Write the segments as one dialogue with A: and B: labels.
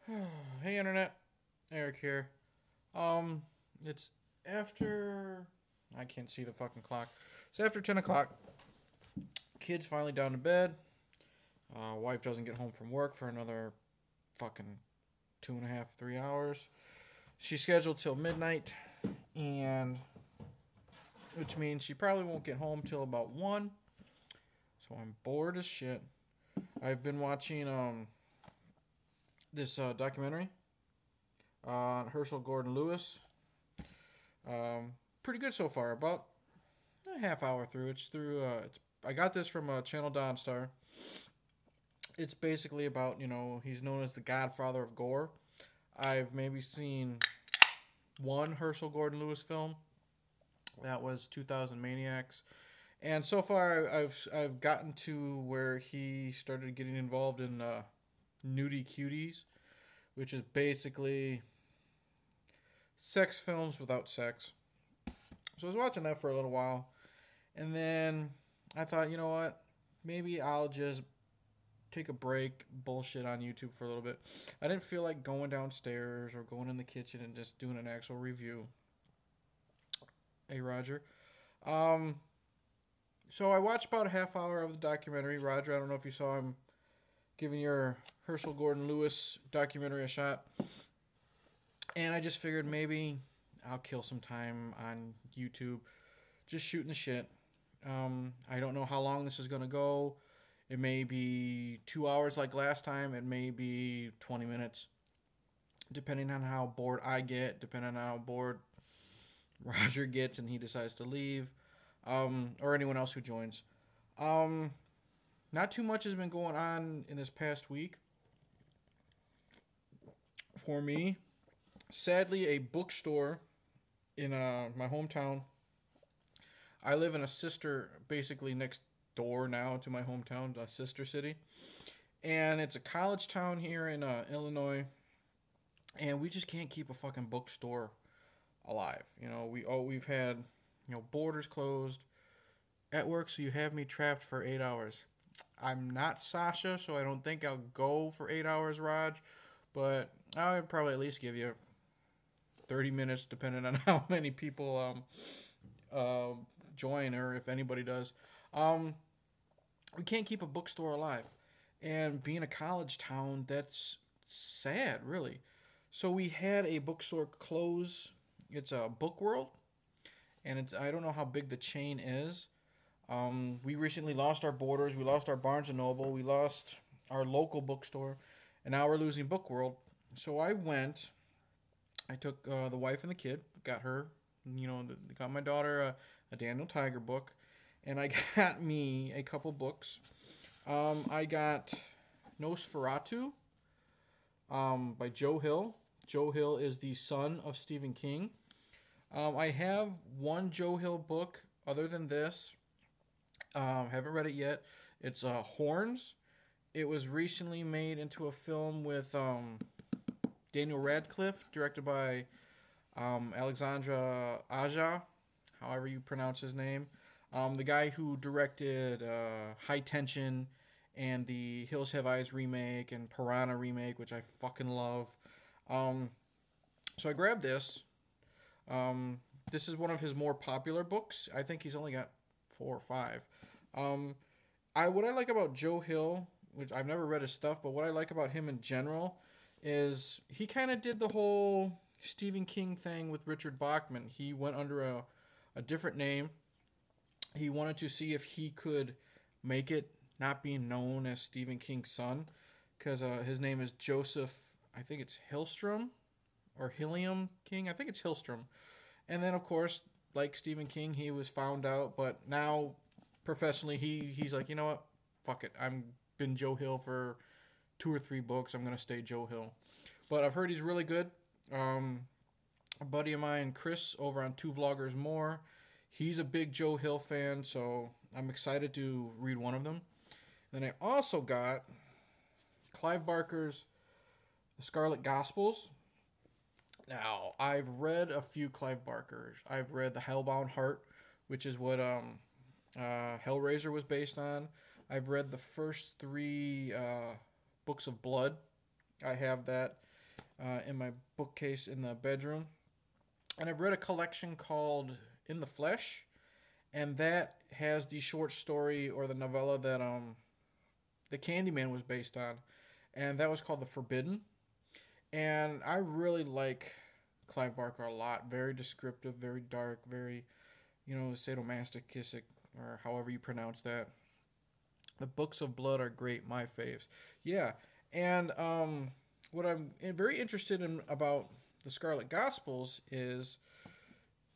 A: Hey internet, Eric here. It's after I can't see the fucking clock. It's after 10 o'clock. Kids finally down to bed. Wife doesn't get home from work for another fucking 2.5, 3 hours. She's scheduled till midnight, and which means she probably won't get home till about 1. So I'm bored as shit. I've been watching this documentary on Herschel Gordon Lewis. Pretty good so far. About a half hour through. It's through. I got this from Channel Dawnstar. It's basically about he's known as the Godfather of gore. I've maybe seen one Herschel Gordon Lewis film. That was 2000 Maniacs. And so far, I've gotten to where he started getting involved in nudie cuties, which is basically sex films without sex. So I was watching that for a little while, and then I thought, you know what? Maybe I'll just take a break, bullshit on YouTube for a little bit. I didn't feel like going downstairs or going in the kitchen and just doing an actual review. Hey, Roger. Um, so I watched about a half hour of the documentary. Roger, I don't know if you saw him giving your Herschel Gordon Lewis documentary a shot. And I just figured maybe I'll kill some time on YouTube just shooting the shit. I don't know how long this is going to go. It may be 2 hours like last time. It may be 20 minutes. Depending on how bored I get, depending on how bored Roger gets and he decides to leave, or anyone else who joins. Um, Not too much has been going on in this past week for me. Sadly, a bookstore in my hometown. I live in a sister, basically next door now to my hometown, a sister city, and it's a college town here in Illinois, and we just can't keep a fucking bookstore alive. We've had borders closed at work, so you have me trapped for 8 hours. I'm not Sasha, so I don't think I'll go for 8 hours, Raj, but I would probably at least give you 30 minutes, depending on how many people join or if anybody does. Um, we can't keep a bookstore alive. And being a college town, that's sad, really. So we had a bookstore close. It's a Book World, and I don't know how big the chain is. We recently lost our Borders. We lost our Barnes and Noble. We lost our local bookstore, and now we're losing Book World. So I went. I took the wife and the kid. Got her. Got my daughter a Daniel Tiger book, and I got me a couple books. I got Nosferatu by Joe Hill. Joe Hill is the son of Stephen King. I have one Joe Hill book. Other than this, haven't read it yet. It's Horns. It was recently made into a film with Daniel Radcliffe, directed by Alexandra Aja, however you pronounce his name. The guy who directed High Tension and the Hills Have Eyes remake and Piranha remake, which I fucking love. So I grabbed this. This is one of his more popular books. I think he's only got 4 or 5. What I like about Joe Hill, which I've never read his stuff, but what I like about him in general is he kind of did the whole Stephen King thing with Richard Bachman. He went under a different name. He wanted to see if he could make it not being known as Stephen King's son, because his name is Joseph, I think it's Hillstrom, or Hilliam King. I think it's Hillstrom. And then, of course, like Stephen King, he was found out, but now professionally he's like, you know what? Fuck it. I've been Joe Hill for 2 or 3 books. I'm going to stay Joe Hill. But I've heard he's really good. A buddy of mine, Chris, over on Two Vloggers More, he's a big Joe Hill fan, so I'm excited to read one of them. Then I also got Clive Barker's The Scarlet Gospels. Now, I've read a few Clive Barkers. I've read The Hellbound Heart, which is what Hellraiser was based on. I've read the first 3 books of Blood. I have that. in my bookcase in the bedroom. And I've read a collection called In the Flesh, and that has the short story or the novella that the Candyman was based on, and that was called The Forbidden. And I really like Clive Barker a lot. Very descriptive, very dark, very sadomasochistic, or however you pronounce that. The books of blood are great, my faves. Yeah, and what I'm very interested in about the Scarlet Gospels is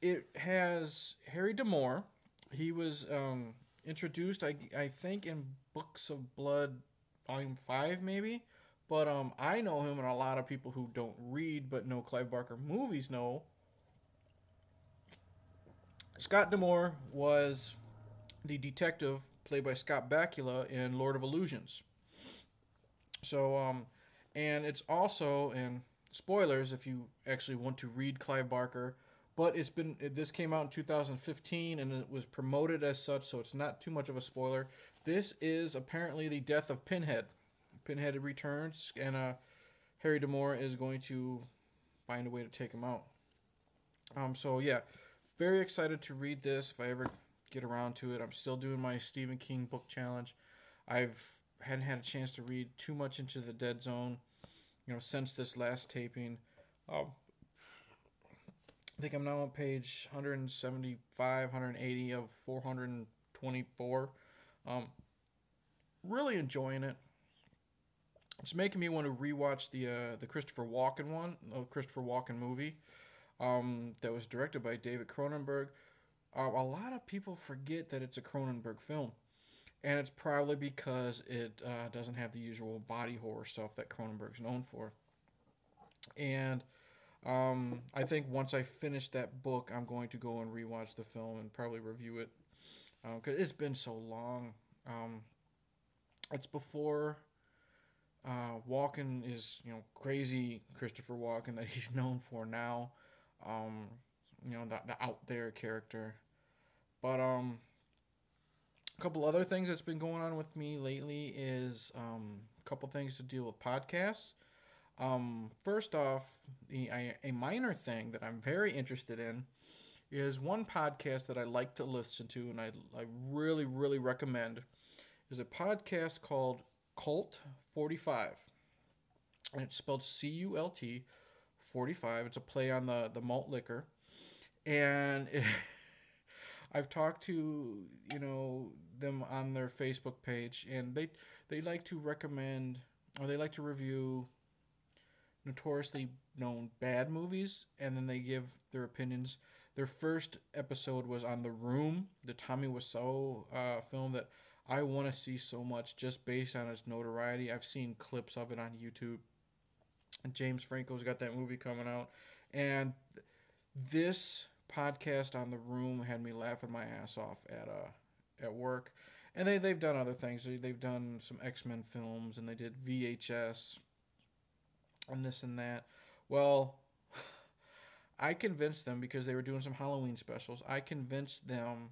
A: it has Harry D'Amour. He was introduced, I think, in Books of Blood, Volume 5, maybe. But I know him, and a lot of people who don't read but know Clive Barker movies know. Scott D'Amour was the detective played by Scott Bakula in Lord of Illusions. So, and it's also, and spoilers if you actually want to read Clive Barker, but this came out in 2015 and it was promoted as such, so it's not too much of a spoiler. This is apparently the death of Pinhead. Pinhead returns, and Harry D'Amour is going to find a way to take him out. So yeah, very excited to read this if I ever get around to it. I'm still doing my Stephen King book challenge. Hadn't had a chance to read too much into the Dead Zone, since this last taping. I think I'm now on page 175, 180 of 424. Really enjoying it. It's making me want to rewatch the Christopher Walken movie, that was directed by David Cronenberg. A lot of people forget that it's a Cronenberg film, and it's probably because it doesn't have the usual body horror stuff that Cronenberg's known for. And I think once I finish that book, I'm going to go and rewatch the film and probably review it, because it's been so long. It's before Walken is, crazy Christopher Walken that he's known for now. The out there character. But a couple other things that's been going on with me lately is a couple things to deal with podcasts. First off, a minor thing that I'm very interested in is one podcast that I like to listen to, and I really, really recommend, is a podcast called Cult 45. And it's spelled Cult 45. It's a play on the malt liquor. And I've talked to, them on their Facebook page, and they like to recommend, or they like to review notoriously known bad movies, and then they give their opinions. Their first episode was on The Room, the Tommy Wiseau film that I want to see so much just based on its notoriety. I've seen clips of it on YouTube. And James Franco's got that movie coming out. And this podcast on The Room had me laughing my ass off at work. And they've done other things. They've done some X-Men films, and they did VHS and this and that. Well, I convinced them, because they were doing some Halloween specials, I convinced them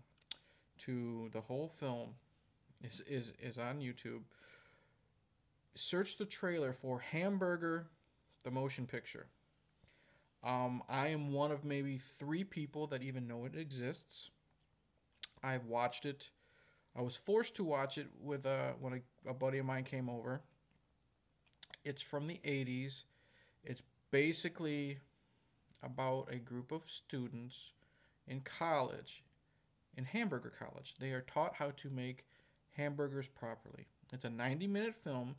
A: to, the whole film is on YouTube. Search the trailer for Hamburger, the motion picture. I am one of maybe 3 people that even know it exists. I've watched it. I was forced to watch it with when a buddy of mine came over. It's from the 80s. It's basically about a group of students in college, in Hamburger College. They are taught how to make hamburgers properly. It's a 90-minute film,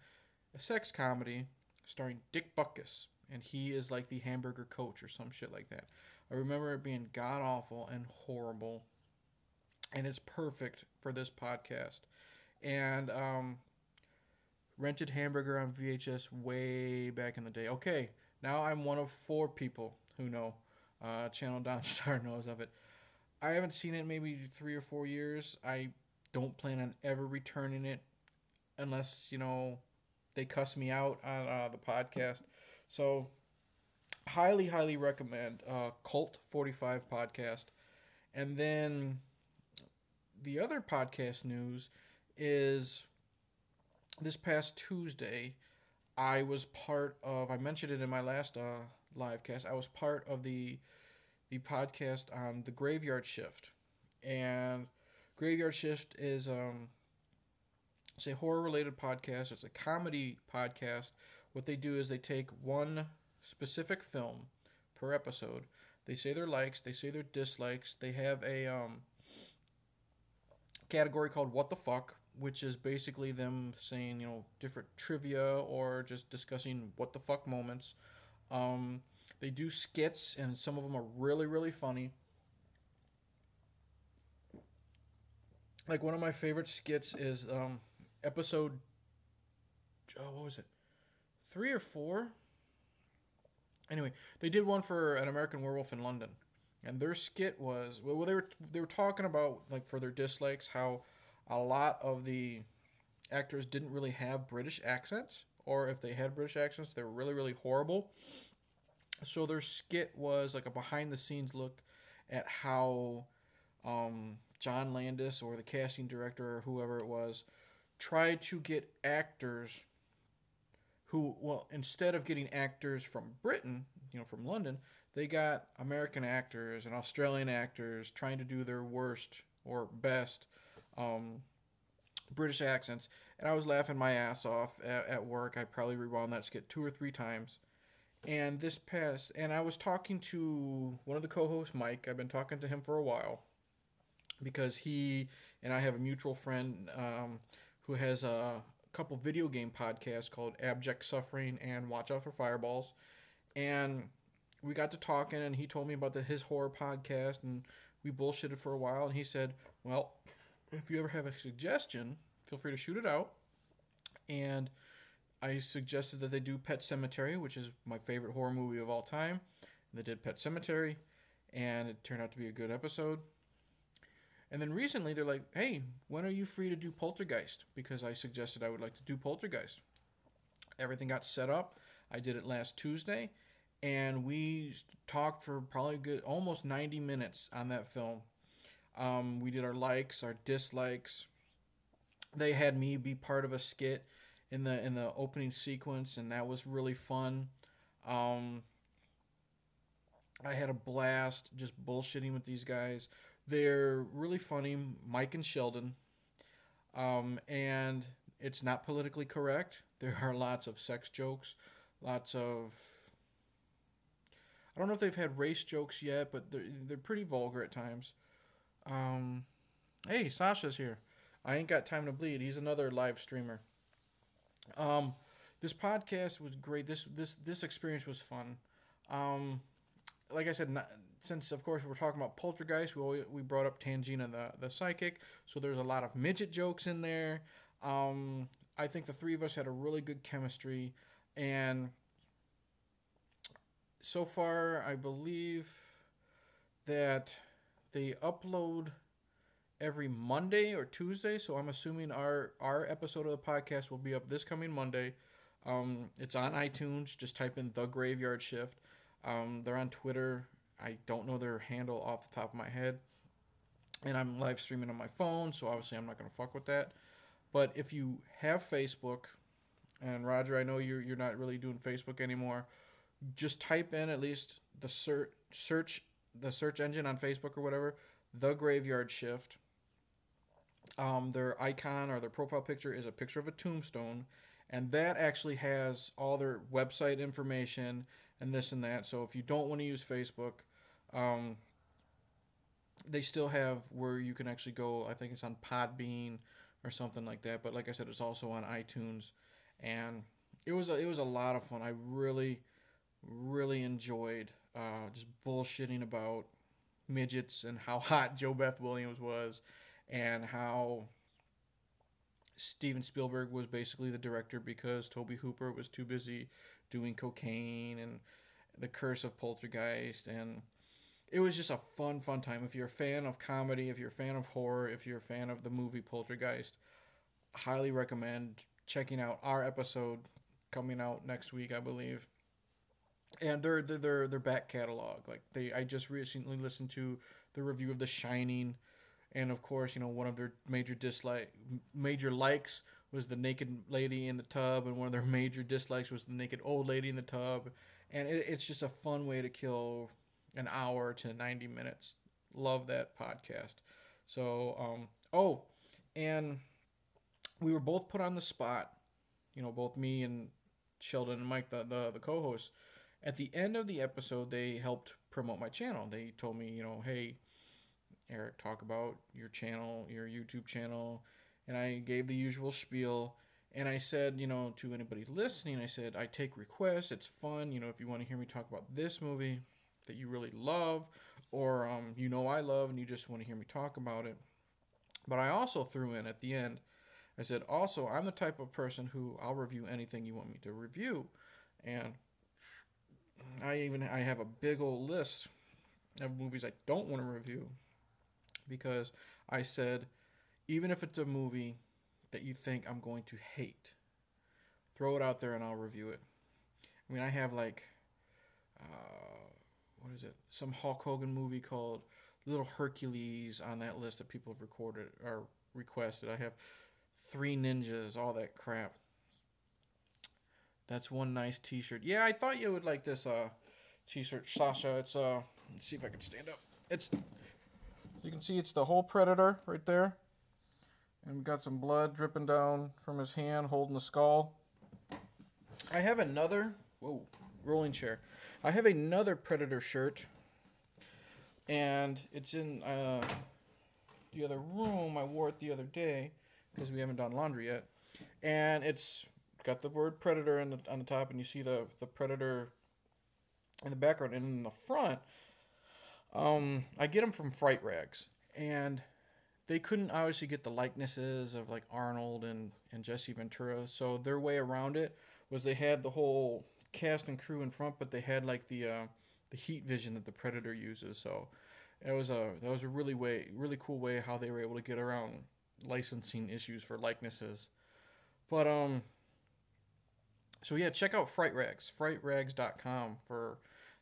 A: a sex comedy starring Dick Butkus, and he is like the hamburger coach or some shit like that. I remember it being god-awful and horrible, and it's perfect for this podcast. And rented Hamburger on VHS way back in the day. Okay, now I'm one of 4 people who know. Channel Downstar knows of it. I haven't seen it in maybe 3 or 4 years. I don't plan on ever returning it unless, they cuss me out on the podcast. So, highly, highly recommend Cult 45 podcast. And then the other podcast news is this past Tuesday, I was part of. I mentioned it in my last live cast. I was part of the podcast on the Graveyard Shift, and Graveyard Shift is it's a horror related podcast. It's a comedy podcast. What they do is they take one specific film per episode. They say their likes. They say their dislikes. They have a category called "What the Fuck," which is basically them saying different trivia or just discussing what the fuck moments. They do skits, and some of them are really really funny. Like one of my favorite skits is episode what was it, 3 or 4? Anyway, they did one for An American Werewolf in London, and their skit was they were talking about, like, for their dislikes, how a lot of the actors didn't really have British accents, or if they had British accents, they were really really horrible. So their skit was like a behind the scenes look at how John Landis or the casting director or whoever it was tried to get actors who, well, instead of getting actors from Britain, from London, they got American actors and Australian actors trying to do their worst or best um, British accents. And I was laughing my ass off at work. I probably rewound that skit 2 or 3 times. And I was talking to one of the co-hosts, Mike. I've been talking to him for a while because he and I have a mutual friend who has a couple video game podcasts called Abject Suffering and Watch Out for Fireballs. And we got to talking, and he told me about his horror podcast, and we bullshitted for a while. And he said, "Well, if you ever have a suggestion, feel free to shoot it out." And I suggested that they do Pet Sematary, which is my favorite horror movie of all time. And they did Pet Sematary, and it turned out to be a good episode. And then recently they're like, "Hey, when are you free to do Poltergeist?" Because I suggested I would like to do Poltergeist. Everything got set up. I did it last Tuesday, and we talked for probably good almost 90 minutes on that film. We did our likes, our dislikes. They had me be part of a skit in the opening sequence, and that was really fun. Um, I had a blast just bullshitting with these guys. They're really funny, Mike and Sheldon. And it's not politically correct. There are lots of sex jokes, lots of. I don't know if they've had race jokes yet, but they're pretty vulgar at times. Um, hey, Sasha's here. I ain't got time to bleed. He's another live streamer. Um, this podcast was great. This experience was fun. Um, like I said, since of course we're talking about Poltergeist, we brought up Tangina the psychic. So there's a lot of midget jokes in there. I think the three of us had a really good chemistry, and so far I believe that they upload every Monday or Tuesday. So I'm assuming our episode of the podcast will be up this coming Monday. It's on iTunes. Just type in The Graveyard Shift. They're on Twitter. I don't know their handle off the top of my head. And I'm live streaming on my phone, so obviously I'm not going to fuck with that. But if you have Facebook, and Roger, I know you're not really doing Facebook anymore, just type in at least the search engine on Facebook or whatever, The Graveyard Shift. Their icon or their profile picture is a picture of a tombstone, and that actually has all their website information and this and that. So if you don't want to use Facebook, they still have where you can actually go. I think it's on Podbean or something like that. But like I said, it's also on iTunes, and it was a lot of fun. I really really enjoyed just bullshitting about midgets and how hot Joe Beth Williams was, and how Steven Spielberg was basically the director because Tobe Hooper was too busy doing cocaine, and the curse of Poltergeist. And it was just a fun time. If you're a fan of comedy, if you're a fan of horror, if you're a fan of the movie Poltergeist, highly recommend checking out our episode coming out next week, I believe. And their back catalog, I just recently listened to the review of The Shining, and of course, one of their major likes was the naked lady in the tub, and one of their major dislikes was the naked old lady in the tub. And it's just a fun way to kill an hour to 90 minutes. Love that podcast. So, oh, and we were both put on the spot. Both me and Sheldon and Mike, the co-hosts. At the end of the episode, they helped promote my channel. They told me, hey, Eric, talk about your channel, your YouTube channel. And I gave the usual spiel. And I said, to anybody listening, I said, I take requests. It's fun. If you want to hear me talk about this movie that you really love, or I love, and you just want to hear me talk about it. But I also threw in at the end, I said, also, I'm the type of person who I'll review anything you want me to review. And I have a big old list of movies I don't want to review, because I said, even if it's a movie that you think I'm going to hate, throw it out there and I'll review it. I mean, I have what is it? Some Hulk Hogan movie called Little Hercules on that list that people have recorded or requested. I have Three Ninjas, all that crap. That's one nice t-shirt. Yeah, I thought you would like this t-shirt, Sasha. It's let's see if I can stand up. You can see it's the whole Predator right there. And we've got some blood dripping down from his hand holding the skull. I have another, rolling chair. I have another Predator shirt. And it's in the other room. I wore it the other day because we haven't done laundry yet. And it's got the word Predator on the top, and you see the Predator in the background. And in the front, I get them from Fright Rags. And they couldn't obviously get the likenesses of like Arnold and Jesse Ventura. So their way around it was they had the whole cast and crew in front, but they had like the heat vision that the Predator uses. So that was a really cool way how they were able to get around licensing issues for likenesses. But so yeah, check out Fright Rags, frightrags.com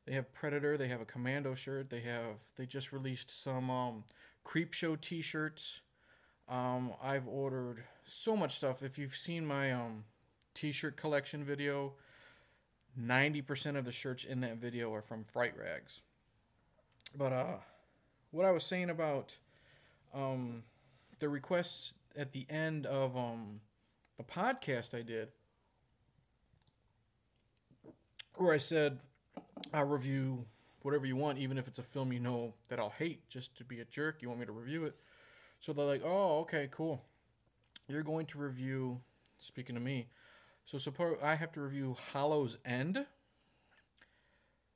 A: they have Predator, they have a Commando shirt, they just released some Creepshow t-shirts. I've ordered so much stuff. If you've seen my t-shirt collection video, 90% of the shirts in that video are from Fright Rags. But what I was saying about the requests at the end of the podcast I did, where I said I'll review whatever you want, even if it's a film that I'll hate, just to be a jerk. You want me to review it? So they're like, oh, okay, cool. You're going to review, speaking to me, so suppose I have to review Hollow's End,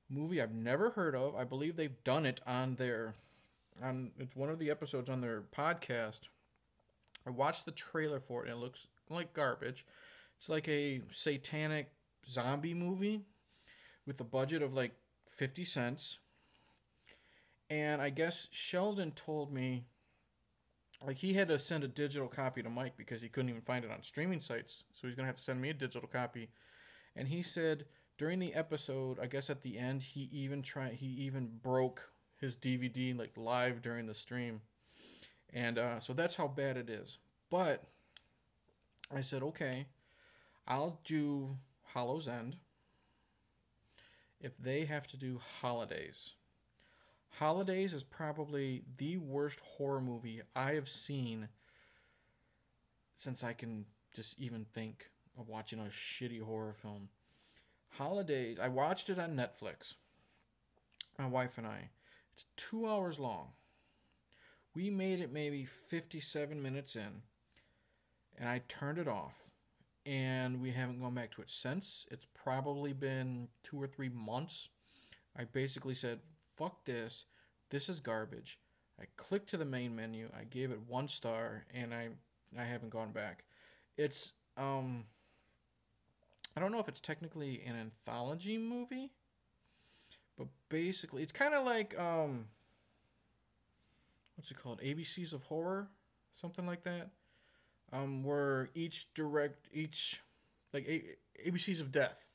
A: movie I've never heard of. I believe they've done it it's one of the episodes on their podcast. I watched the trailer for it, and it looks like garbage. It's like a satanic zombie movie with a budget of like 50 cents. And I guess Sheldon told me like he had to send a digital copy to Mike because he couldn't even find it on streaming sites. So he's going to have to send me a digital copy. And he said during the episode, I guess at the end, he even broke his DVD like live during the stream. And so that's how bad it is. But I said, okay, I'll do Hollow's End if they have to do Holidays. Holidays is probably the worst horror movie I have seen since I can just even think of watching a shitty horror film. Holidays, I watched it on Netflix. My wife and I. It's 2 hours long. We made it maybe 57 minutes in, and I turned it off. And we haven't gone back to it since. It's probably been 2 or 3 months. I basically said, fuck this. This is garbage. I clicked to the main menu. I gave it 1 star, and I haven't gone back. It's, I don't know if it's technically an anthology movie, but basically, it's kind of like, what's it called? ABCs of Horror? Something like that. Where ABCs of Death,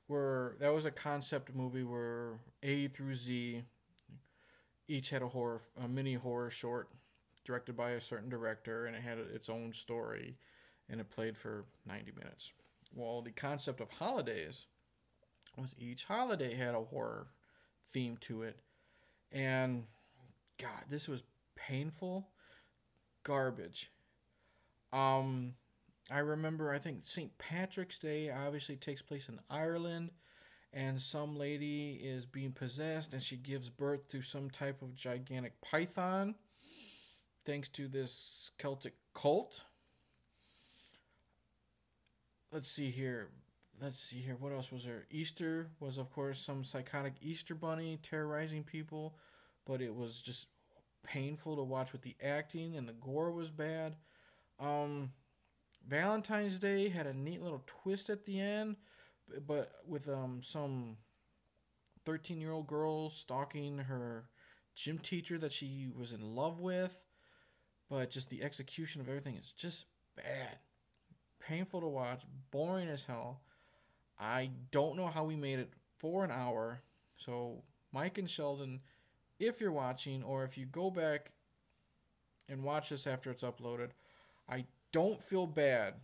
A: where that was a concept movie where A through Z each had a mini horror short directed by a certain director, and it had its own story, and it played for 90 minutes. Well, the concept of holidays was each holiday had a horror theme to it. And God, this was painful garbage. Um, I remember, I think St. Patrick's Day obviously takes place in Ireland, and some lady is being possessed, and she gives birth to some type of gigantic python thanks to this Celtic cult. Let's see here. Let's see here. What else was there? Easter was, of course, some psychotic Easter bunny terrorizing people, but it was just painful to watch with the acting, and the gore was bad. Um, Valentine's Day had a neat little twist at the end, but with some 13-year-old girl stalking her gym teacher that she was in love with, but just the execution of everything is just bad. Painful to watch, boring as hell. I don't know how we made it for an hour. So, Mike and Sheldon, if you're watching, or if you go back and watch this after it's uploaded, I don't feel bad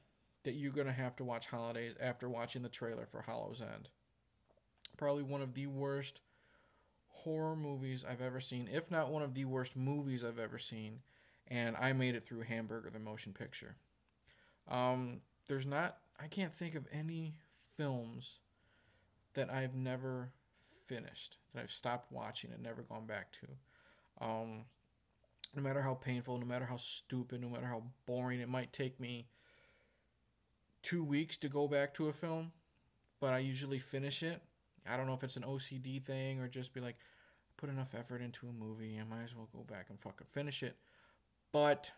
A: that you're going to have to watch Holidays after watching the trailer for Hallow's End. Probably one of the worst horror movies I've ever seen, if not one of the worst movies I've ever seen. And I made it through Hamburger, the motion picture. There's not, I can't think of any films that I've never finished, that I've stopped watching and never gone back to. No matter how painful, no matter how stupid, no matter how boring, it might take me 2 weeks to go back to a film, but I usually finish it. I don't know if it's an OCD thing or just be like, put enough effort into a movie, I might as well go back and fucking finish it. But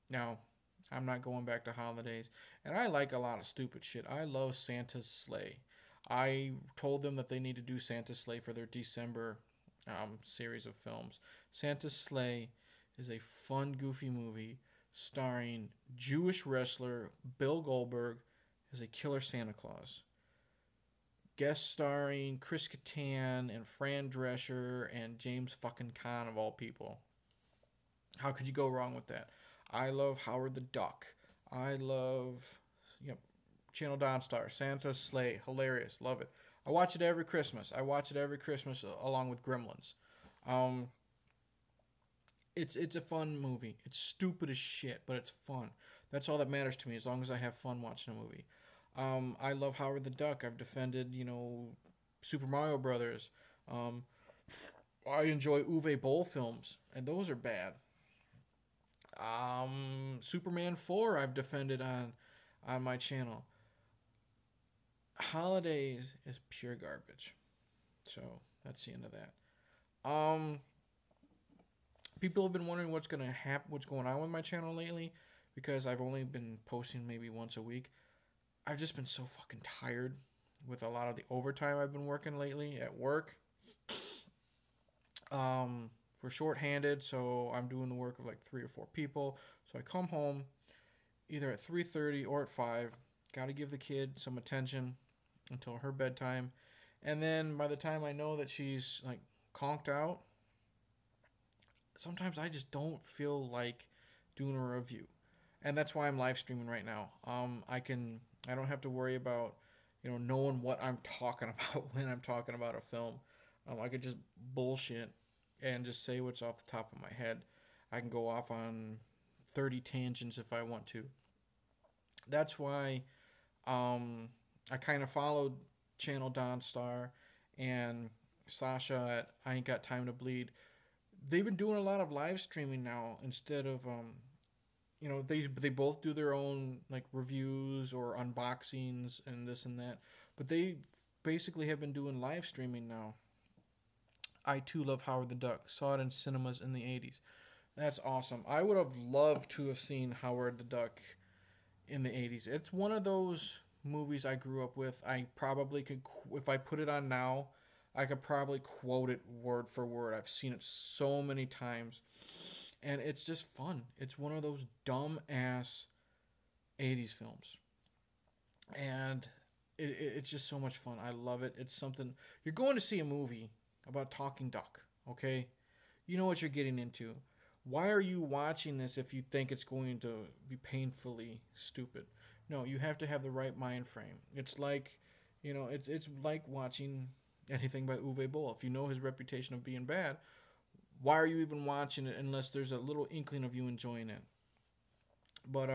A: no, I'm not going back to Holidays. And I like a lot of stupid shit. I love Santa's Sleigh. I told them that they need to do Santa's Sleigh for their December series of films. Santa's Sleigh is a fun, goofy movie starring Jewish wrestler Bill Goldberg as a killer Santa Claus. Guest starring Chris Kattan and Fran Drescher and James fucking Caan of all people. How could you go wrong with that? I love Howard the Duck. I love Channel Dawnstar, Santa's Sleigh, hilarious, love it. I watch it every Christmas. Along with Gremlins. It's a fun movie. It's stupid as shit, but it's fun. That's all that matters to me, as long as I have fun watching a movie. I love Howard the Duck. I've defended, Super Mario Brothers. I enjoy Uwe Boll films, and those are bad. Superman 4 I've defended on my channel. Holidays is pure garbage. So that's the end of that. People have been wondering what's going on with my channel lately, because I've only been posting maybe once a week. I've just been so fucking tired with a lot of the overtime I've been working lately at work. We're short-handed, so I'm doing the work of like 3 or 4 people. So I come home either at 3:30 or at 5. Got to give the kid some attention until her bedtime. And then by the time I know that she's like conked out, sometimes I just don't feel like doing a review. And that's why I'm live streaming right now. I don't have to worry about, knowing what I'm talking about when I'm talking about a film. I could just bullshit and just say what's off the top of my head. I can go off on 30 tangents if I want to. That's why I kind of followed Channel Dawnstar and Sasha at I Ain't Got Time to Bleed. They've been doing a lot of live streaming now instead of they both do their own like reviews or unboxings and this and that, but they basically have been doing live streaming now. I too love Howard the Duck. Saw it in cinemas in the 80s. That's awesome. I would have loved to have seen Howard the Duck in the 80s. It's one of those movies I grew up with. I probably could, if I put it on now, I could probably quote it word for word. I've seen it so many times. And it's just fun. It's one of those dumb-ass 80s films. And it's just so much fun. I love it. It's something... You're going to see a movie about talking duck, okay? You know what you're getting into. Why are you watching this if you think it's going to be painfully stupid? No, you have to have the right mind frame. It's like, it's like watching anything by Uwe Boll. If you know his reputation of being bad, why are you even watching it unless there's a little inkling of you enjoying it? But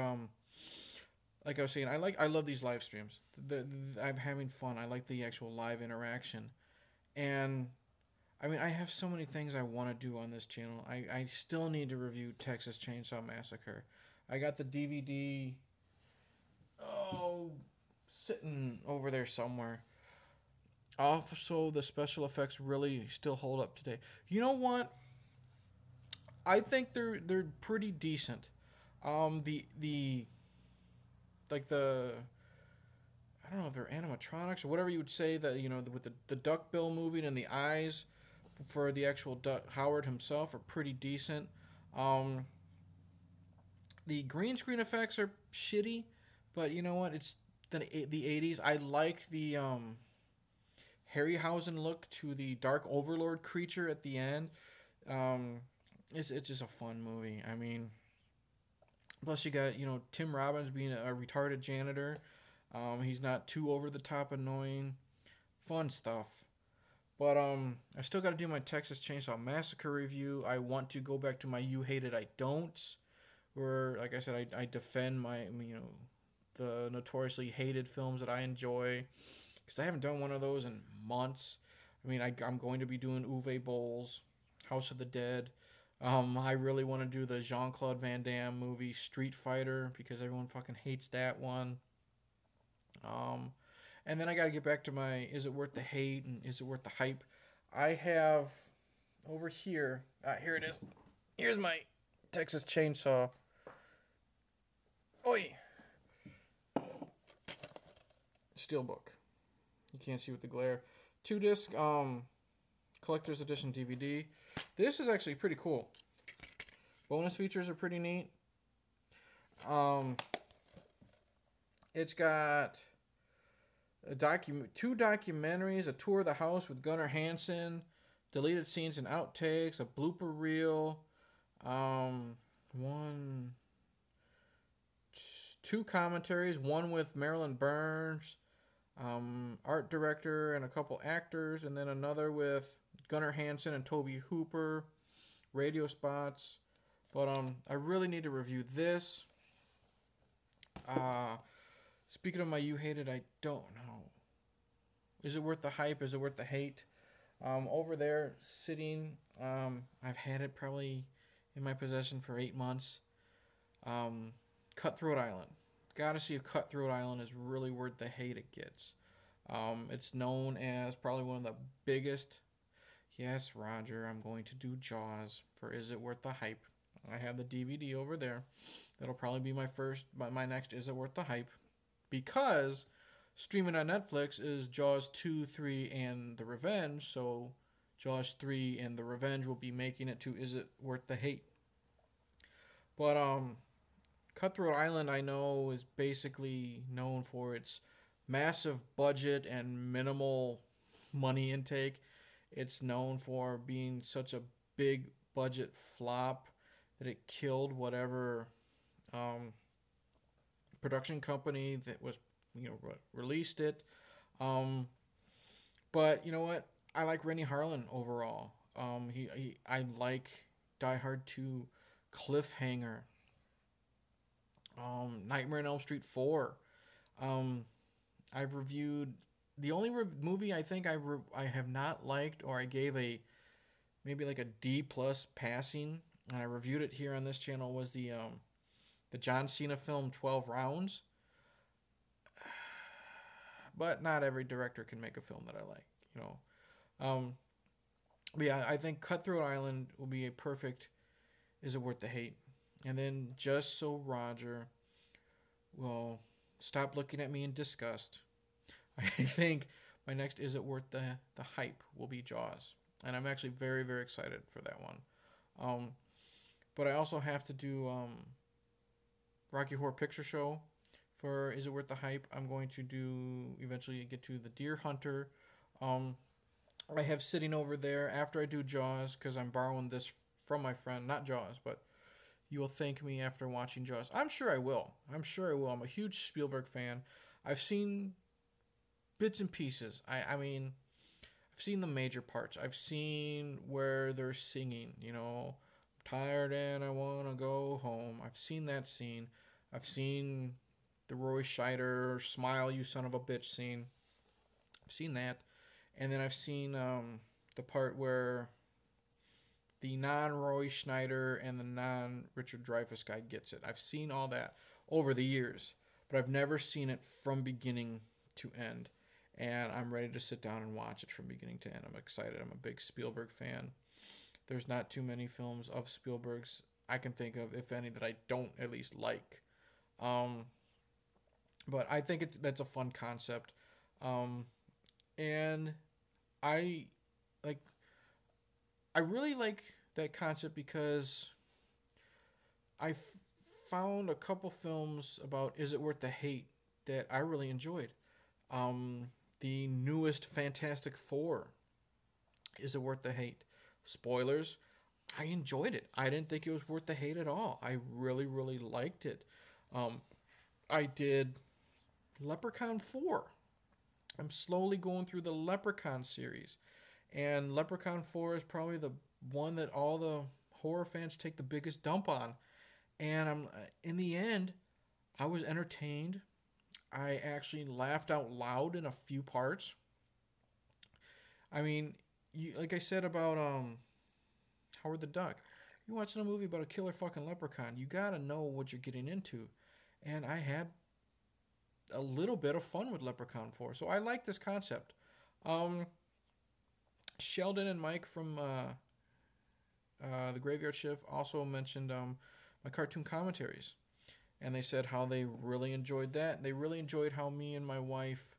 A: like I was saying, I love these live streams. I'm having fun. I like the actual live interaction, and I mean, I have so many things I want to do on this channel. I still need to review Texas Chainsaw Massacre. I got the DVD, sitting over there somewhere. Also, the special effects really still hold up today. You know what? I think they're pretty decent. The like the I don't know if they're animatronics or whatever you would say, that with the duck bill moving and the eyes for the actual duck Howard himself are pretty decent. Um, the green screen effects are shitty, but you know what? It's the 80s. I like the Harryhausen look to the Dark Overlord creature at the end. Um, it's just a fun movie. I mean, plus you got Tim Robbins being a retarded janitor. He's not too over the top annoying. Fun stuff. But I still got to do my Texas Chainsaw Massacre review. I want to go back to my You Hate It, I Don't, where, like I said, I defend my the notoriously hated films that I enjoy, because I haven't done one of those in months. I mean, I'm going to be doing Uwe Boll's House of the Dead. I really want to do the Jean-Claude Van Damme movie Street Fighter, because everyone fucking hates that one. And then I got to get back to my Is It Worth the Hate and Is It Worth the Hype. I have over here, here it is. Here's my Texas Chainsaw. Oi! Steelbook. You can't see with the glare. 2-disc collector's edition DVD. This is actually pretty cool. Bonus features are pretty neat. It's got two documentaries, a tour of the house with Gunnar Hansen, deleted scenes and outtakes, a blooper reel, two commentaries, one with Marilyn Burns, art director and a couple actors, and then another with Gunnar Hansen and Toby Hooper, radio spots. But I really need to review this. Speaking of my You Hate It, I don't know. Is it worth the hype? Is it worth the hate? Over there, sitting, I've had it probably in my possession for 8 months. Cutthroat Island. Gotta see if Cutthroat Island is really worth the hate it gets. It's known as probably one of the biggest. Yes, Roger, I'm going to do Jaws for Is It Worth the Hype. I have the DVD over there. That'll probably be my next Is It Worth the Hype. Because streaming on Netflix is Jaws 2, 3, and The Revenge. So Jaws 3 and The Revenge will be making it to Is It Worth the Hate. But Cutthroat Island, I know, is basically known for its massive budget and minimal money intake. It's known for being such a big budget flop that it killed whatever production company that was released it. But you know what? I like Rennie Harlan overall. I like Die Hard 2, Cliffhanger, Nightmare on Elm Street 4. I've reviewed the only movie I think I have not liked, or I gave maybe like a D+ passing, and I reviewed it here on this channel, was the John Cena film 12 Rounds. But not every director can make a film that I like, But yeah, I think Cutthroat Island will be a perfect Is It Worth the Hate. And then Just So Roger will stop looking at me in disgust, I think my next Is It Worth the Hype will be Jaws. And I'm actually very, very excited for that one. But I also have to do Rocky Horror Picture Show for Is It Worth the Hype. I'm going to eventually get to the Deer Hunter. I have sitting over there after I do Jaws, because I'm borrowing this from my friend, not Jaws, but you will thank me after watching Jaws. I'm sure I will. I'm sure I will. I'm a huge Spielberg fan. I've seen bits and pieces. I mean, I've seen the major parts. I've seen where they're singing, tired and I want to go home. I've seen that scene. I've seen the Roy Scheider smile, you son of a bitch scene. I've seen that. And then I've seen the part where the non-Roy Schneider and the non-Richard Dreyfuss guy gets it. I've seen all that over the years, but I've never seen it from beginning to end. And I'm ready to sit down and watch it from beginning to end. I'm excited. I'm a big Spielberg fan. There's not too many films of Spielberg's I can think of, if any, that I don't at least like. But I think that's a fun concept. And I like I really like that concept because I found a couple films about Is It Worth the Hate that I really enjoyed. The newest Fantastic Four, Is It Worth the Hate? Spoilers, I enjoyed it. I didn't think it was worth the hate at all. I really, really liked it. I did Leprechaun 4. I'm slowly going through the Leprechaun series. And Leprechaun 4 is probably the one that all the horror fans take the biggest dump on. And in the end, I was entertained. I actually laughed out loud in a few parts. I mean, like I said about Howard the Duck, you're watching a movie about a killer fucking leprechaun. You gotta know what you're getting into. And I had a little bit of fun with Leprechaun 4. So I like this concept. Sheldon and Mike from the Graveyard Shift also mentioned my cartoon commentaries. And they said how they really enjoyed that. They really enjoyed how me and my wife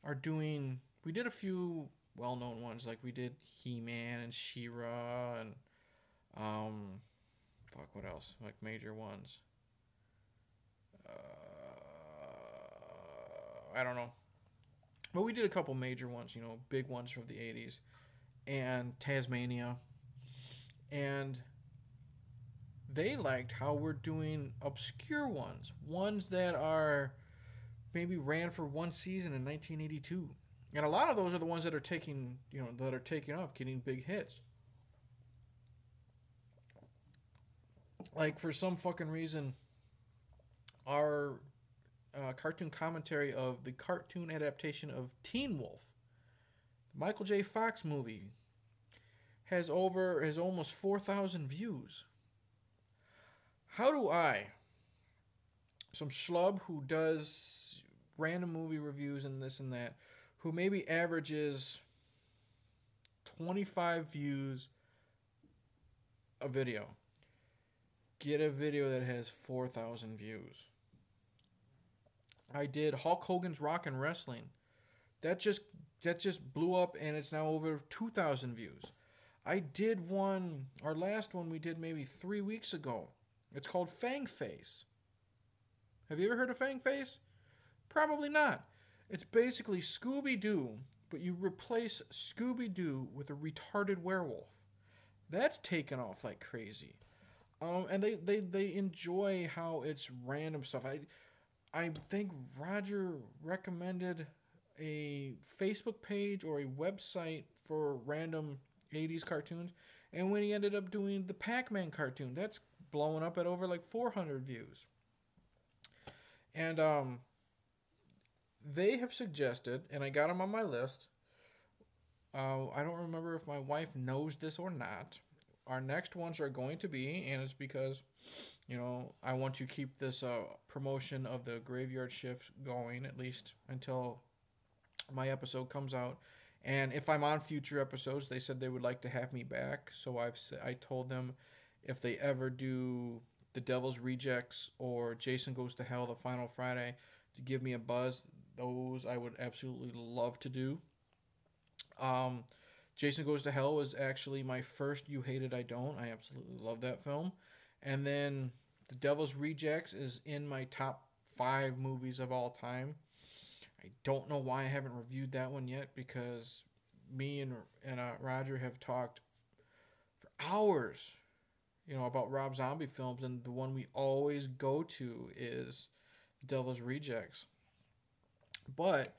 A: are doing. We did a few well-known ones, like we did He-Man and She-Ra and what else? Like major ones. I don't know. But we did a couple major ones, big ones from the 80s. And Tasmania. And they liked how we're doing obscure ones. Ones that are maybe ran for one season in 1982. And a lot of those are the ones that are taking off, getting big hits. Like, for some fucking reason, our cartoon commentary of the cartoon adaptation of Teen Wolf, the Michael J. Fox movie, has almost 4,000 views. How do I, some schlub who does random movie reviews and this and that, who maybe averages 25 views a video, get a video that has 4,000 views? I did Hulk Hogan's Rock and Wrestling. That just blew up, and it's now over 2,000 views. I did our last one we did maybe 3 weeks ago. It's called Fang Face. Have you ever heard of Fang Face? Probably not. It's basically Scooby-Doo, but you replace Scooby-Doo with a retarded werewolf. That's taken off like crazy. And they enjoy how it's random stuff. I think Roger recommended a Facebook page or a website for random 80s cartoons. And when he ended up doing the Pac-Man cartoon, that's blowing up at over like 400 views. And they have suggested, and I got them on my list. I don't remember if my wife knows this or not. Our next ones are going to be, and it's because, I want to keep this promotion of the Graveyard Shift going, at least until my episode comes out. And if I'm on future episodes, they said they would like to have me back. So I told them if they ever do The Devil's Rejects or Jason Goes to Hell, The Final Friday, to give me a buzz. Those I would absolutely love to do. Jason Goes to Hell was actually my first You Hate It, I Don't. I absolutely love that film. And then The Devil's Rejects is in my top 5 movies of all time. I don't know why I haven't reviewed that one yet, because me and Roger have talked for hours, about Rob Zombie films, and the one we always go to is Devil's Rejects. But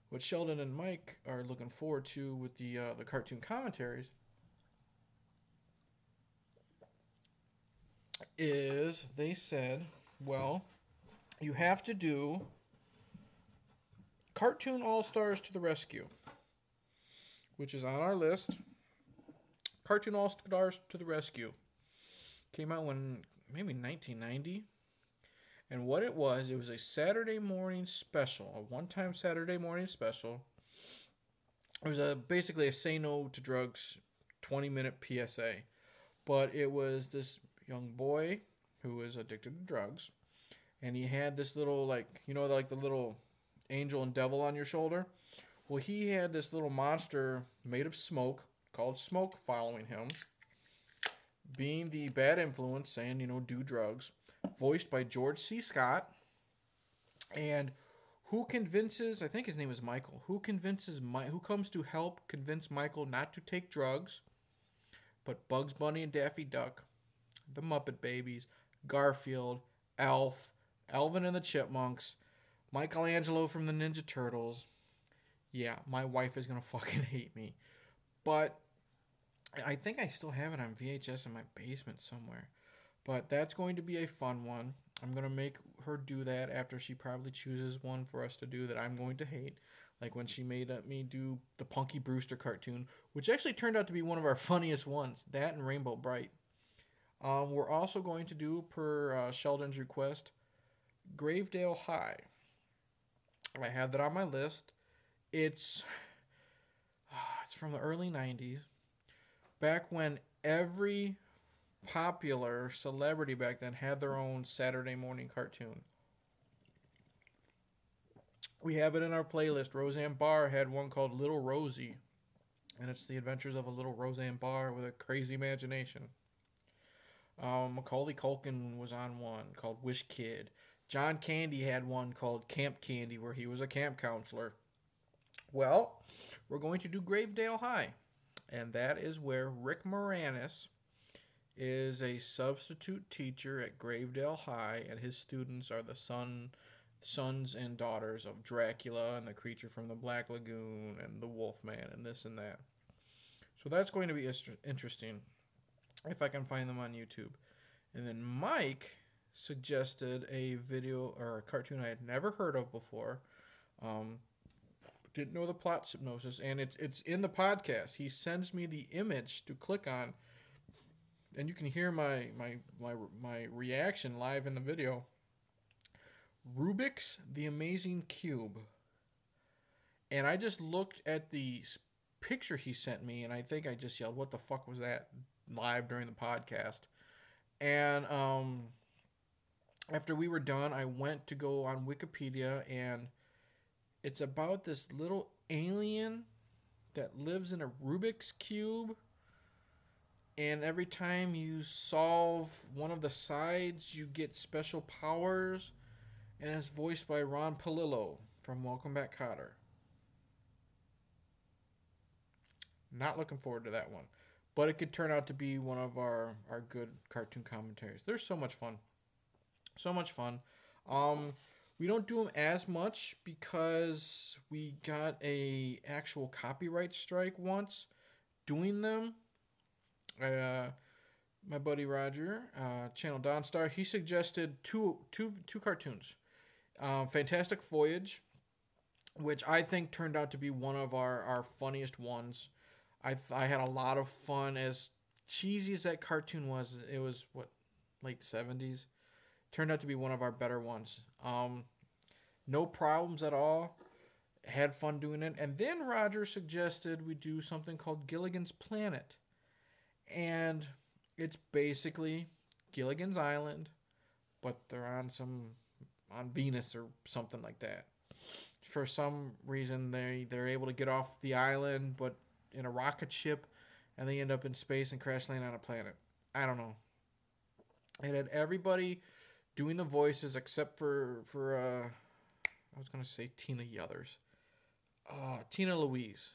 A: what Sheldon and Mike are looking forward to with the cartoon commentaries is they said, well, you have to do Cartoon All Stars to the Rescue, which is on our list. Cartoon All Stars to the Rescue came out when maybe 1990. And what it was a Saturday morning special, a one-time Saturday morning special. It was basically a say no to drugs 20-minute PSA. But it was this young boy who was addicted to drugs. And he had this little, like the little angel and devil on your shoulder. Well, he had this little monster made of smoke called Smoke following him, being the bad influence, saying, do drugs, voiced by George C. Scott. And who convinces, I think his name is Michael, who comes to help convince Michael not to take drugs, but Bugs Bunny and Daffy Duck, the Muppet Babies, Garfield, Elf, Alvin and the Chipmunks, Michelangelo from the Ninja Turtles. Yeah, my wife is going to fucking hate me. But I think I still have it on VHS in my basement somewhere. But that's going to be a fun one. I'm going to make her do that after she probably chooses one for us to do that I'm going to hate. Like when she made me do the Punky Brewster cartoon, which actually turned out to be one of our funniest ones. That and Rainbow Bright. We're also going to do, per Sheldon's request, Gravedale High. I have that on my list. It's from the early 90s. Back when every popular celebrity back then had their own Saturday morning cartoon. We have it in our playlist. Roseanne Barr had one called Little Rosie. And it's the adventures of a little Roseanne Barr with a crazy imagination. Macaulay Culkin was on one called Wish Kid. John Candy had one called Camp Candy, where he was a camp counselor. Well, we're going to do Gravedale High. And that is where Rick Moranis is a substitute teacher at Gravedale High, and his students are the sons and daughters of Dracula and the creature from the Black Lagoon and the Wolfman and this and that. So that's going to be interesting if I can find them on YouTube. And then Mike suggested a video or a cartoon I had never heard of before. Didn't know the plot synopsis, and it's in the podcast. He sends me the image to click on, and you can hear my reaction live in the video. Rubik's The Amazing Cube. And I just looked at the picture he sent me, and I think I just yelled, "What the fuck was that?" live during the podcast. And after we were done, I went to go on Wikipedia, and it's about this little alien that lives in a Rubik's Cube. And every time you solve one of the sides, you get special powers. And it's voiced by Ron Palillo from Welcome Back, Kotter. Not looking forward to that one. But it could turn out to be one of our good cartoon commentaries. They're so much fun. So much fun. We don't do them as much because we got a actual copyright strike once doing them. My buddy Roger, Channel Dawnstar, he suggested two cartoons. Fantastic Voyage, which I think turned out to be one of our funniest ones. I had a lot of fun. As cheesy as that cartoon was, it was, late 70s? Turned out to be one of our better ones. No problems at all. Had fun doing it. And then Roger suggested we do something called Gilligan's Planet. And it's basically Gilligan's Island, but they're on Venus or something like that. For some reason, they're able to get off the island, but in a rocket ship, and they end up in space and crash land on a planet. I don't know. It had everybody doing the voices except for I was gonna say Tina Yothers. Tina Louise.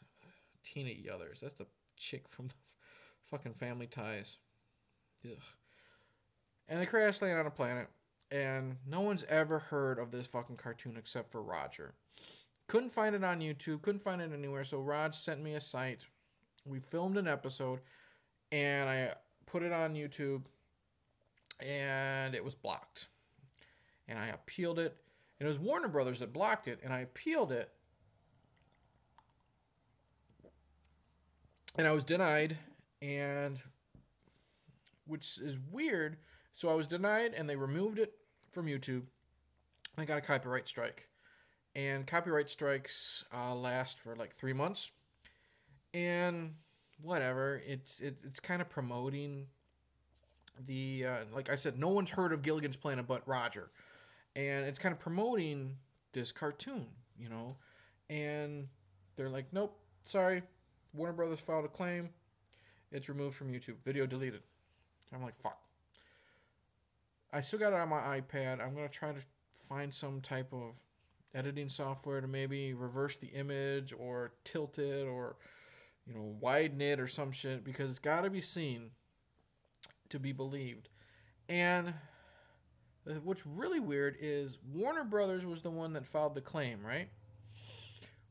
A: Tina Yothers. That's the chick from the Fucking Family Ties. Ugh. And they crash land on a planet, and no one's ever heard of this fucking cartoon except for Roger. Couldn't find it on YouTube, couldn't find it anywhere, so Raj sent me a site. We filmed an episode, and I put it on YouTube, and it was blocked. And I appealed it, and it was Warner Brothers that blocked it, and I appealed it, and I was denied, and which is weird. So I was denied, and they removed it from YouTube. I got a copyright strike, and copyright strikes last for like 3 months. And whatever, it's kind of promoting the like I said, no one's heard of Gilligan's Planet but Roger, and it's kind of promoting this cartoon, you know. And they're like, nope, sorry, Warner Brothers filed a claim. It's removed from YouTube. Video deleted. I'm like, fuck. I still got it on my iPad. I'm going to try to find some type of editing software to maybe reverse the image or tilt it or, you know, widen it or some shit, because it's got to be seen to be believed. And what's really weird is Warner Brothers was the one that filed the claim, right?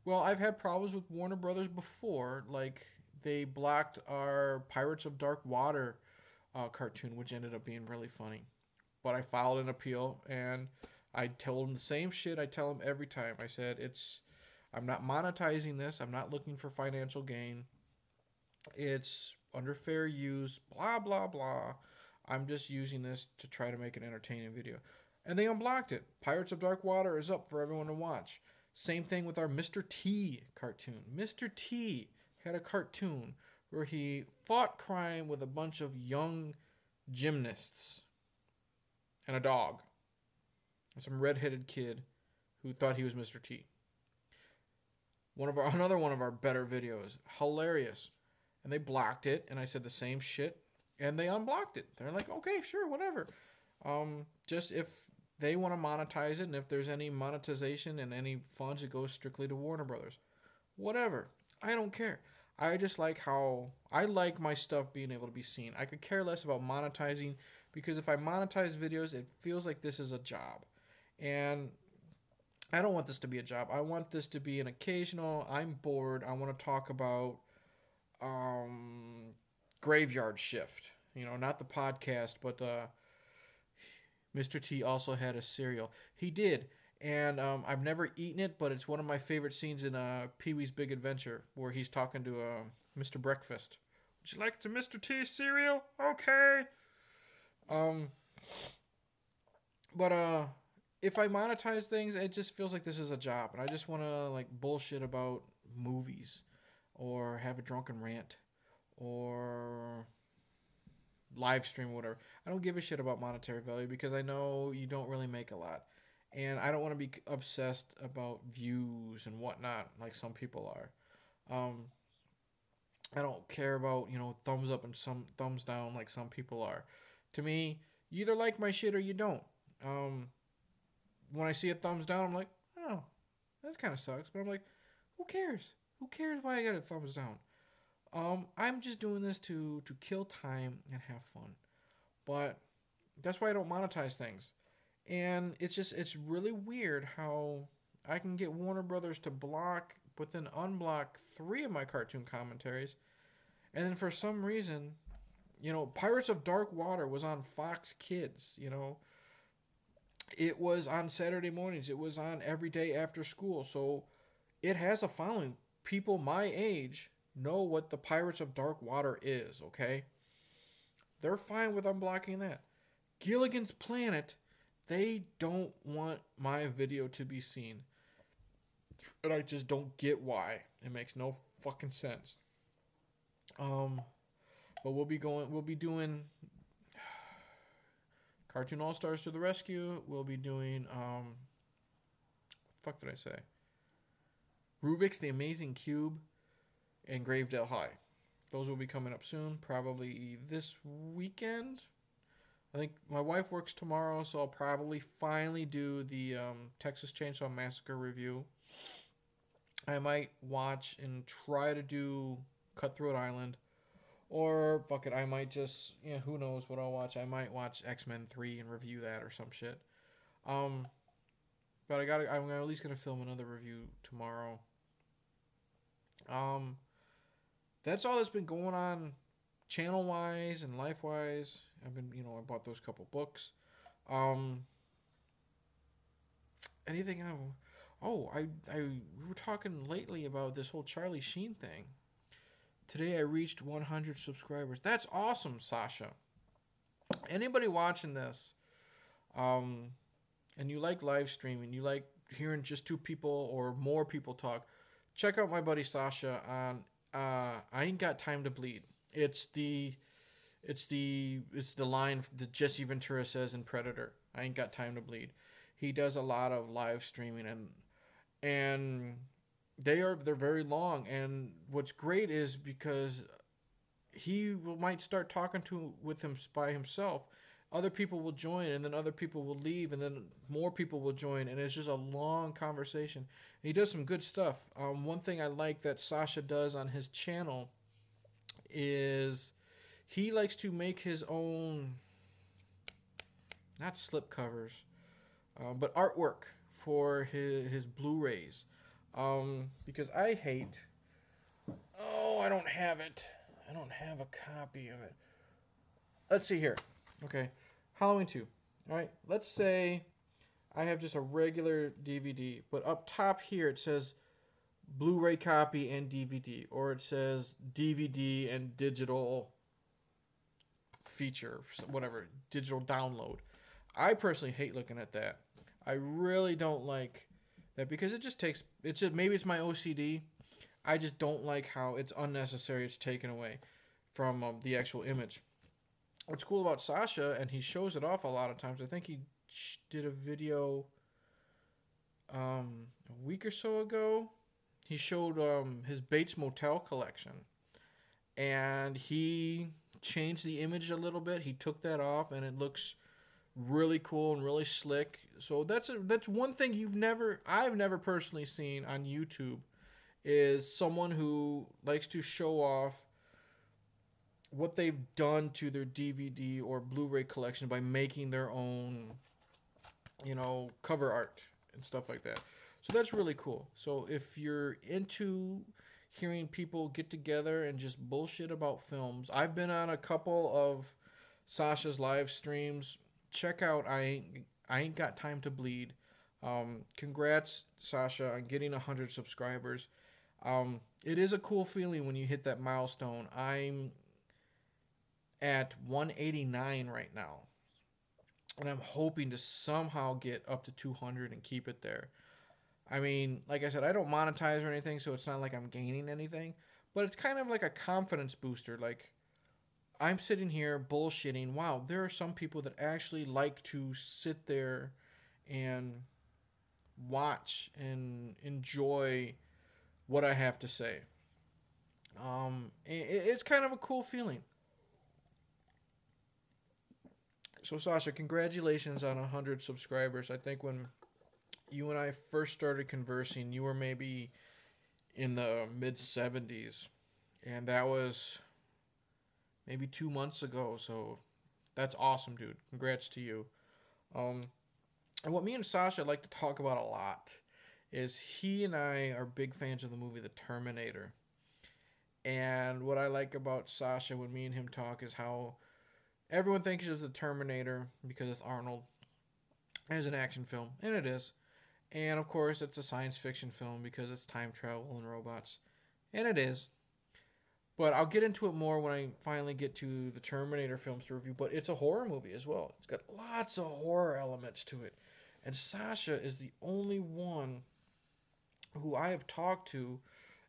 A: Well, I've had problems with Warner Brothers before. Like, they blocked our Pirates of Dark Water cartoon, which ended up being really funny. But I filed an appeal, and I told them the same shit I tell them every time. I said, I'm not monetizing this. I'm not looking for financial gain. It's under fair use, blah, blah, blah. I'm just using this to try to make an entertaining video. And they unblocked it. Pirates of Dark Water is up for everyone to watch. Same thing with our Mr. T cartoon. Mr. T had a cartoon where he fought crime with a bunch of young gymnasts and a dog. And some redheaded kid who thought he was Mr. T. Another one of our better videos. Hilarious. And they blocked it, and I said the same shit, and they unblocked it. They're like, okay, sure, whatever. Just if they want to monetize it, and if there's any monetization and any funds, it goes strictly to Warner Brothers. Whatever. I don't care. I just like I like my stuff being able to be seen. I could care less about monetizing, because if I monetize videos, it feels like this is a job. And I don't want this to be a job. I want this to be an occasional, I'm bored, I want to talk about Graveyard Shift. You know, not the podcast, but Mr. T also had a cereal. He did. And I've never eaten it, but it's one of my favorite scenes in Pee-wee's Big Adventure, where he's talking to Mr. Breakfast. Would you like some Mr. T cereal? Okay. But if I monetize things, it just feels like this is a job, and I just want to like bullshit about movies, or have a drunken rant, or live stream, whatever. I don't give a shit about monetary value, because I know you don't really make a lot, and I don't want to be obsessed about views and whatnot like some people are. I don't care about, you know, thumbs up and some thumbs down like some people are. To me, you either like my shit or you don't. When I see a thumbs down, I'm like, oh, that kind of sucks. But I'm like, who cares? Who cares why I got a thumbs down? I'm just doing this to kill time and have fun. But that's why I don't monetize things. And it's really weird how I can get Warner Brothers to block, but then unblock 3 of my cartoon commentaries. And then for some reason, you know, Pirates of Dark Water was on Fox Kids, you know. It was on Saturday mornings. It was on every day after school. So it has a following. People my age know what the Pirates of Dark Water is, okay? They're fine with unblocking that. Gilligan's Planet, they don't want my video to be seen. And I just don't get why. It makes no fucking sense. But we'll be doing Cartoon All-Stars to the Rescue. We'll be doing, fuck did I say? Rubik's The Amazing Cube and Gravedale High. Those will be coming up soon, probably this weekend. I think my wife works tomorrow, so I'll probably finally do the Texas Chainsaw Massacre review. I might watch and try to do Cutthroat Island, Or fuck it, I might just, who knows what I'll watch. I might watch X-Men 3 and review that or some shit. Um, but I'm at least gonna film another review tomorrow. Um, that's all that's been going on, channel wise and life wise. I bought those couple books. Um, anything else? Oh, we were talking lately about this whole Charlie Sheen thing. Today I reached 100 subscribers. That's awesome, Sasha. Anybody watching this, um, and you like live streaming, you like hearing just two people or more people talk, check out my buddy Sasha on I Ain't Got Time to Bleed. It's the line that Jesse Ventura says in Predator. I ain't got time to bleed. He does a lot of live streaming and they're very long, and what's great is because might start talking with him by himself. Other people will join, and then other people will leave, and then more people will join, and it's just a long conversation. And he does some good stuff. One thing I like that Sasha does on his channel is he likes to make his own, not slip covers, but artwork for his Blu-rays. Because I hate. Oh, I don't have it. I don't have a copy of it. Let's see here. Okay, Halloween 2. All right, let's say I have just a regular DVD, but up top here it says Blu-ray copy and DVD, or it says DVD and digital feature, whatever, digital download. I personally hate looking at that. I really don't like that because maybe it's my OCD. I just don't like how it's unnecessary. It's taken away from the actual image. What's cool about Sasha, and he shows it off a lot of times. I think he did a video a week or so ago. He showed his Bates Motel collection, and he changed the image a little bit. He took that off, and it looks really cool and really slick. So that's one thing I've never personally seen on YouTube, is someone who likes to show off what they've done to their DVD or Blu-ray collection by making their own, cover art and stuff like that. So that's really cool. So if you're into hearing people get together and just bullshit about films, I've been on a couple of Sasha's live streams. Check out I Ain't Got Time to Bleed. Congrats, Sasha, on getting 100 subscribers. It is a cool feeling when you hit that milestone. I'm at 189 right now, and I'm hoping to somehow get up to 200 and keep it there. I mean, like I said, I don't monetize or anything, so it's not like I'm gaining anything, but it's kind of like a confidence booster. Like, I'm sitting here bullshitting. Wow, there are some people that actually like to sit there and watch and enjoy what I have to say. It's kind of a cool feeling. So Sasha, congratulations on 100 subscribers. I think when you and I first started conversing, you were maybe in the mid 70s, and that was maybe 2 months ago. So that's awesome, dude. Congrats to you. And what me and Sasha like to talk about a lot is he and I are big fans of the movie The Terminator. And what I like about Sasha when me and him talk is how everyone thinks of The Terminator because it's Arnold as an action film, and it is. And of course, it's a science fiction film because it's time travel and robots, and it is. But I'll get into it more when I finally get to the Terminator films to review. But it's a horror movie as well. It's got lots of horror elements to it. And Sasha is the only one who I have talked to,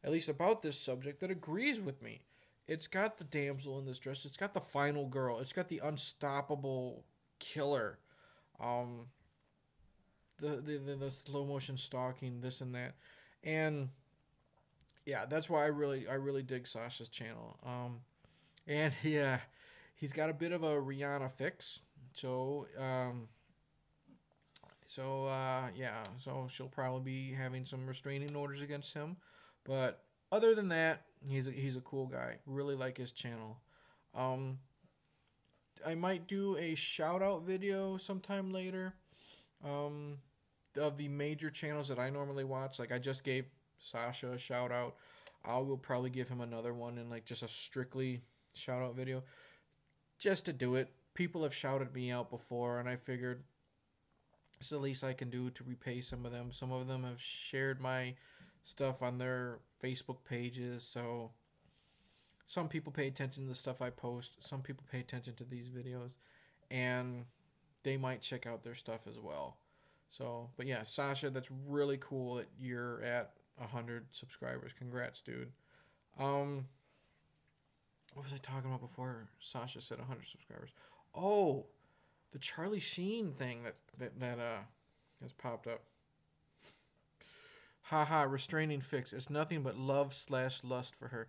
A: at least about this subject, that agrees with me. It's got the damsel in distress. It's got the final girl. It's got the unstoppable killer. The slow motion stalking, this and that. And yeah, that's why I really dig Sasha's channel. And yeah, he's got a bit of a Rihanna fix. So so she'll probably be having some restraining orders against him. But other than that, he's a cool guy. Really like his channel. I might do a shout out video sometime later. Um, of the major channels that I normally watch. Like I just gave Sasha a shout out. I will probably give him another one in like just a strictly shout out video. Just to do it. People have shouted me out before, and I figured it's the least I can do to repay some of them. Some of them have shared my stuff on their Facebook pages, so some people pay attention to the stuff I post. Some people pay attention to these videos, and they might check out their stuff as well. So, but yeah, Sasha, that's really cool that you're at 100 subscribers. Congrats, dude. Um, what was I talking about before Sasha said 100 subscribers? Oh, the Charlie Sheen thing that has popped up. Haha, restraining fix. It's nothing but love/lust for her.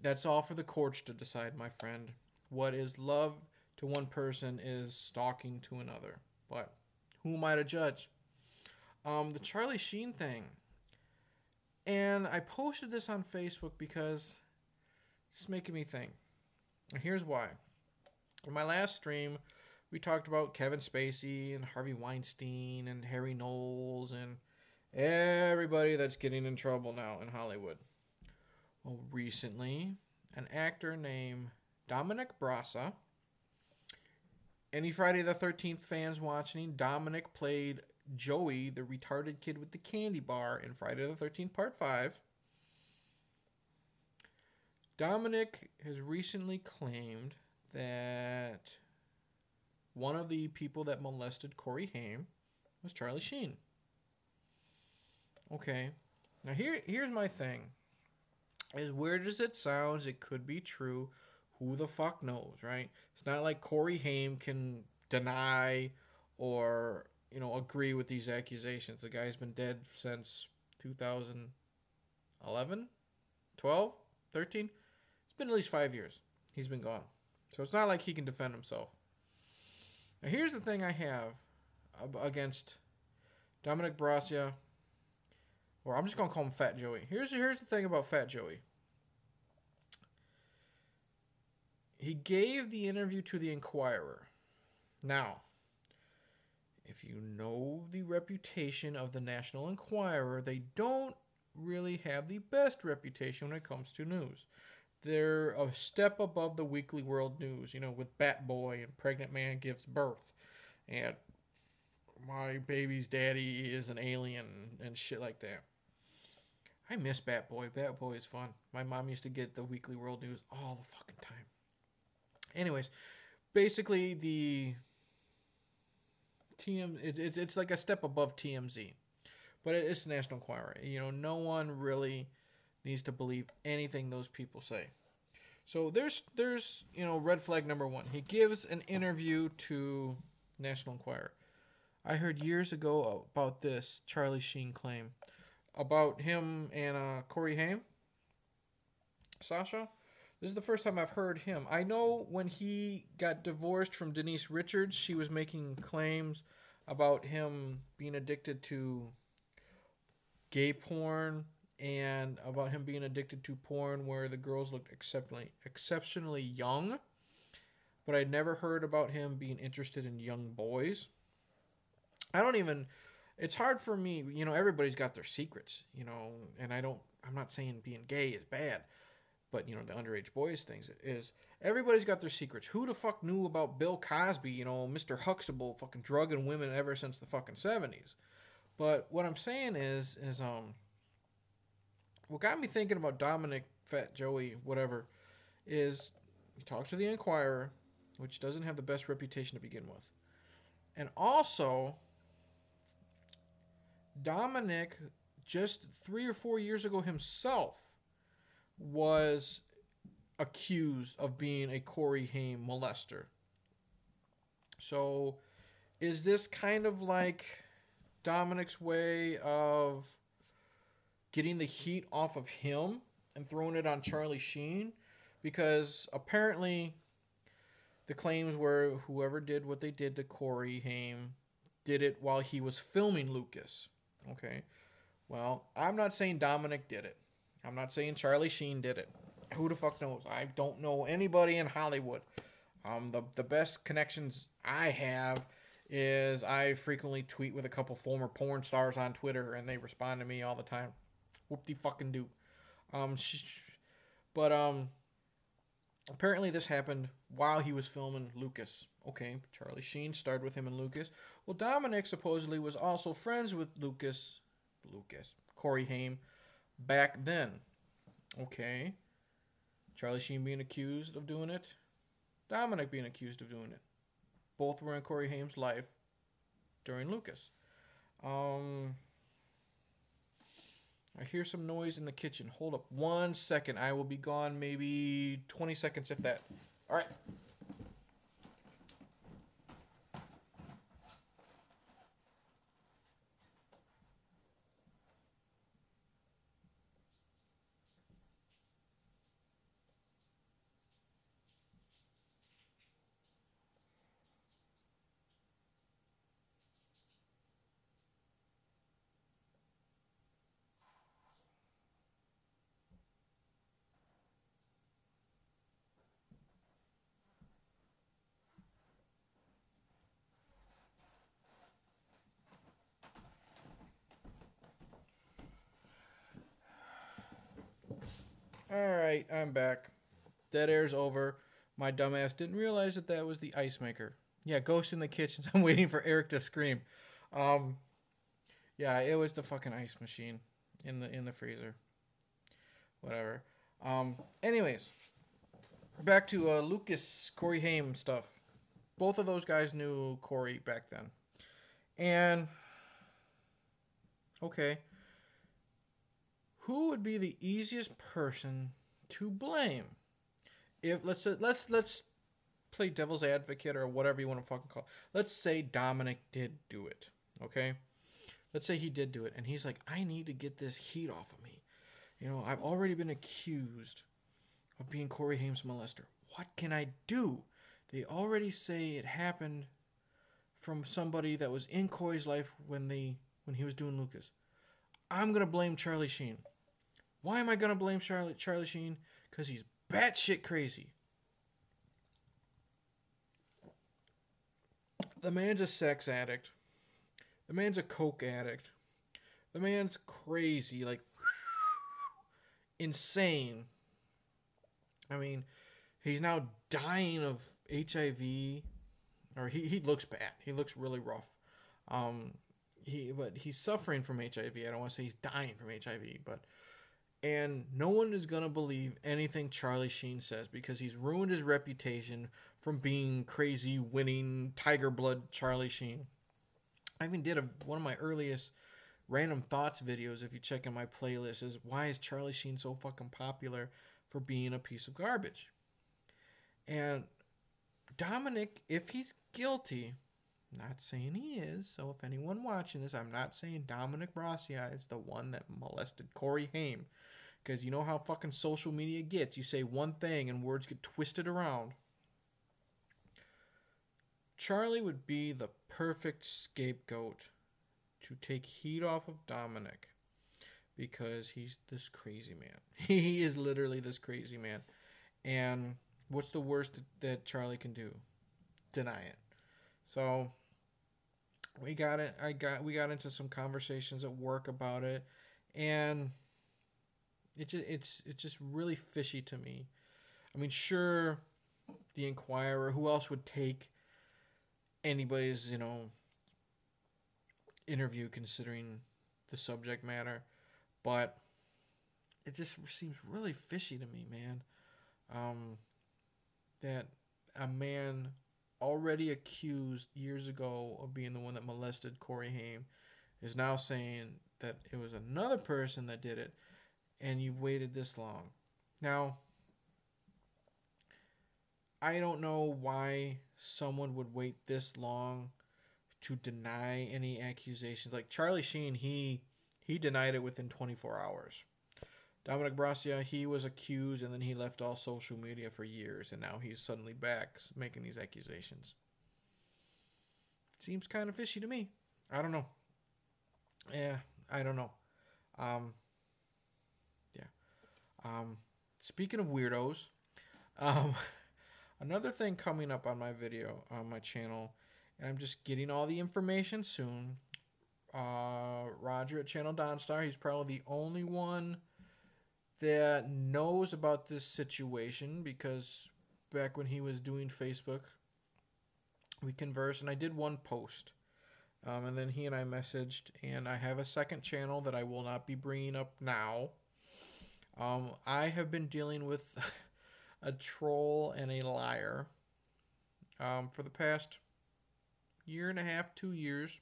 A: That's all for the courts to decide, my friend. What is love to one person is stalking to another. But who am I to judge? The Charlie Sheen thing. And I posted this on Facebook because it's making me think. And here's why. In my last stream, we talked about Kevin Spacey and Harvey Weinstein and Harry Knowles and everybody that's getting in trouble now in Hollywood. Well, recently, an actor named Dominic Brassa. Any Friday the 13th fans watching, Dominic played Joey, the retarded kid with the candy bar in Friday the 13th Part 5. Dominic has recently claimed that one of the people that molested Corey Haim was Charlie Sheen. Okay. Now here's my thing. As weird as it sounds, it could be true. Who the fuck knows, right? It's not like Corey Haim can deny or, agree with these accusations. The guy's been dead since 2011, 12, 13. It's been at least 5 years. He's been gone. So it's not like he can defend himself. Now here's the thing I have against Dominic Brassa, or I'm just going to call him Fat Joey. Here's the thing about Fat Joey. He gave the interview to the Inquirer. Now, if you know the reputation of the National Enquirer, they don't really have the best reputation when it comes to news. They're a step above the Weekly World News, with Bat Boy and Pregnant Man Gives Birth. And my baby's daddy is an alien and shit like that. I miss Bat Boy. Bat Boy is fun. My mom used to get the Weekly World News all the fucking time. Anyways, basically the it's like a step above TMZ, but it's National Enquirer. No one really needs to believe anything those people say. So there's red flag number one. He gives an interview to National Enquirer. I heard years ago about this Charlie Sheen claim about him and Corey Haim. Sasha, this is the first time I've heard him. I know when he got divorced from Denise Richards, she was making claims about him being addicted to gay porn and about him being addicted to porn where the girls looked exceptionally young. But I'd never heard about him being interested in young boys. It's hard for me, everybody's got their secrets, and I'm not saying being gay is bad. But, the underage boys things is everybody's got their secrets. Who the fuck knew about Bill Cosby, Mr. Huxtable fucking drugging women ever since the fucking 70s? But what I'm saying is what got me thinking about Dominic, Fat Joey, whatever, is he talks to the Inquirer, which doesn't have the best reputation to begin with. And also, Dominic, just 3 or 4 years ago himself, was accused of being a Corey Haim molester. So, is this kind of like Dominic's way of getting the heat off of him and throwing it on Charlie Sheen? Because apparently the claims were whoever did what they did to Corey Haim did it while he was filming Lucas. Okay. Well, I'm not saying Dominic did it. I'm not saying Charlie Sheen did it. Who the fuck knows? I don't know anybody in Hollywood. The best connections I have is I frequently tweet with a couple former porn stars on Twitter, and they respond to me all the time. Whoop de fucking do. Um, sh- but apparently this happened while he was filming Lucas. Okay, Charlie Sheen starred with him in Lucas. Well, Dominic supposedly was also friends with Corey Haim back then. Okay, Charlie Sheen being accused of doing it, Dominic being accused of doing it. Both were in Corey Haim's life during Lucas. Um, I hear some noise in the kitchen. Hold up 1 second. I will be gone maybe 20 seconds if that. All right. All right, I'm back. Dead air's over. My dumbass didn't realize that that was the ice maker. Yeah, ghost in the kitchen. I'm waiting for Eric to scream. Um, yeah, it was the fucking ice machine in the freezer. Whatever. Anyways, back to Lucas Corey Haim stuff. Both of those guys knew Corey back then, and okay, who would be the easiest person to blame? If let's play devil's advocate or whatever you want to fucking call it. Let's say Dominic did do it. Okay? Let's say he did do it and he's like, I need to get this heat off of me. You know, I've already been accused of being Corey Haim's molester. What can I do? They already say it happened from somebody that was in Corey's life when he was doing Lucas. I'm gonna blame Charlie Sheen. Why am I gonna blame Charlie Sheen? Because he's batshit crazy. The man's a sex addict. The man's a coke addict. The man's crazy, like insane. I mean, he's now dying of HIV, or he looks bad. He looks really rough. But he's suffering from HIV. I don't want to say he's dying from HIV, but and no one is gonna believe anything Charlie Sheen says because he's ruined his reputation from being crazy, winning Tiger Blood Charlie Sheen. I even did one of my earliest random thoughts videos. If you check in my playlist, is why is Charlie Sheen so fucking popular for being a piece of garbage? And Dominic, if he's guilty, not saying he is. So if anyone watching this, I'm not saying Dominic Brassia is the one that molested Corey Haim. Because you know how fucking social media gets. You say one thing and words get twisted around. Charlie would be the perfect scapegoat to take heat off of Dominic. Because he's this crazy man. He is literally this crazy man. And what's the worst that Charlie can do? Deny it. So we got it. We got into some conversations at work about it, and it's just really fishy to me. I mean, sure, the Inquirer. Who else would take anybody's interview considering the subject matter? But it just seems really fishy to me, man. That a man already accused years ago of being the one that molested Corey Haim is now saying that it was another person that did it, and you've waited this long. Now, I don't know why someone would wait this long to deny any accusations. Like Charlie Sheen, he denied it within 24 hours. Dominic Brassia, he was accused and then he left all social media for years, and now he's suddenly back making these accusations. Seems kind of fishy to me. I don't know. Yeah, I don't know. Yeah. speaking of weirdos, um, another thing coming up on my video on my channel, and I'm just getting all the information soon. Roger at Channel Dawnstar, he's probably the only one that knows about this situation because back when he was doing Facebook, we conversed and I did one post. And then he and I messaged, and I have a second channel that I will not be bringing up now. I have been dealing with a troll and a liar for the past year and a half, 2 years.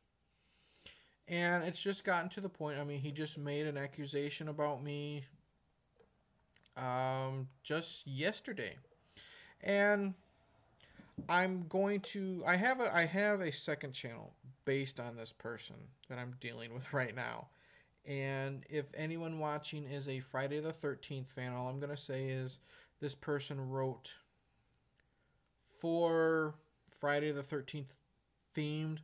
A: And it's just gotten to the point, I mean, he just made an accusation about me just yesterday. And I have a second channel based on this person that I'm dealing with right now. And if anyone watching is a Friday the 13th fan, all I'm going to say is this person wrote 4 Friday the 13th themed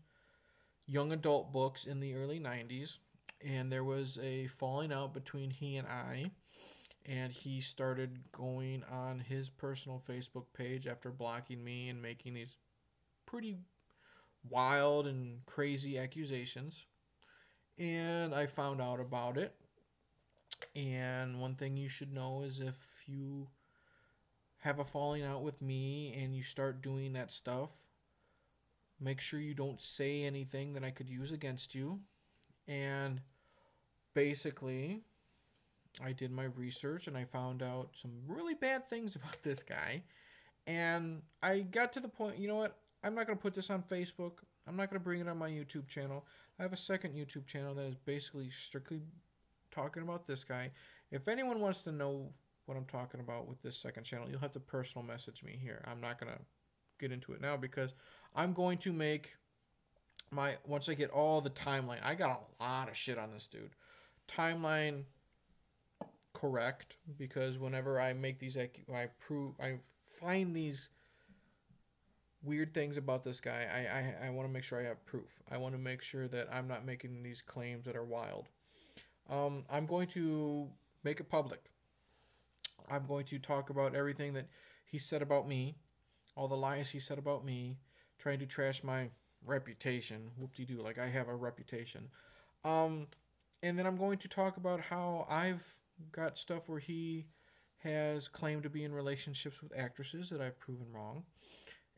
A: young adult books in the early 90s. And there was a falling out between he and I. And he started going on his personal Facebook page after blocking me and making these pretty wild and crazy accusations. And I found out about it. And one thing you should know is if you have a falling out with me and you start doing that stuff, make sure you don't say anything that I could use against you. And basically, I did my research and I found out some really bad things about this guy. And I got to the point, you know what? I'm not going to put this on Facebook. I'm not going to bring it on my YouTube channel. I have a second YouTube channel that is basically strictly talking about this guy. If anyone wants to know what I'm talking about with this second channel, you'll have to personal message me here. I'm not going to get into it now because I'm going to make once I get all the timeline, I got a lot of shit on this dude. Timeline correct, because whenever I make these, I find these weird things about this guy. I want to make sure I have proof. I want to make sure that I'm not making these claims that are wild. I'm going to make it public. I'm going to talk about everything that he said about me, all the lies he said about me, trying to trash my reputation. Whoop-de-doo, like I have a reputation. And then I'm going to talk about how I've got stuff where he has claimed to be in relationships with actresses that I've proven wrong,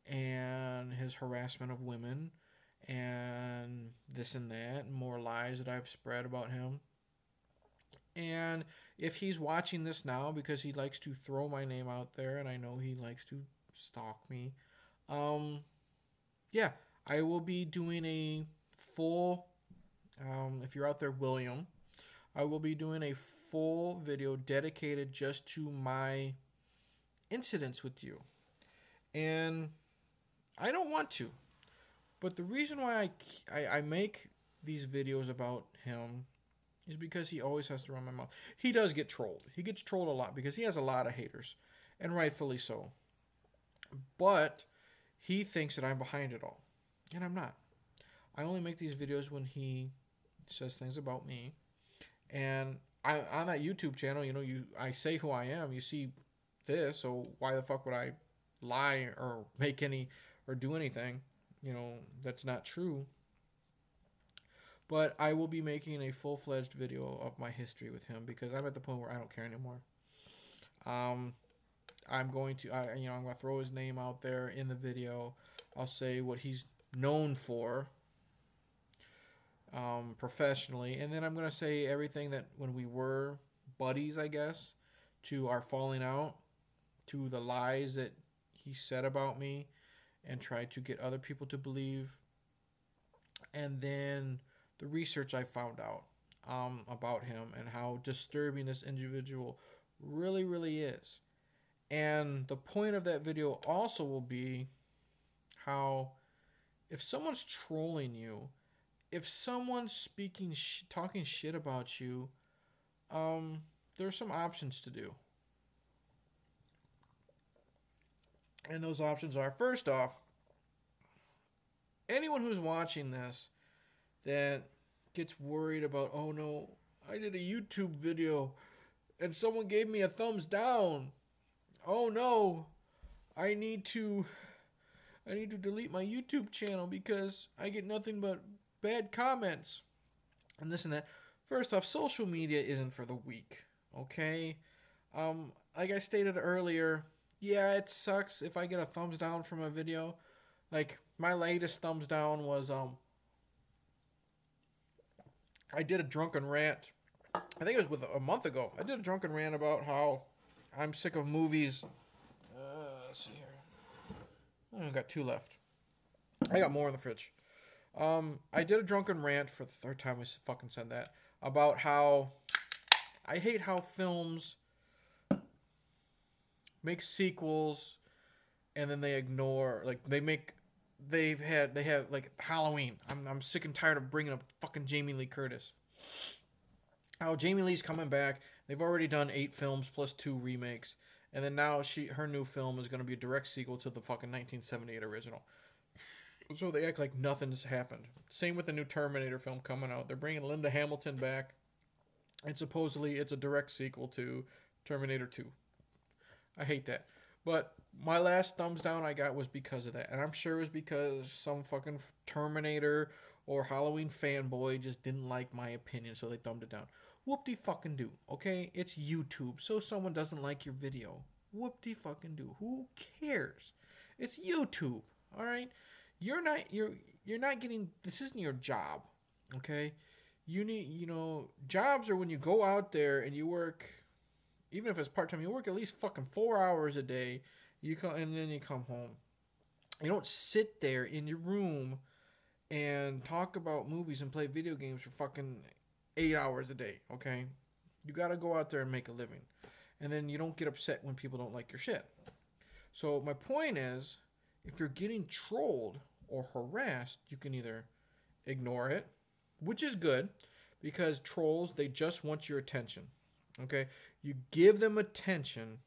A: and his harassment of women, and this and that, and more lies that I've spread about him. And if he's watching this now, because he likes to throw my name out there, and I know he likes to stalk me, yeah, I will be doing a full, if you're out there, William, I will be doing a full video dedicated just to my incidents with you. And I don't want to, but the reason why I make these videos about him is because he always has to run my mouth. He does get trolled. He gets trolled a lot because he has a lot of haters, and rightfully so. But he thinks that I'm behind it all, and I'm not. I only make these videos when he says things about me, and on that YouTube channel, I say who I am. You see this, so why the fuck would I lie or make any or do anything, that's not true? But I will be making a full-fledged video of my history with him because I'm at the point where I don't care anymore. I'm going to, I'm going to throw his name out there in the video. I'll say what he's known for professionally, and then I'm going to say everything that when we were buddies, I guess, to our falling out, to the lies that he said about me and tried to get other people to believe, and then the research I found out about him and how disturbing this individual really, really is. And the point of that video also will be how if someone's trolling you, if someone's talking shit about you, there's some options to do. And those options are, first off, anyone who's watching this that gets worried about, oh no, I did a YouTube video and someone gave me a thumbs down. Oh no, I need to delete my YouTube channel because I get nothing but bad comments and this and that. First off, social media isn't for the weak, okay? Like I stated earlier, yeah, it sucks if I get a thumbs down from a video. Like my latest thumbs down was I did a drunken rant. I think it was a month ago. I did a drunken rant about how I'm sick of movies. Let's see here. I got 2 left. I got more in the fridge. I did a drunken rant for the 3rd time I fucking said that about how I hate how films make sequels and then they ignore, like they have like Halloween. I'm sick and tired of bringing up fucking Jamie Lee Curtis. How Jamie Lee's coming back. They've already done 8 films plus 2 remakes, and then now her new film is going to be a direct sequel to the fucking 1978 original. So they act like nothing's happened. Same with the new Terminator film coming out. They're bringing Linda Hamilton back, and supposedly it's a direct sequel to Terminator 2. I hate that. But my last thumbs down I got was because of that. And I'm sure it was because some fucking Terminator or Halloween fanboy just didn't like my opinion, so they thumbed it down. Whoop-de-fucking-do, okay? It's YouTube, so someone doesn't like your video. Whoop-de-fucking-do. Who cares? It's YouTube, all right? You're not getting, this isn't your job, okay? Jobs are when you go out there and you work, even if it's part-time, you work at least fucking 4 hours a day, and then you come home. You don't sit there in your room and talk about movies and play video games for fucking 8 hours a day, okay? You gotta go out there and make a living. And then you don't get upset when people don't like your shit. So my point is, if you're getting trolled or harassed, you can either ignore it, which is good, because trolls, they just want your attention, okay? You give them attention,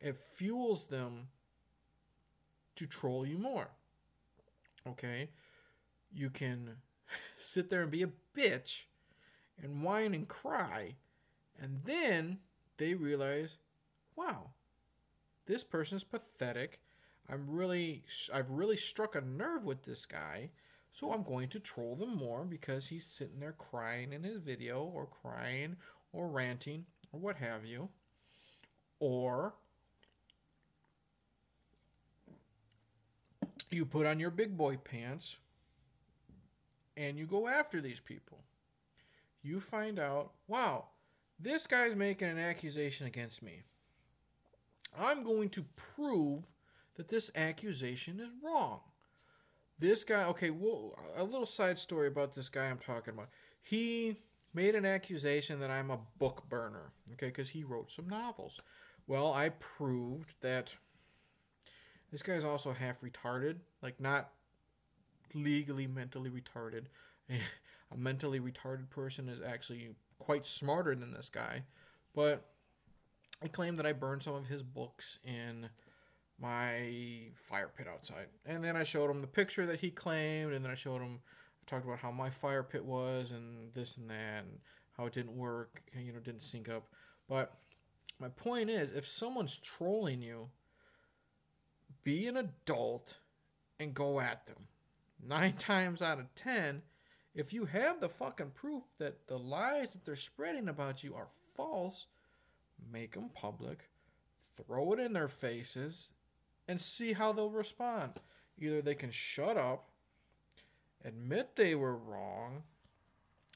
A: it fuels them to troll you more, okay? You can sit there and be a bitch and whine and cry, and then they realize, wow, this person's pathetic. I've really struck a nerve with this guy, so I'm going to troll them more because he's sitting there crying in his video, or crying or ranting or what have you. Or you put on your big boy pants and you go after these people. You find out, wow, this guy's making an accusation against me. I'm going to prove that this accusation is wrong. This guy, okay, well, a little side story about this guy I'm talking about. He made an accusation that I'm a book burner, okay, because he wrote some novels. Well, I proved that this guy's also half retarded, like not legally mentally retarded. A mentally retarded person is actually quite smarter than this guy, but I claimed that I burned some of his books in my fire pit outside. And then I showed him the picture that he claimed, and then I talked about how my fire pit was, and this and that, and how it didn't work, and, didn't sync up. But my point is, if someone's trolling you, be an adult and go at them. 9 times out of 10, if you have the fucking proof that the lies that they're spreading about you are false, make them public, throw it in their faces, and see how they'll respond. Either they can shut up, admit they were wrong,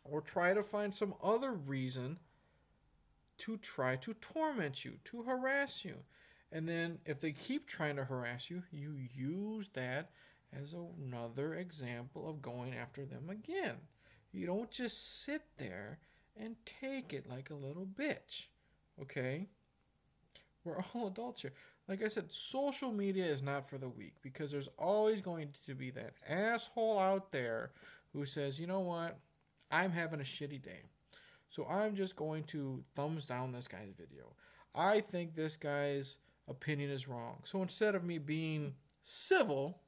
A: or try to find some other reason to try to torment you, to harass you. And then if they keep trying to harass you, you use that as another example of going after them again. You don't just sit there and take it like a little bitch, okay? We're all adults here. Like I said, social media is not for the weak, because there's always going to be that asshole out there who says, you know what, I'm having a shitty day, so I'm just going to thumbs down this guy's video. I think this guy's opinion is wrong, so instead of me being civil,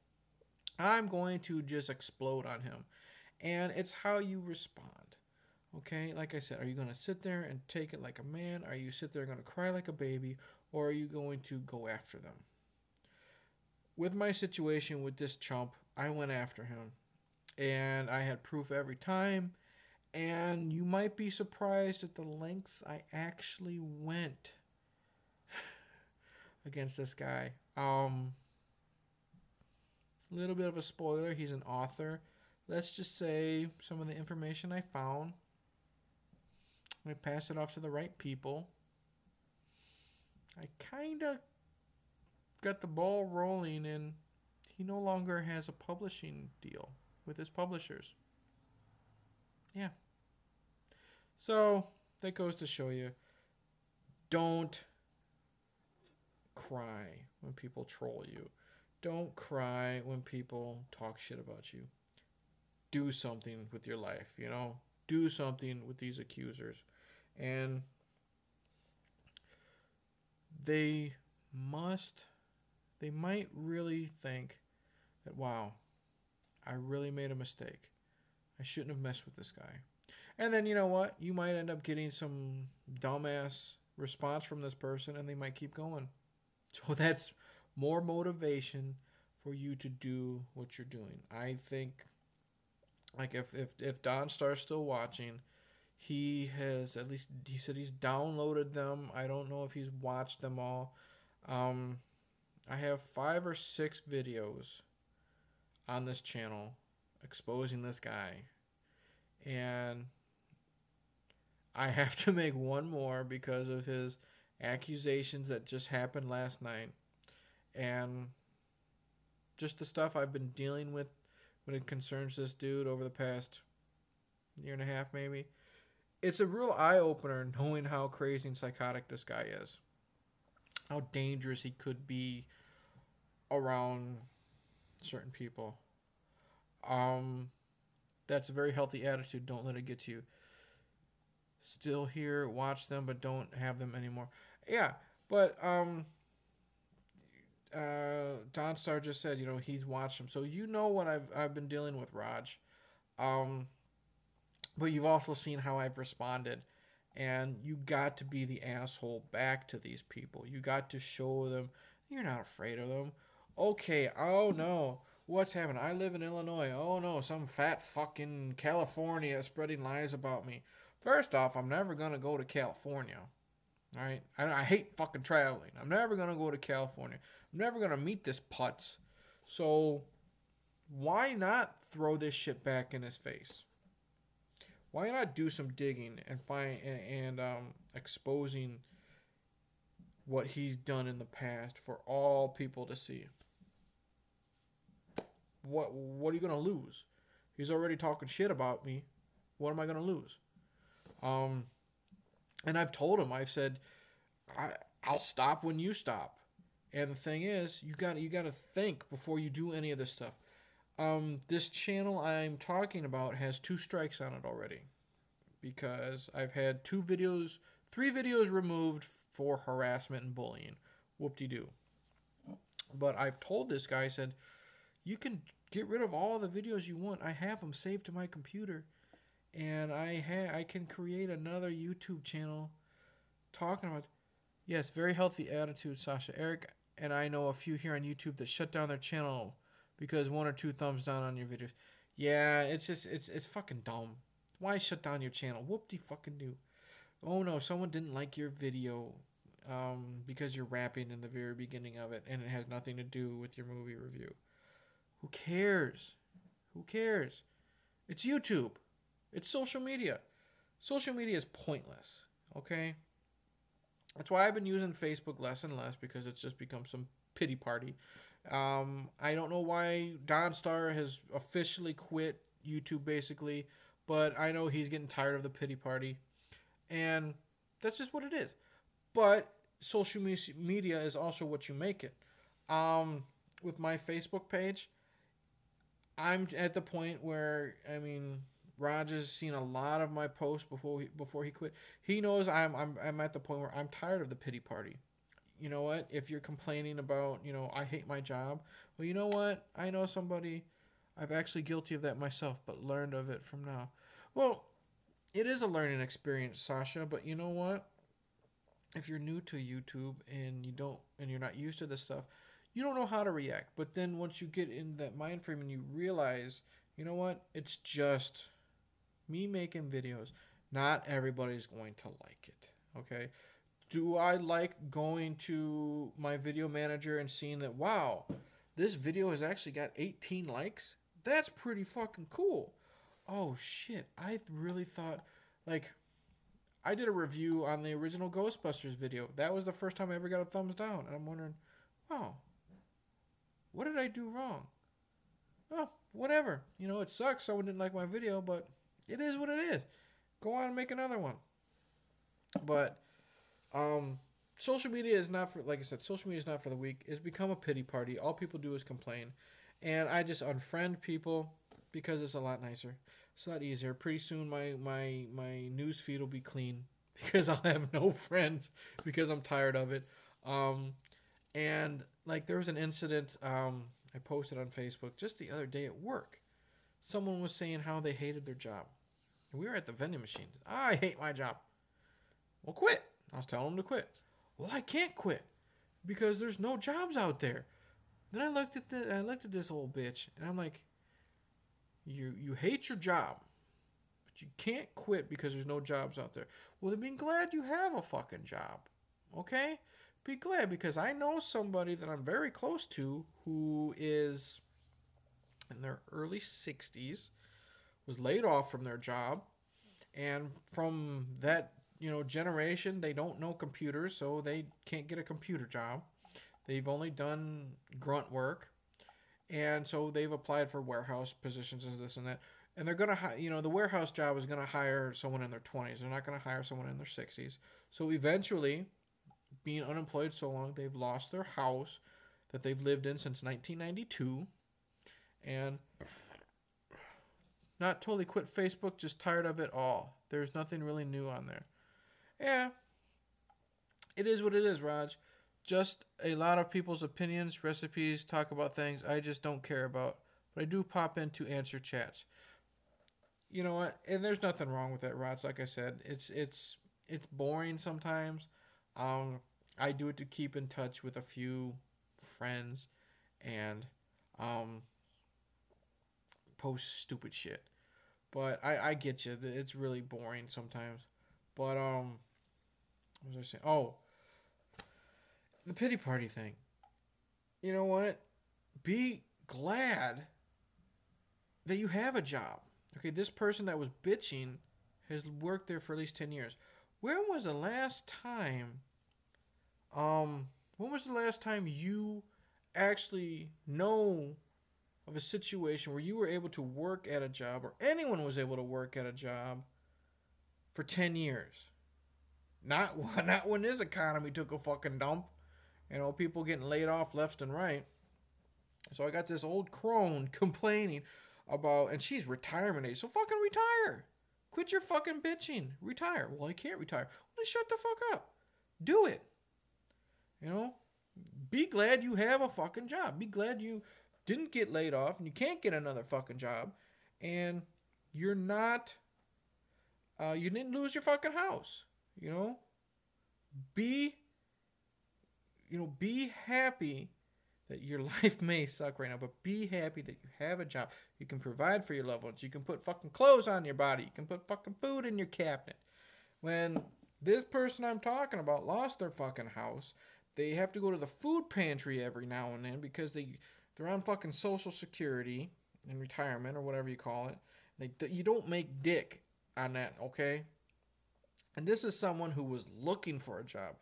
A: I'm going to just explode on him. And it's how you respond. Okay, like I said, are you going to sit there and take it like a man? Are you sit there going to cry like a baby? Or are you going to go after them? With my situation with this chump, I went after him. And I had proof every time. And you might be surprised at the lengths I actually went against this guy. A little bit of a spoiler, he's an author. Let's just say some of the information I found, I pass it off to the right people. I kind of got the ball rolling, and he no longer has a publishing deal with his publishers. Yeah. So, that goes to show you, don't cry when people troll you. Don't cry when people talk shit about you. Do something with your life, you know? Do something with these accusers. And they might really think that, wow, I really made a mistake. I shouldn't have messed with this guy. And then, you know what? You might end up getting some dumbass response from this person, and they might keep going. So that's more motivation for you to do what you're doing. I think, like, if Don Star's still watching, he has, at least he said he's downloaded them. I don't know if he's watched them all. I have 5 or 6 videos on this channel exposing this guy, and I have to make one more because of his accusations that just happened last night, and just the stuff I've been dealing with when it concerns this dude over the past year and a half, maybe. It's a real eye-opener knowing how crazy and psychotic this guy is. How dangerous he could be around certain people. That's a very healthy attitude. Don't let it get to you. Still here, watch them, but don't have them anymore. Yeah, but Don Star just said, you know, he's watched them, so you know what I've been dealing with, Raj. But you've also seen how I've responded, and you got to be the asshole back to these people. You got to show them you're not afraid of them. Okay, oh no, what's happening? I live in Illinois. Oh no, some fat fucking California spreading lies about me. First off, I'm never gonna go to California. All right, I hate fucking traveling. I'm never gonna go to California. I'm never gonna meet this putz. So why not throw this shit back in his face? Why not do some digging and find and exposing what he's done in the past for all people to see? What are you gonna lose? He's already talking shit about me. What am I gonna lose? And I've told him. I've said, I'll stop when you stop. And the thing is, you gotta think before you do any of this stuff. This channel I'm talking about has 2 strikes on it already, because I've had 3 videos removed for harassment and bullying. Whoop-de-doo. But I've told this guy, I said, you can get rid of all the videos you want. I have them saved to my computer, and I can create another YouTube channel talking about. Yes, very healthy attitude, Sasha. Eric and I know a few here on YouTube that shut down their channel because 1 or 2 thumbs down on your videos. Yeah, it's just it's fucking dumb. Why shut down your channel? Whoop-de-fucking-do. Oh no, someone didn't like your video because you're rapping in the very beginning of it, and it has nothing to do with your movie review. Who cares? Who cares? It's YouTube. It's social media. Social media is pointless, okay? That's why I've been using Facebook less and less, because it's just become some pity party. I don't know why Don Star has officially quit YouTube, basically, but I know he's getting tired of the pity party, and that's just what it is. But social media is also what you make it. With my Facebook page, I'm at the point where, I mean, Raj has seen a lot of my posts before he quit. He knows I'm at the point where I'm tired of the pity party. You know what? If you're complaining about, you know, I hate my job, well, you know what? I know somebody. I'm actually guilty of that myself, but learned of it from now. Well, it is a learning experience, Sasha. But you know what? If you're new to YouTube and you're not used to this stuff, you don't know how to react. But then once you get in that mind frame and you realize, you know what? It's just me making videos. Not everybody's going to like it. Okay? Do I like going to my video manager and seeing that, wow, this video has actually got 18 likes? That's pretty fucking cool. Oh shit, I really thought, like, I did a review on the original Ghostbusters video. That was the first time I ever got a thumbs down. And I'm wondering, wow, what did I do wrong? Oh, whatever. You know, it sucks someone didn't like my video, but it is what it is. Go on and make another one. But social media is not for, like I said, social media is not for the weak. It's become a pity party. All people do is complain. And I just unfriend people because it's a lot nicer. It's a lot easier. Pretty soon my news feed will be clean because I'll have no friends because I'm tired of it. And like there was an incident I posted on Facebook just the other day at work. Someone was saying how they hated their job. We were at the vending machine. I hate my job. Well, quit. I was telling them to quit. Well, I can't quit because there's no jobs out there. Then I looked at this old bitch and I'm like, you hate your job, but you can't quit because there's no jobs out there. Well, then be glad you have a fucking job, okay? Be glad because I know somebody that I'm very close to who is in their early 60s, was laid off from their job, and from that generation, they don't know computers, so they can't get a computer job. They've only done grunt work, and so they've applied for warehouse positions and this and that. And they're gonna, the warehouse job is gonna hire someone in their 20s. They're not gonna hire someone in their 60s. So eventually, being unemployed so long, they've lost their house that they've lived in since 1992, and not totally quit Facebook, just tired of it all. There's nothing really new on there. Yeah, it is what it is, Raj. Just a lot of people's opinions, recipes, talk about things I just don't care about. But I do pop in to answer chats. You know what? And there's nothing wrong with that, Raj. Like I said, it's boring sometimes. I do it to keep in touch with a few friends and post stupid shit. But I get you. It's really boring sometimes. But what was I saying? Oh, the pity party thing. You know what? Be glad that you have a job. Okay, this person that was bitching has worked there for at least 10 years. When was the last time you actually know of a situation where you were able to work at a job, or anyone was able to work at a job for 10 years? Not when this economy took a fucking dump. People getting laid off left and right. So I got this old crone complaining about, and she's retirement age, so fucking retire. Quit your fucking bitching. Retire. Well, I can't retire. Well, then shut the fuck up. Do it. Be glad you have a fucking job. Be glad you didn't get laid off and you can't get another fucking job, and you're not, you didn't lose your fucking house. Be happy that your life may suck right now, but be happy that you have a job. You can provide for your loved ones. You can put fucking clothes on your body. You can put fucking food in your cabinet. When this person I'm talking about lost their fucking house, they have to go to the food pantry every now and then because they're on fucking Social Security and retirement or whatever you call it. You don't make dick on that, okay? And this is someone who was looking for a job.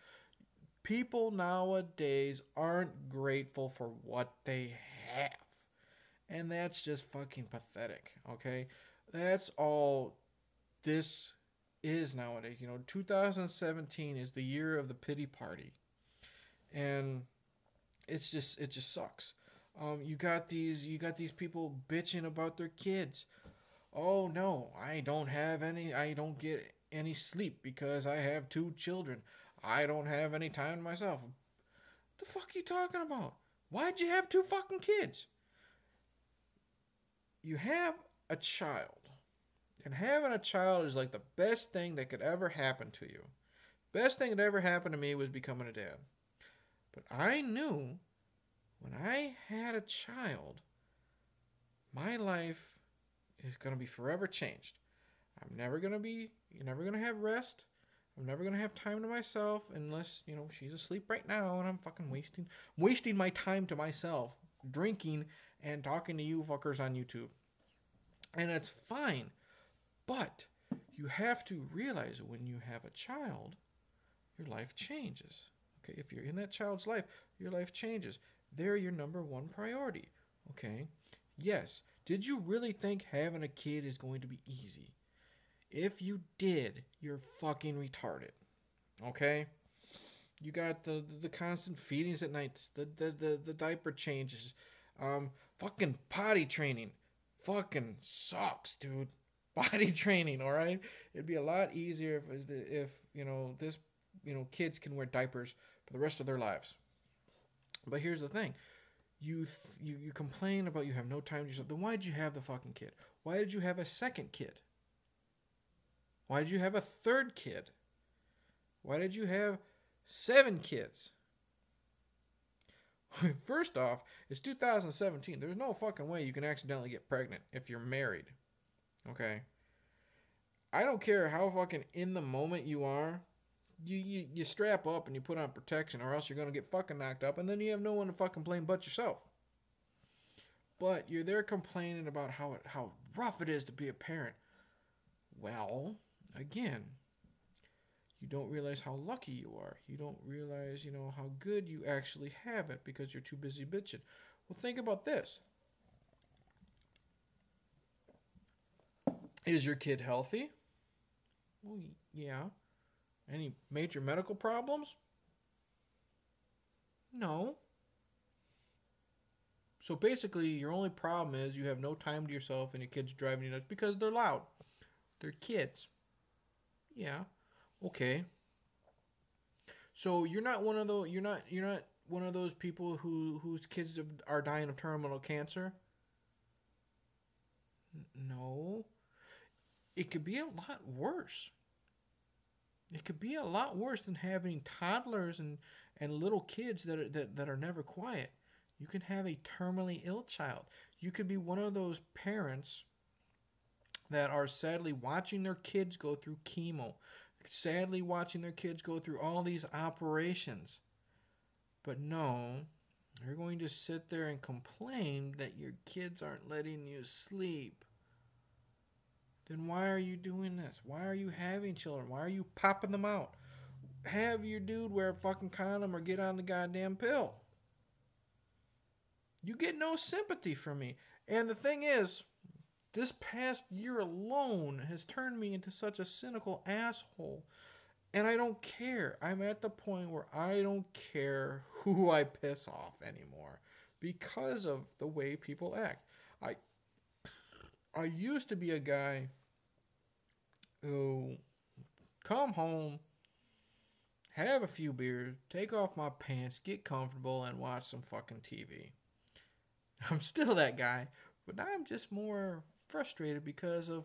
A: People nowadays aren't grateful for what they have. And that's just fucking pathetic, okay? That's all this is nowadays. 2017 is the year of the pity party. And it just sucks. You got these people bitching about their kids. Oh no, I don't get any sleep because I have 2 children. I don't have any time to myself. What the fuck are you talking about? Why'd you have 2 fucking kids? You have a child. And having a child is like the best thing that could ever happen to you. Best thing that ever happened to me was becoming a dad. But I knew when I had a child, my life is going to be forever changed. You're never going to have rest. I'm never going to have time to myself unless, she's asleep right now and I'm fucking wasting my time to myself, drinking and talking to you fuckers on YouTube. And that's fine. But you have to realize when you have a child, your life changes. Okay, if you're in that child's life, your life changes. They're your number one priority. Okay, yes. Did you really think having a kid is going to be easy? If you did, you're fucking retarded. Okay? You got the constant feedings at night, the diaper changes, fucking potty training. Fucking sucks, dude. Potty training, all right? It'd be a lot easier if kids can wear diapers for the rest of their lives. But here's the thing. You complain about you have no time to yourself. Then why did you have the fucking kid? Why did you have a second kid? Why did you have a third kid? Why did you have 7 kids? First off, it's 2017. There's no fucking way you can accidentally get pregnant if you're married. Okay? I don't care how fucking in the moment you are. You strap up and you put on protection, or else you're going to get fucking knocked up, and then you have no one to fucking blame but yourself. But you're there complaining about how rough it is to be a parent. Well, again, you don't realize how lucky you are. You don't realize, how good you actually have it because you're too busy bitching. Well, think about this. Is your kid healthy? Well, yeah. Any major medical problems? No. So basically, your only problem is you have no time to yourself and your kids driving you nuts because they're loud. They're kids. Yeah. Okay. So you're not one of those. You're not one of those people whose kids are dying of terminal cancer. No. It could be a lot worse. It could be a lot worse than having toddlers and little kids that are never quiet. You can have a terminally ill child. You could be one of those parents that are sadly watching their kids go through chemo, sadly watching their kids go through all these operations. But no, you're going to sit there and complain that your kids aren't letting you sleep. Then why are you doing this? Why are you having children? Why are you popping them out? Have your dude wear a fucking condom or get on the goddamn pill. You get no sympathy from me. And the thing is, this past year alone has turned me into such a cynical asshole. And I don't care. I'm at the point where I don't care who I piss off anymore because of the way people act. I used to be a guy who come home, have a few beers, take off my pants, get comfortable, and watch some fucking TV. I'm still that guy, but now I'm just more frustrated because of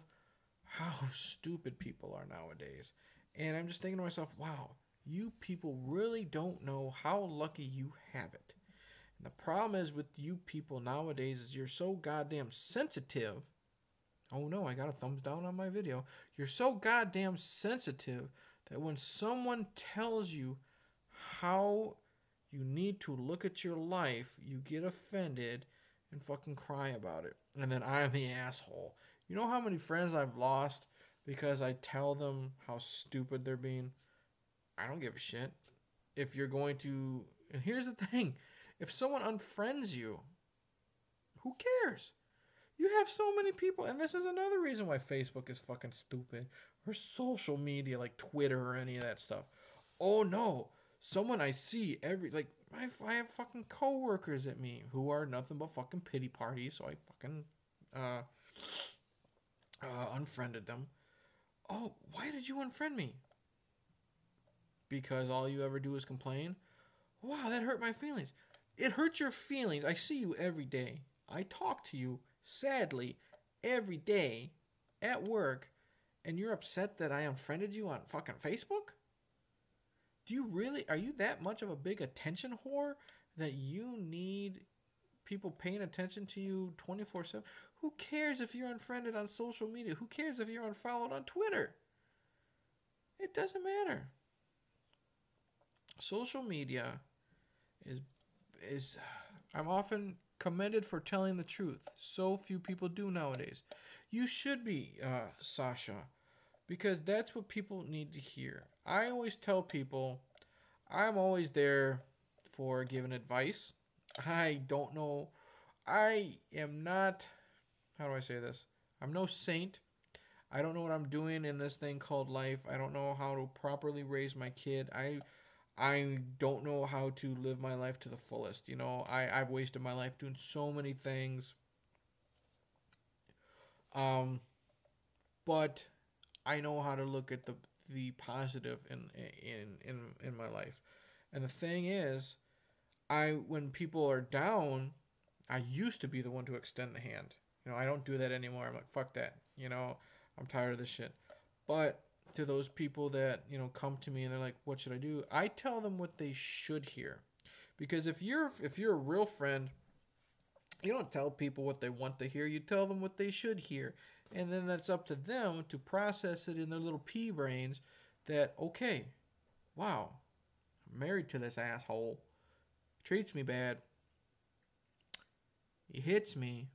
A: how stupid people are nowadays. And I'm just thinking to myself, wow, you people really don't know how lucky you have it. And the problem is with you people nowadays is you're so goddamn sensitive. Oh no, I got a thumbs down on my video. You're so goddamn sensitive that when someone tells you how you need to look at your life, you get offended and fucking cry about it. And then I'm the asshole. You know how many friends I've lost because I tell them how stupid they're being? I don't give a shit. If you're going to... And here's the thing. If someone unfriends you, who cares? You have so many people, and this is another reason why Facebook is fucking stupid, or social media like Twitter or any of that stuff. Oh no, someone I see I have fucking coworkers at me who are nothing but fucking pity parties, so I fucking unfriended them. Oh, why did you unfriend me? Because all you ever do is complain? Wow, that hurt my feelings. It hurts your feelings. I see you every day. I talk to you, sadly, every day, at work and you're upset that I unfriended you on fucking Facebook? Are you that much of a big attention whore that you need people paying attention to you 24/7? Who cares if you're unfriended on social media? Who cares if you're unfollowed on Twitter? It doesn't matter. Social media is I'm often commended for telling the truth. So few people do nowadays. You should be, Sasha, because that's what people need to hear. I always tell people I'm always there for giving advice. I don't know. I am not, how do I say this? I'm no saint. I don't know what I'm doing in this thing called life. I don't know how to properly raise my kid. I don't know how to live my life to the fullest. I've wasted my life doing so many things. But I know how to look at the positive in my life. And the thing is, when people are down, I used to be the one to extend the hand. I don't do that anymore. I'm like, fuck that. I'm tired of this shit. But to those people that, come to me and they're like, what should I do? I tell them what they should hear. Because if you're a real friend, you don't tell people what they want to hear. You tell them what they should hear. And then that's up to them to process it in their little pea brains that, okay, wow, I'm married to this asshole. He treats me bad. He hits me.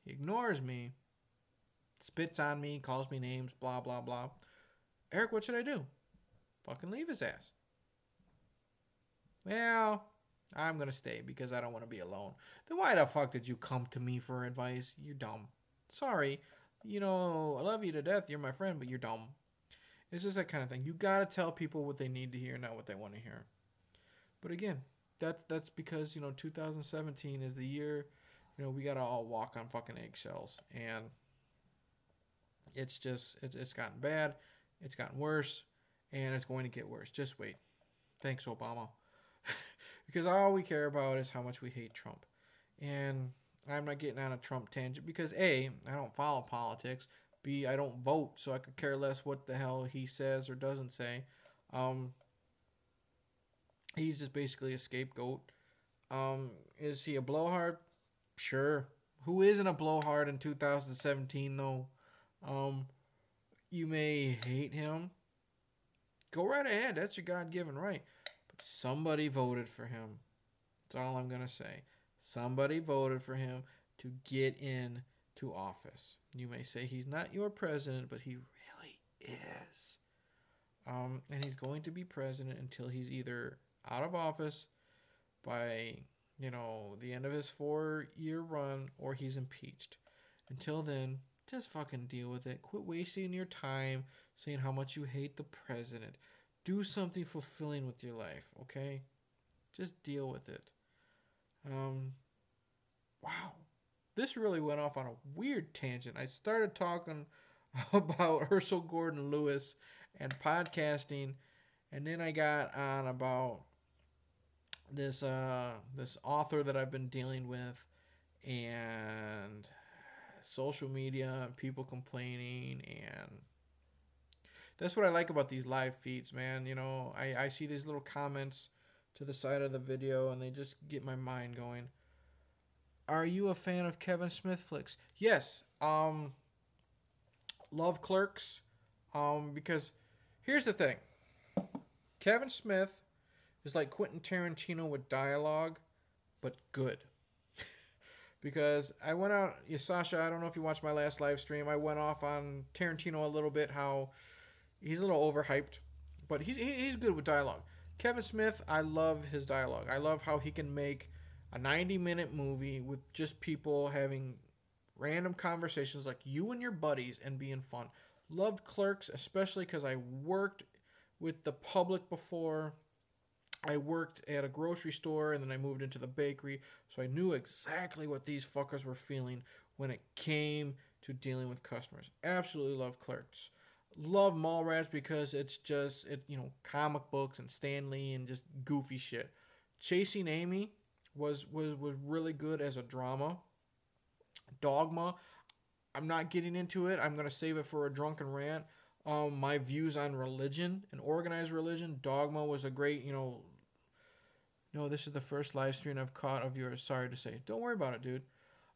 A: He ignores me. Spits on me, calls me names, blah, blah, blah. Eric, what should I do? Fucking leave his ass. Well, I'm going to stay because I don't want to be alone. Then why the fuck did you come to me for advice? You're dumb. Sorry. I love you to death. You're my friend, but you're dumb. It's just that kind of thing. You got to tell people what they need to hear, not what they want to hear. But again, that's because, 2017 is the year, we got to all walk on fucking eggshells. And it's gotten bad. It's gotten worse. And it's going to get worse. Just wait. Thanks, Obama. Because all we care about is how much we hate Trump. And I'm not getting on a Trump tangent because A, I don't follow politics. B, I don't vote, so I could care less what the hell he says or doesn't say. He's just basically a scapegoat. Is he a blowhard? Sure. Who isn't a blowhard in 2017 though? You may hate him. Go right ahead. That's your God-given right. But somebody voted for him. That's all I'm going to say. Somebody voted for him to get in to office. You may say he's not your president, but he really is. And he's going to be president until he's either out of office by, the end of his 4-year run or he's impeached. Until then, just fucking deal with it. Quit wasting your time saying how much you hate the president. Do something fulfilling with your life, okay? Just deal with it. Wow. This really went off on a weird tangent. I started talking about Herschel Gordon Lewis and podcasting, and then I got on about this author that I've been dealing with and social media, people complaining, and that's what I like about these live feeds, man. I see these little comments to the side of the video, and they just get my mind going. Are you a fan of Kevin Smith flicks? Yes. Love Clerks. Because here's the thing. Kevin Smith is like Quentin Tarantino with dialogue, but good. Because I went out, Sasha, I don't know if you watched my last live stream. I went off on Tarantino a little bit, how he's a little overhyped, but he's good with dialogue. Kevin Smith, I love his dialogue. I love how he can make a 90-minute movie with just people having random conversations like you and your buddies and being fun. Loved Clerks, especially because I worked with the public before. I worked at a grocery store and then I moved into the bakery, so I knew exactly what these fuckers were feeling when it came to dealing with customers. Absolutely love Clerks. Love Mallrats because it's just comic books and Stan Lee and just goofy shit. Chasing Amy was really good as a drama. Dogma, I'm not getting into it. I'm gonna save it for a drunken rant. My views on religion and organized religion. Dogma was a great, No, this is the first live stream I've caught of yours. Sorry to say. Don't worry about it, dude.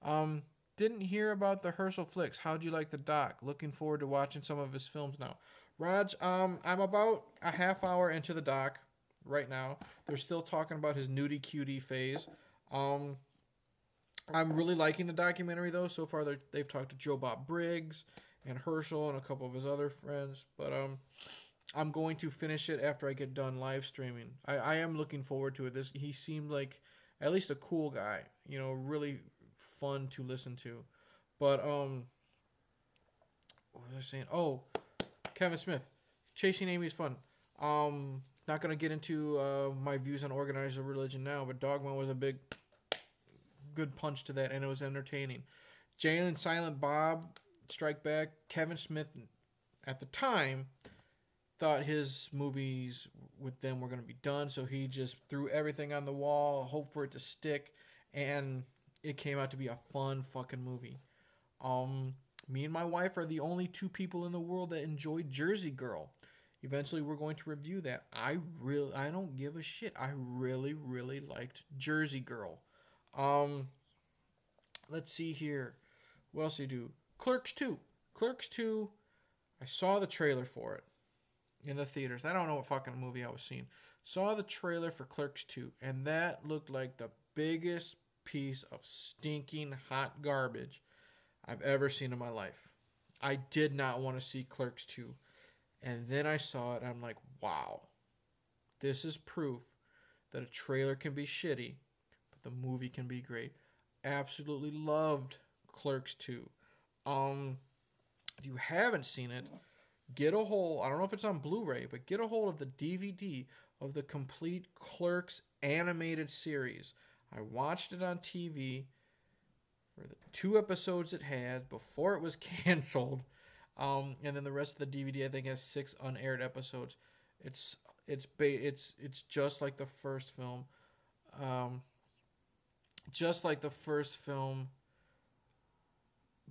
A: Um, didn't hear about the Herschel flicks. How'd you like the doc? Looking forward to watching some of his films now. Raj, I'm about a half hour into the doc right now. They're still talking about his nudie cutie phase. I'm really liking the documentary though. So far, they've talked to Joe Bob Briggs and Herschel and a couple of his other friends. But I'm going to finish it after I get done live streaming. I am looking forward to it. He seemed like at least a cool guy. Really fun to listen to. But what was I saying? Oh, Kevin Smith, Chasing Amy is fun. Not gonna get into my views on organized religion now, but Dogma was a good punch to that, and it was entertaining. Jay and Silent Bob Strike Back. Kevin Smith at the time thought his movies with them were going to be done, so he just threw everything on the wall, hoped for it to stick, and it came out to be a fun fucking movie. Me and my wife are the only two people in the world that enjoyed Jersey Girl. Eventually, we're going to review that. I don't give a shit. I really, really liked Jersey Girl. Let's see here. What else do you do? Clerks 2. Clerks 2, I saw the trailer for it in the theaters. I don't know what fucking movie I was seeing. Saw the trailer for Clerks 2, and that looked like the biggest piece of stinking hot garbage I've ever seen in my life. I did not want to see Clerks 2. And then I saw it, and I'm like, wow. This is proof that a trailer can be shitty, but the movie can be great. Absolutely loved Clerks 2. If you haven't seen it, get a hold, I don't know if it's on Blu-ray, but get a hold of the DVD of the complete Clerks animated series. I watched it on TV for the 2 episodes it had before it was canceled. And then the rest of the DVD, I think, has 6 unaired episodes. It's just like the first film. Just like the first film,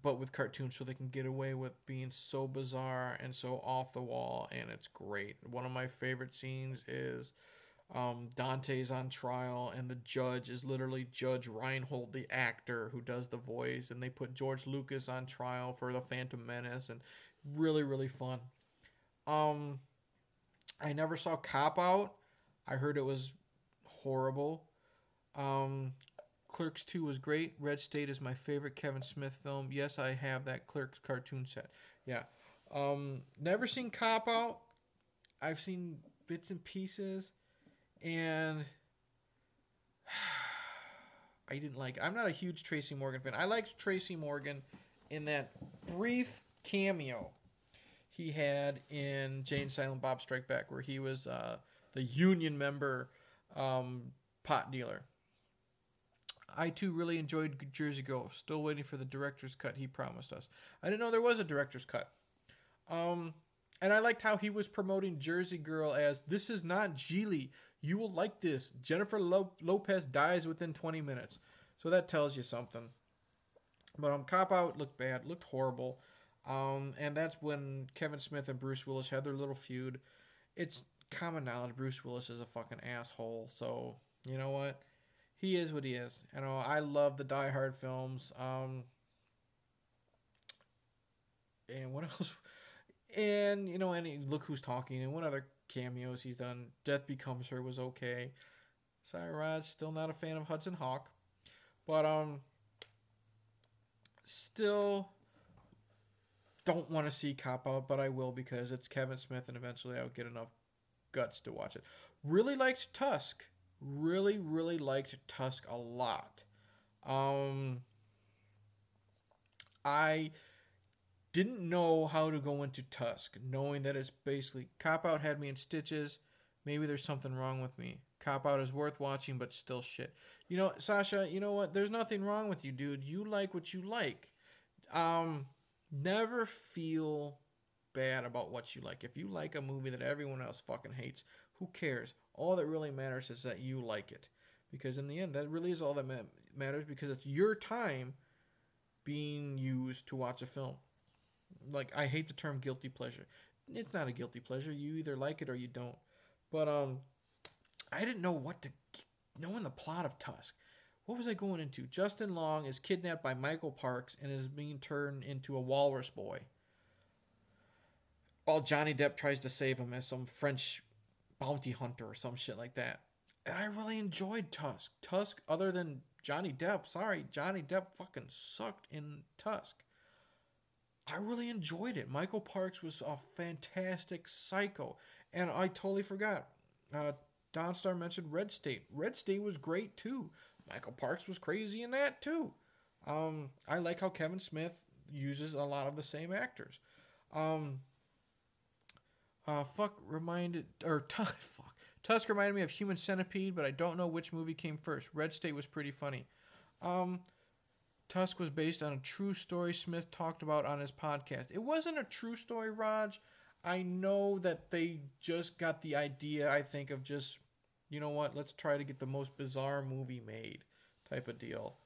A: but with cartoons, so they can get away with being so bizarre and so off the wall, and it's great. One of my favorite scenes is Dante's on trial, and the judge is literally Judge Reinhold, the actor who does the voice, and they put George Lucas on trial for The Phantom Menace, and really, really fun. I never saw Cop Out. I heard it was horrible. Clerks 2 was great. Red State is my favorite Kevin Smith film. Yes, I have that Clerks cartoon set. Yeah. Never seen Cop Out. I've seen bits and pieces, and I didn't like it. I'm not a huge Tracy Morgan fan. I liked Tracy Morgan in that brief cameo he had in Jay and Silent Bob Strike Back, where he was the union member pot dealer. I, too, really enjoyed Jersey Girl. Still waiting for the director's cut he promised us. I didn't know there was a director's cut. And I liked how he was promoting Jersey Girl as, this is not Geely. You will like this. Jennifer Lopez dies within 20 minutes. So that tells you something. But Cop Out looked bad. Looked horrible. And that's when Kevin Smith and Bruce Willis had their little feud. It's common knowledge Bruce Willis is a fucking asshole. So, you know what? He is what he is. I love the Die Hard films. And what else? And, and Look Who's Talking, and what other cameos he's done. Death Becomes Her was okay. Sorry, Rod, still not a fan of Hudson Hawk. But, still don't want to see Cop Out, but I will because it's Kevin Smith, and eventually I'll get enough guts to watch it. Really liked Tusk. Really, really liked Tusk a lot. I didn't know how to go into Tusk, knowing that it's basically Cop Out had me in stitches. Maybe there's something wrong with me. Cop Out is worth watching, but still shit. Sasha, you know what? There's nothing wrong with you, dude. You like what you like. Never feel bad about what you like. If you like a movie that everyone else fucking hates, who cares? All that really matters is that you like it. Because in the end, that really is all that matters, because it's your time being used to watch a film. Like, I hate the term guilty pleasure. It's not a guilty pleasure. You either like it or you don't. But I didn't know what to know in the plot of Tusk. What was I going into? Justin Long is kidnapped by Michael Parks and is being turned into a walrus boy, while Johnny Depp tries to save him as some French bounty hunter or some shit like that. And I really enjoyed Tusk. Tusk, other than Johnny Depp, sorry, Johnny Depp fucking sucked in Tusk. I really enjoyed it. Michael Parks was a fantastic psycho. And I totally forgot. Dawnstar mentioned Red State. Red State was great too. Michael Parks was crazy in that too. I like how Kevin Smith uses a lot of the same actors. Tusk reminded me of Human Centipede, but I don't know which movie came first. Red State was pretty funny. Tusk was based on a true story Smith talked about on his podcast. It wasn't a true story, Raj. I know that they just got the idea, I think, of just, you know what, let's try to get the most bizarre movie made type of deal.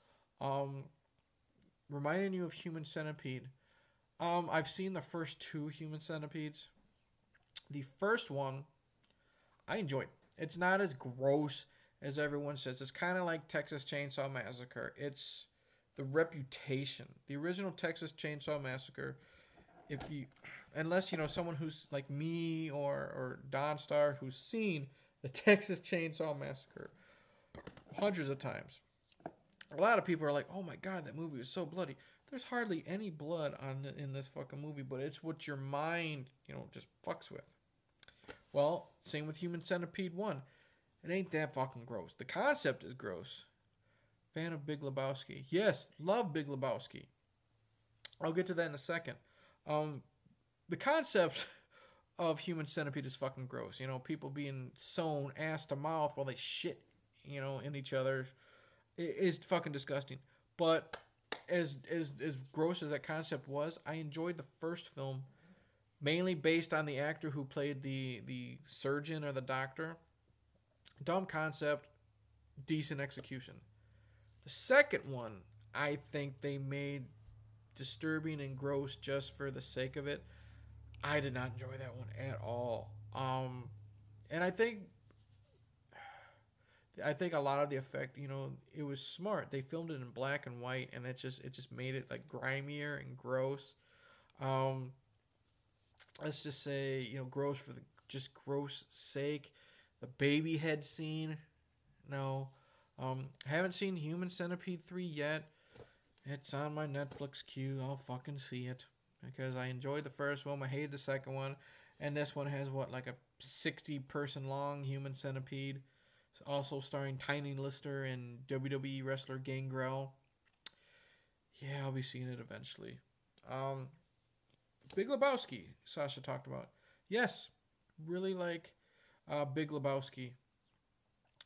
A: Reminding you of Human Centipede. I've seen the first 2 Human Centipedes. The first one, I enjoyed. It's not as gross as everyone says. It's kind of like Texas Chainsaw Massacre. It's the reputation. The original Texas Chainsaw Massacre, unless, someone who's like me or Don Star who's seen the Texas Chainsaw Massacre hundreds of times. A lot of people are like, oh my God, that movie was so bloody. There's hardly any blood in this fucking movie, but it's what your mind, just fucks with. Well, same with Human Centipede 1. It ain't that fucking gross. The concept is gross. Fan of Big Lebowski. Yes, love Big Lebowski. I'll get to that in a second. The concept of Human Centipede is fucking gross. People being sewn ass to mouth while they shit, in each other is fucking disgusting. But as gross as that concept was, I enjoyed the first film, mainly based on the actor who played the surgeon or the doctor. Dumb concept, decent execution. The second one, I think they made disturbing and gross just for the sake of it. I did not enjoy that one at all. And I think a lot of the effect, it was smart. They filmed it in black and white, and it just made it like grimier and gross. Let's just say, gross for the just gross sake. The baby head scene, no. Haven't seen Human Centipede 3 yet. It's on my Netflix queue. I'll fucking see it. Because I enjoyed the first one. I hated the second one. And this one has, like a 60-person long Human Centipede. It's also starring Tiny Lister and WWE wrestler Gangrel. Yeah, I'll be seeing it eventually. Big Lebowski, Sasha talked about. Yes, really like Big Lebowski.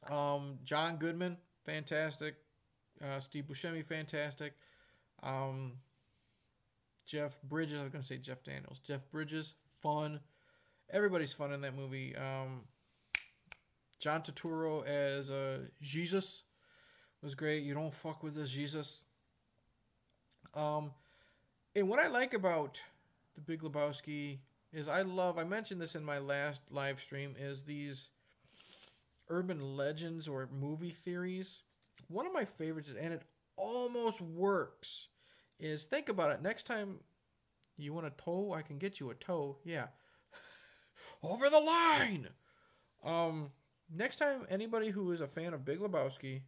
A: John Goodman, fantastic. Steve Buscemi, fantastic. Jeff Bridges, I was going to say Jeff Daniels. Jeff Bridges, fun. Everybody's fun in that movie. John Turturro as Jesus was great. You don't fuck with this Jesus. And what I like about The Big Lebowski is I mentioned this in my last live stream, is these urban legends or movie theories. One of my favorites, and it almost works, is think about it. Next time you want a tow, I can get you a tow. Yeah. Over the line! Next time, anybody who is a fan of Big Lebowski,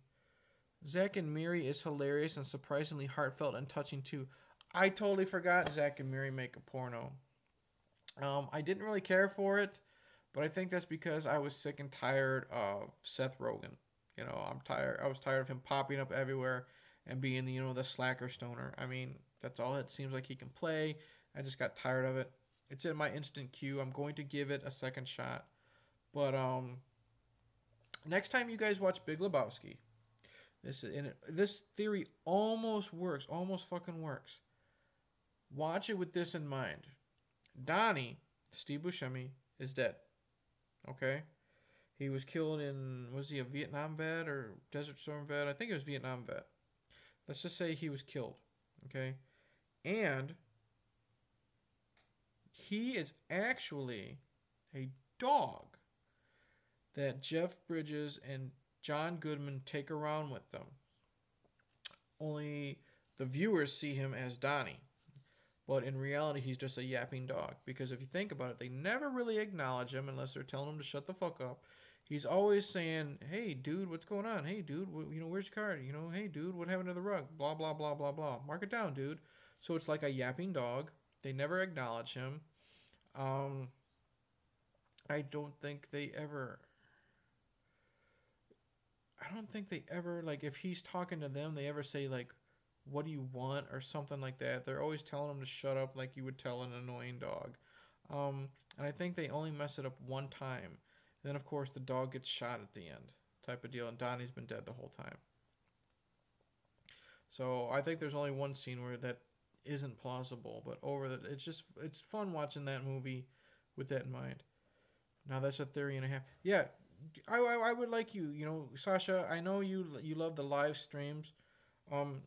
A: Zack and Miri is hilarious and surprisingly heartfelt and touching too. I totally forgot Zack and Miri make a porno. I didn't really care for it, but I think that's because I was sick and tired of Seth Rogen. I was tired of him popping up everywhere and being the slacker stoner. I mean, that's all it seems like he can play. I just got tired of it. It's in my instant queue. I'm going to give it a second shot. But next time you guys watch Big Lebowski, this theory almost works, almost fucking works. Watch it with this in mind. Donnie, Steve Buscemi, is dead. Okay? He was killed was he a Vietnam vet or Desert Storm vet? I think it was Vietnam vet. Let's just say he was killed. Okay, and he is actually a dog that Jeff Bridges and John Goodman take around with them. Only the viewers see him as Donnie. But in reality, he's just a yapping dog. Because if you think about it, they never really acknowledge him unless they're telling him to shut the fuck up. He's always saying, "Hey, dude, what's going on? Hey, dude, where's your card? Hey, dude, what happened to the rug? Blah, blah, blah, blah, blah. Mark it down, dude." So it's like a yapping dog. They never acknowledge him. Um, I don't think they ever. I don't think they ever, like, if he's talking to them, they ever say, like, "What do you want?" or something like that. They're always telling him to shut up like you would tell an annoying dog. And I think they only mess it up one time. And then, of course, the dog gets shot at the end, type of deal, and Donnie's been dead the whole time. So I think there's only one scene where that isn't plausible, but it's fun watching that movie with that in mind. Now that's a theory and a half. Yeah, I would like Sasha. I know you love the live streams.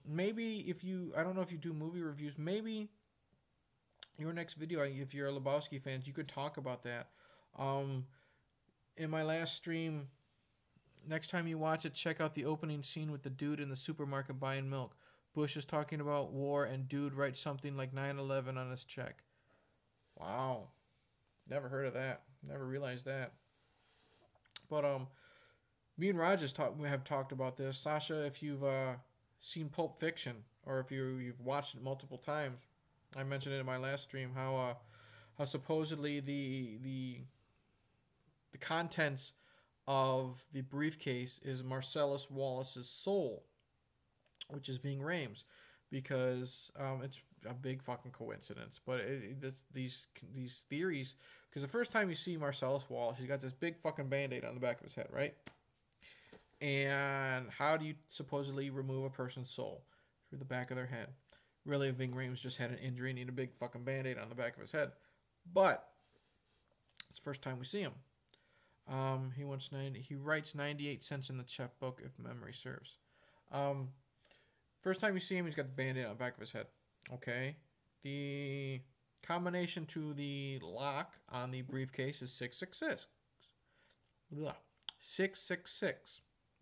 A: Maybe if you, I don't know if you do movie reviews. Maybe your next video, if you're a Lebowski fans, you could talk about that. Um, in my last stream, next time you watch it, check out the opening scene with the dude in the supermarket buying milk. Bush is talking about war, and dude writes something like 9/11 on his check. Wow, never heard of that. Never realized that. But me and Raj we have talked about this. Sasha, if you've seen Pulp Fiction or if you've watched it multiple times, I mentioned it in my last stream how supposedly the contents of the briefcase is Marcellus Wallace's soul, which is Ving Rhames, because it's a big fucking coincidence. But these theories, because the first time you see Marcellus Wallace, he's got this big fucking band-aid on the back of his head, right? And how do you supposedly remove a person's soul? Through the back of their head. Really, Ving Rhames just had an injury and needed a big fucking band-aid on the back of his head. But it's the first time we see him. He writes 98 cents in the checkbook if memory serves. First time you see him, he's got the band-aid on the back of his head. Okay. The combination to the lock on the briefcase is 666. 666.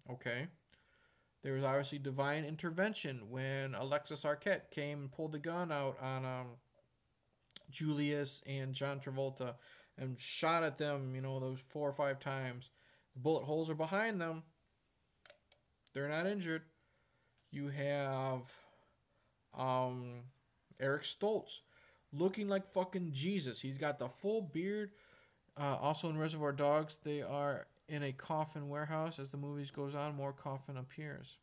A: Okay. There was obviously divine intervention when Alexis Arquette came and pulled the gun out on Julius and John Travolta and shot at them, those 4 or 5 times. The bullet holes are behind them. They're not injured. You have Eric Stoltz looking like fucking Jesus. He's got the full beard. Also in Reservoir Dogs, they are in a coffin warehouse. As the movies goes on, more coffin appears.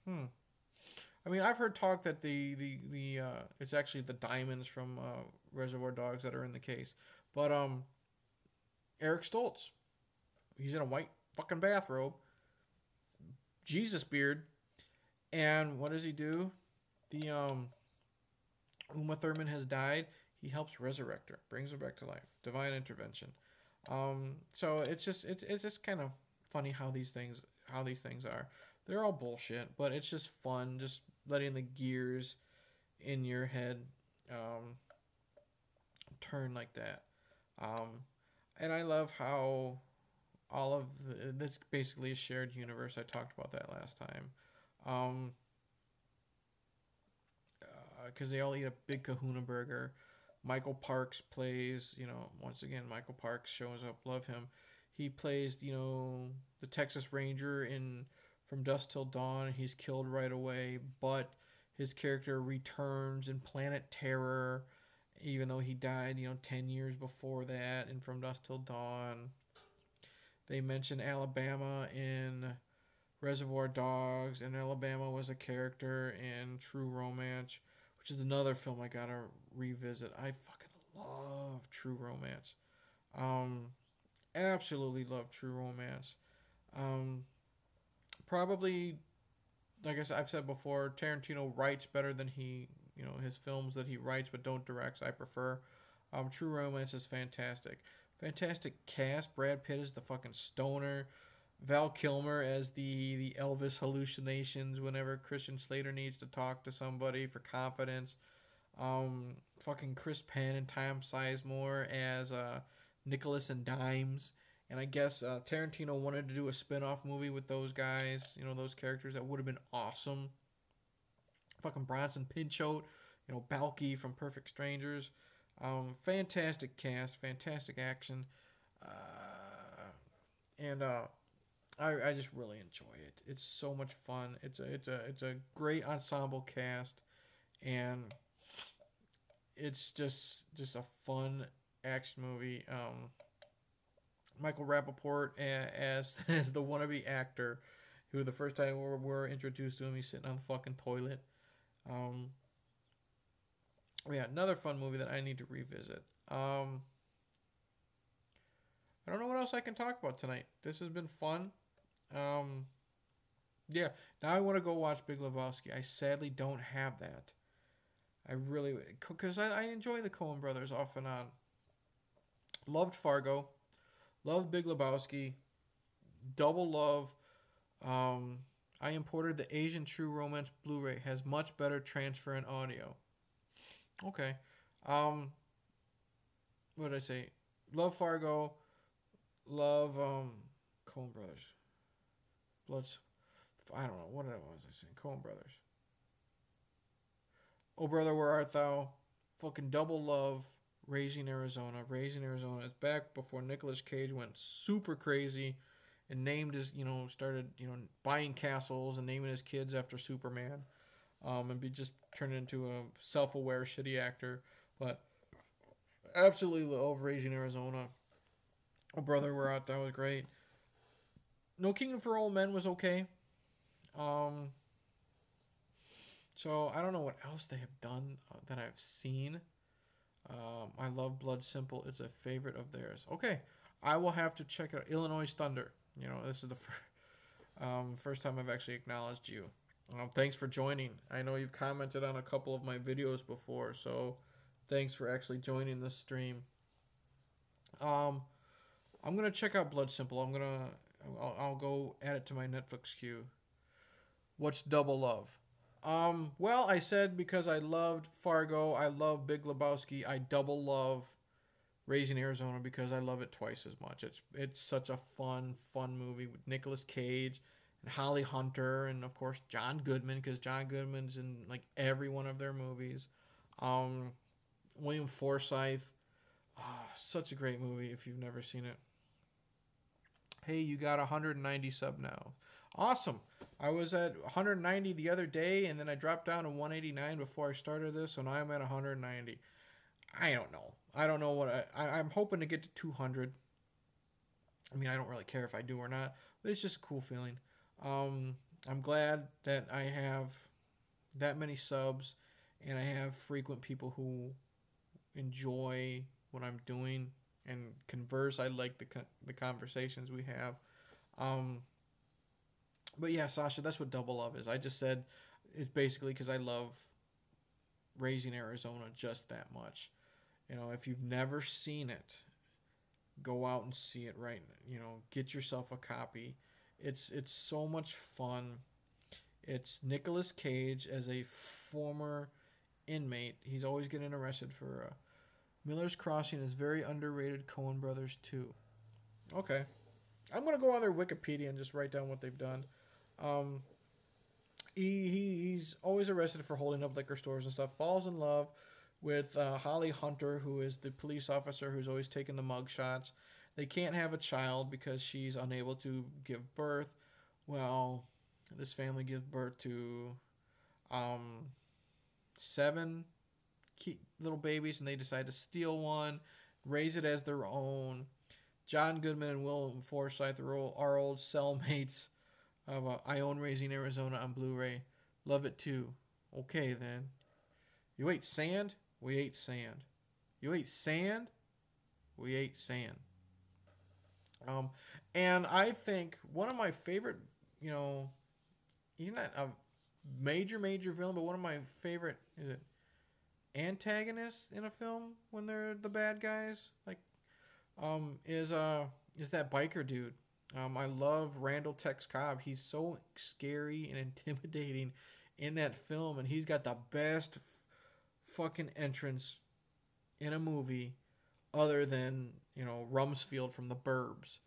A: I mean, I've heard talk that the it's actually the diamonds from Reservoir Dogs that are in the case. But Eric Stoltz, he's in a white fucking bathrobe, Jesus beard, and what does he do? The Uma Thurman has died. He helps resurrect her, brings her back to life. Divine intervention. So it's just kind of funny how these things are. They're all bullshit, but it's just fun, just letting the gears in your head turn like that. And I love how all of that's basically a shared universe. I talked about that last time. Because they all eat a big Kahuna burger. Michael Parks plays, once again, Michael Parks shows up. Love him. He plays, the Texas Ranger in From Dusk Till Dawn. He's killed right away, but his character returns in Planet Terror, even though he died, 10 years before that in From Dusk Till Dawn. They mention Alabama in Reservoir Dogs, and Alabama was a character in True Romance, which is another film I gotta revisit. I fucking love True Romance. Absolutely love True Romance. Probably, like I've said before, Tarantino writes better than his films that he writes but don't direct. I prefer. True Romance is fantastic. Fantastic cast. Brad Pitt is the fucking stoner. Val Kilmer as the Elvis hallucinations whenever Christian Slater needs to talk to somebody for confidence. Fucking Chris Penn and Tom Sizemore as Nicholas and Dimes. And I guess Tarantino wanted to do a spin-off movie with those guys, those characters. That would have been awesome. Fucking Bronson Pinchot, Balky from Perfect Strangers. Fantastic cast, fantastic action. And I just really enjoy it. It's so much fun. It's a great ensemble cast, and it's just a fun action movie. Michael Rappaport as as the wannabe actor, who the first time we're introduced to him, he's sitting on the fucking toilet. Um, yeah, another fun movie that I need to revisit. I don't know what else I can talk about tonight. This has been fun. Um, yeah, now I want to go watch Big Lebowski. I sadly don't have that. I really, because I enjoy the Coen brothers off and on. Loved Fargo. Loved Big Lebowski. Double love. Um, I imported the Asian True Romance Blu-ray. Has much better transfer and audio. Okay. Um, what did I say? Love Fargo. Love Coen Brothers. Bloods. I don't know what was I saying. Coen Brothers. Oh brother, where art thou? Fucking double love. Raising Arizona. Raising Arizona is back before Nicolas Cage went super crazy and named his, started, buying castles and naming his kids after Superman. And be just turned into a self-aware shitty actor. But absolutely love Raising Arizona. Oh brother, where art thou was great. No Kingdom for Old Men was okay. Um, so I don't know what else they have done that I've seen. I love Blood Simple. It's a favorite of theirs. Okay, I will have to check out Illinois Thunder. This is the first time I've actually acknowledged you. Thanks for joining. I know you've commented on a couple of my videos before, so thanks for actually joining the stream. I'm gonna check out Blood Simple. I'll go add it to my Netflix queue. What's Double Love? Well, I said because I loved Fargo, I love Big Lebowski, I double love Raising Arizona because I love it twice as much. It's such a fun movie with Nicolas Cage and Holly Hunter and of course John Goodman because John Goodman's in like every one of their movies. Um, William Forsythe, such a great movie if you've never seen it. Hey, you got 190 sub now. Awesome. I was at 190 the other day, and then I dropped down to 189 before I started this, so now I'm at 190. I don't know. I don't know what I'm hoping to get to 200. I mean, I don't really care if I do or not, but it's just a cool feeling. I'm glad that I have that many subs, and I have frequent people who enjoy what I'm doing and converse. I like the conversations we have. Um, but yeah, Sasha, that's what Double Love is. I just said it's basically because I love Raising Arizona just that much. If you've never seen it, go out and see it right. Get yourself a copy. It's so much fun. It's Nicolas Cage as a former inmate. He's always getting arrested for Miller's Crossing is very underrated. Coen Brothers too. Okay, I'm gonna go on their Wikipedia and just write down what they've done. Um, he's always arrested for holding up liquor stores and stuff. Falls in love with Holly Hunter, who is the police officer who's always taking the mug shots. They can't have a child because she's unable to give birth. Well, this family gives birth to um, 7 little babies, and they decide to steal one, raise it as their own. John Goodman and Will Forsythe are old cellmates of I Own Raising Arizona on Blu-ray. Love it too. Okay then. You ate sand? We ate sand. You ate sand? We ate sand. And I think one of my favorite, he's not a major villain, but one of my favorite is it antagonists in a film when they're the bad guys, like is that biker dude. I love Randall Tex Cobb. He's so scary and intimidating in that film, and he's got the best fucking entrance in a movie other than Rumsfeld from The Burbs.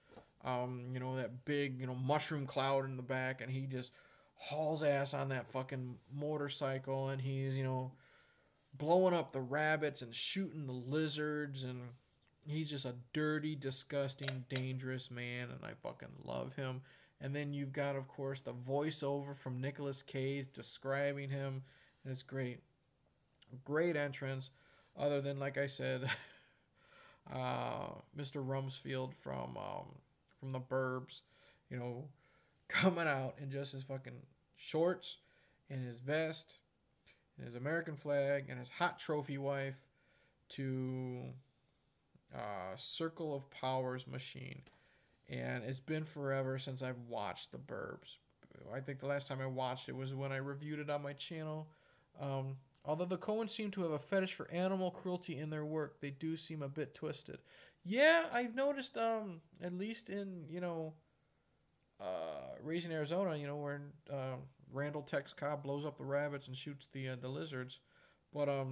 A: That big mushroom cloud in the back, and he just hauls ass on that fucking motorcycle, and he's blowing up the rabbits and shooting the lizards, and he's just a dirty, disgusting, dangerous man, and I fucking love him. And then you've got, of course, the voiceover from Nicolas Cage describing him, and it's great. Great entrance, other than, like I said, Mr. Rumsfeld from the Burbs, you know, coming out in just his fucking shorts and his vest and his American flag and his hot trophy wife to Circle of Powers machine. And it's been forever since I've watched The Burbs. I think the last time I watched it was when I reviewed it on my channel. Although the Coens seem to have a fetish for animal cruelty in their work, they do seem a bit twisted. Yeah, I've noticed, at least in, Raising Arizona, where Randall Tex Cobb blows up the rabbits and shoots the lizards. But I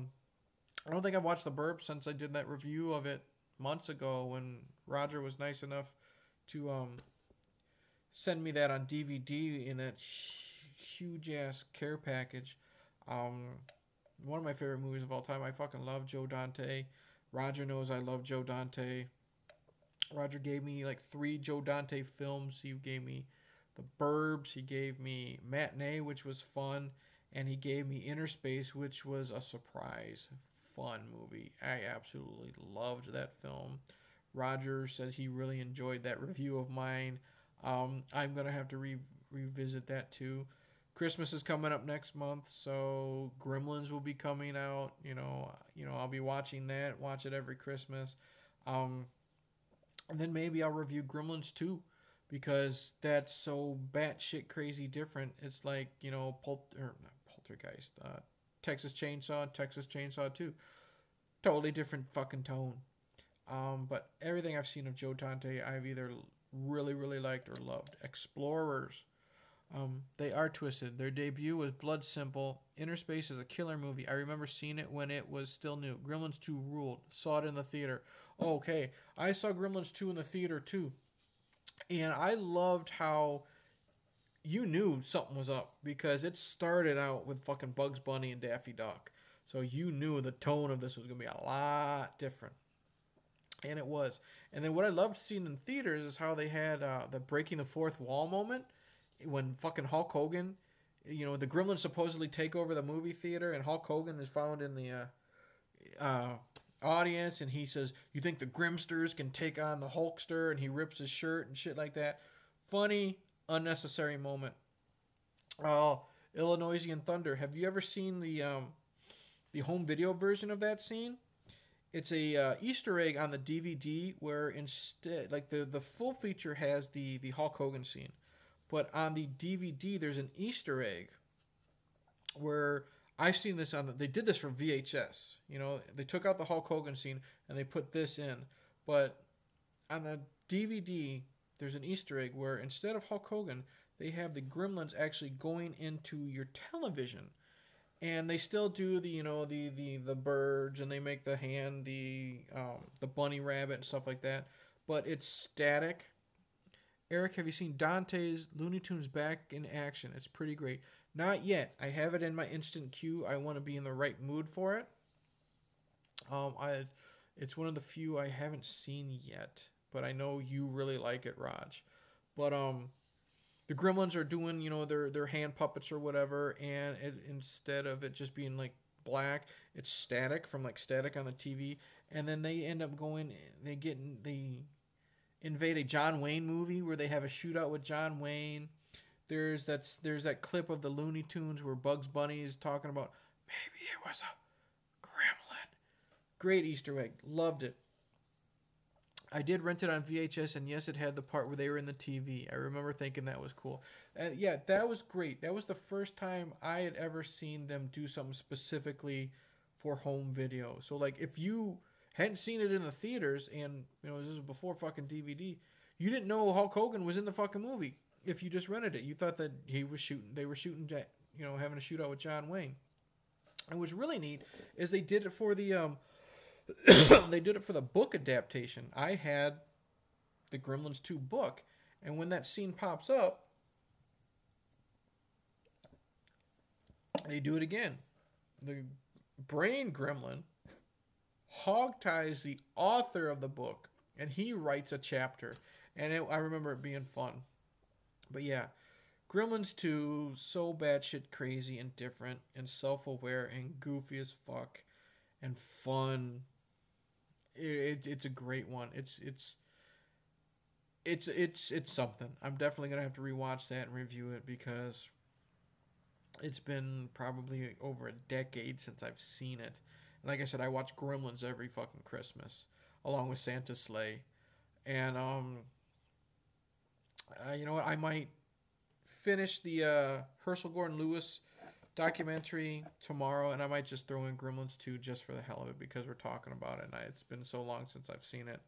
A: don't think I've watched The Burbs since I did that review of it months ago when Roger was nice enough to send me that on DVD in that huge ass care package. One of my favorite movies of all time. I fucking love Joe Dante. Roger knows I love Joe Dante. Roger gave me like 3 Joe Dante films. He gave me The Burbs. He gave me Matinee, which was fun. And he gave me Inner Space, which was a surprise fun movie. I absolutely loved that film. Roger said he really enjoyed that review of mine. I'm going to have to revisit that too. Christmas is coming up next month, so Gremlins will be coming out. I'll be watching that. Watch it every Christmas. And then maybe I'll review Gremlins 2 because that's so batshit crazy different. It's like, not Poltergeist, Texas Chainsaw 2. Totally different fucking tone. But everything I've seen of Joe Dante, I've either really, really liked or loved. Explorers. They are twisted. Their debut was Blood Simple. Inner Space is a killer movie. I remember seeing it when it was still new. Gremlins 2 ruled. Saw it in the theater. Okay, I saw Gremlins 2 in the theater too. And I loved how you knew something was up because it started out with fucking Bugs Bunny and Daffy Duck. So you knew the tone of this was going to be a lot different. And it was. And then what I loved seeing in theaters is how they had the breaking the fourth wall moment when fucking Hulk Hogan, the Gremlins supposedly take over the movie theater, and Hulk Hogan is found in the audience, and he says, "You think the Grimsters can take on the Hulkster?" And he rips his shirt and shit like that. Funny, unnecessary moment. Illinoisian Thunder. Have you ever seen the home video version of that scene? It's a Easter egg on the DVD where instead, like the full feature has the Hulk Hogan scene. But on the DVD, there's an Easter egg where I've seen this they did this for VHS. They took out the Hulk Hogan scene and they put this in. But on the DVD, there's an Easter egg where instead of Hulk Hogan, they have the Gremlins actually going into your television. And they still do the birds, and they make the hand, the bunny rabbit and stuff like that. But it's static. Eric, have you seen Dante's Looney Tunes back in action? It's pretty great. Not yet. I have it in my instant queue. I want to be in the right mood for it. It's one of the few I haven't seen yet, but I know you really like it, Raj. But the Gremlins are doing their hand puppets or whatever, and instead of it just being like black, it's static from like static on the TV, and then they end up they invade a John Wayne movie where they have a shootout with John Wayne. There's that clip of the Looney Tunes where Bugs Bunny is talking about maybe it was a gremlin. Great Easter egg. Loved it. I did rent it on VHS, and yes, it had the part where they were in the TV. I remember thinking that was cool. Yeah, that was great. That was the first time I had ever seen them do something specifically for home video. So, like, if you hadn't seen it in the theaters, and this was before fucking DVD, You didn't know Hulk Hogan was in the fucking movie if you just rented it. You thought that they were shooting, having a shootout with John Wayne. And what's really neat is they did it for the they did it for the book adaptation. I had the Gremlins 2 book, and when that scene pops up, they do it again. The brain gremlin hogties the author of the book, and he writes a chapter. And I remember it being fun. But yeah, Gremlins 2, so batshit crazy and different and self-aware and goofy as fuck and fun. It's a great one. It's something. I'm definitely gonna have to rewatch that and review it because it's been probably over a decade since I've seen it. And like I said, I watch Gremlins every fucking Christmas along with Santa's Sleigh. And you know what? I might finish the Herschel Gordon Lewis documentary tomorrow, and I might just throw in Gremlins 2 just for the hell of it because we're talking about it, and it's been so long since I've seen it.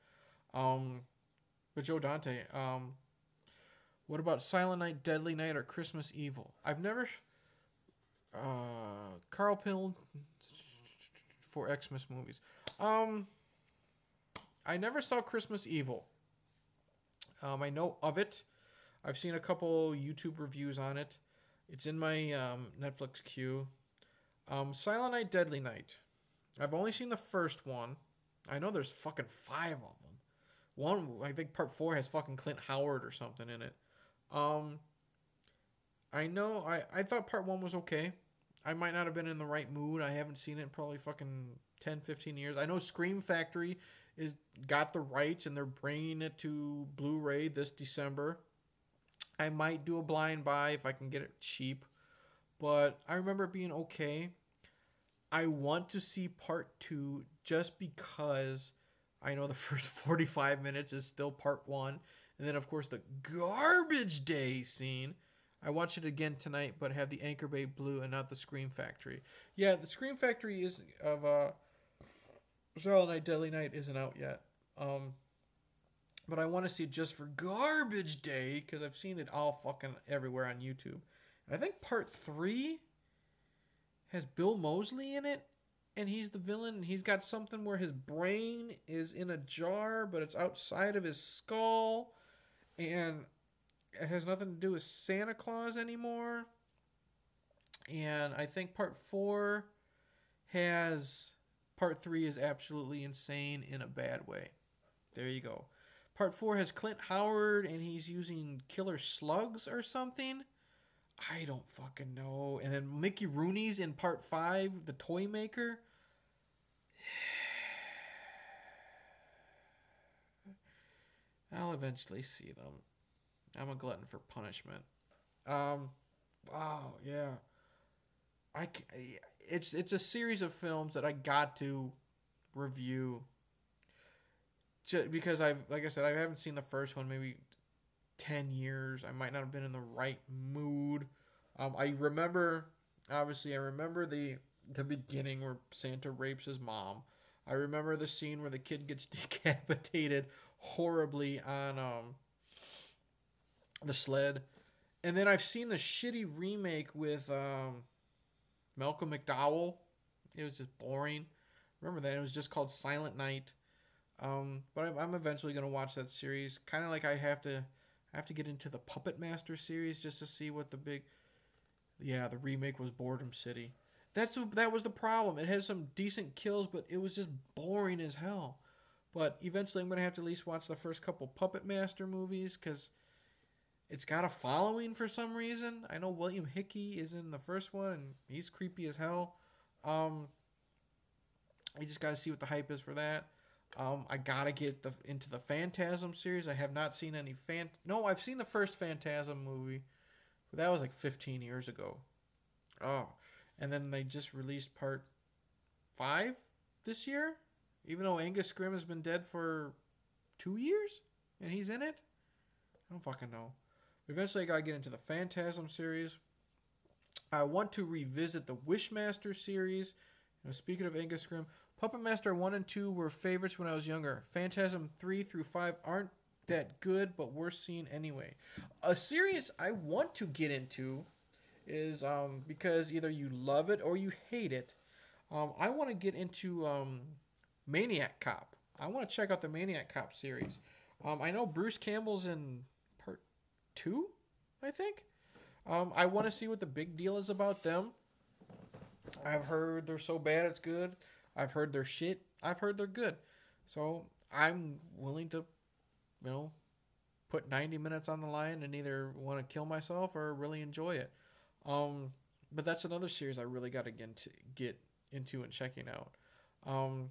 A: But Joe Dante, what about Silent Night, Deadly Night, or Christmas Evil? I've never... Carl Pill for Xmas movies. I never saw Christmas Evil. I know of it. I've seen a couple YouTube reviews on it. It's in my Netflix queue. Silent Night, Deadly Night. I've only seen the first one. I know there's fucking 5 of them. One, I think part 4 has fucking Clint Howard or something in it. I know, I thought part 1 was okay. I might not have been in the right mood. I haven't seen it in probably fucking 10, 15 years. I know Scream Factory got the rights and they're bringing it to Blu-ray this December. I might do a blind buy if I can get it cheap. But I remember it being okay. I want to see part 2 just because I know the first 45 minutes is still part 1. And then, of course, the garbage day scene. I watch it again tonight, but have the Anchor Bay Blue and not the Scream Factory. Yeah, the Scream Factory is of Silent Night, Deadly Night isn't out yet. But I want to see it just for garbage day because I've seen it all fucking everywhere on YouTube. And I think part 3 has Bill Moseley in it, and he's the villain, and he's got something where his brain is in a jar, but it's outside of his skull, and it has nothing to do with Santa Claus anymore. And I think part 4 has... Part 3 is absolutely insane in a bad way. There you go. Part 4 has Clint Howard, and he's using killer slugs or something. I don't fucking know. And then Mickey Rooney's in part 5, the toy maker. I'll eventually see them. I'm a glutton for punishment. Wow, yeah. It's a series of films that I got to review. Just because like I said, I haven't seen the first one maybe 10 years. I might not have been in the right mood. I remember the beginning where Santa rapes his mom. I remember the scene where the kid gets decapitated horribly on the sled. And then I've seen the shitty remake with Malcolm McDowell. It was just boring. Remember that? It was just called Silent Night. But I'm eventually going to watch that series. Kind of like I have to get into the Puppet Master series just to see what the remake was Boredom City. That was the problem. It had some decent kills, but it was just boring as hell. But eventually I'm going to have to at least watch the first couple Puppet Master movies because it's got a following for some reason. I know William Hickey is in the first one, and he's creepy as hell. You just got to see what the hype is for that. I got to get into the Phantasm series. I have not seen any No, I've seen the first Phantasm movie. But that was like 15 years ago. Oh. And then they just released part 5 this year? Even though Angus Scrimm has been dead for 2 years? And he's in it? I don't fucking know. Eventually I gotta get into the Phantasm series. I want to revisit the Wishmaster series. Speaking of Angus Scrimm, Puppet Master 1 and 2 were favorites when I was younger. Phantasm 3 through 5 aren't that good, but worth seeing anyway. A series I want to get into is because either you love it or you hate it. I want to get into Maniac Cop. I want to check out the Maniac Cop series. I know Bruce Campbell's in part two, I think. I want to see what the big deal is about them. I've heard they're so bad it's good. I've heard they're shit. I've heard they're good. So I'm willing to, you know, put 90 minutes on the line and either want to kill myself or really enjoy it. Um, but that's another series I really got to get into and checking out. Um,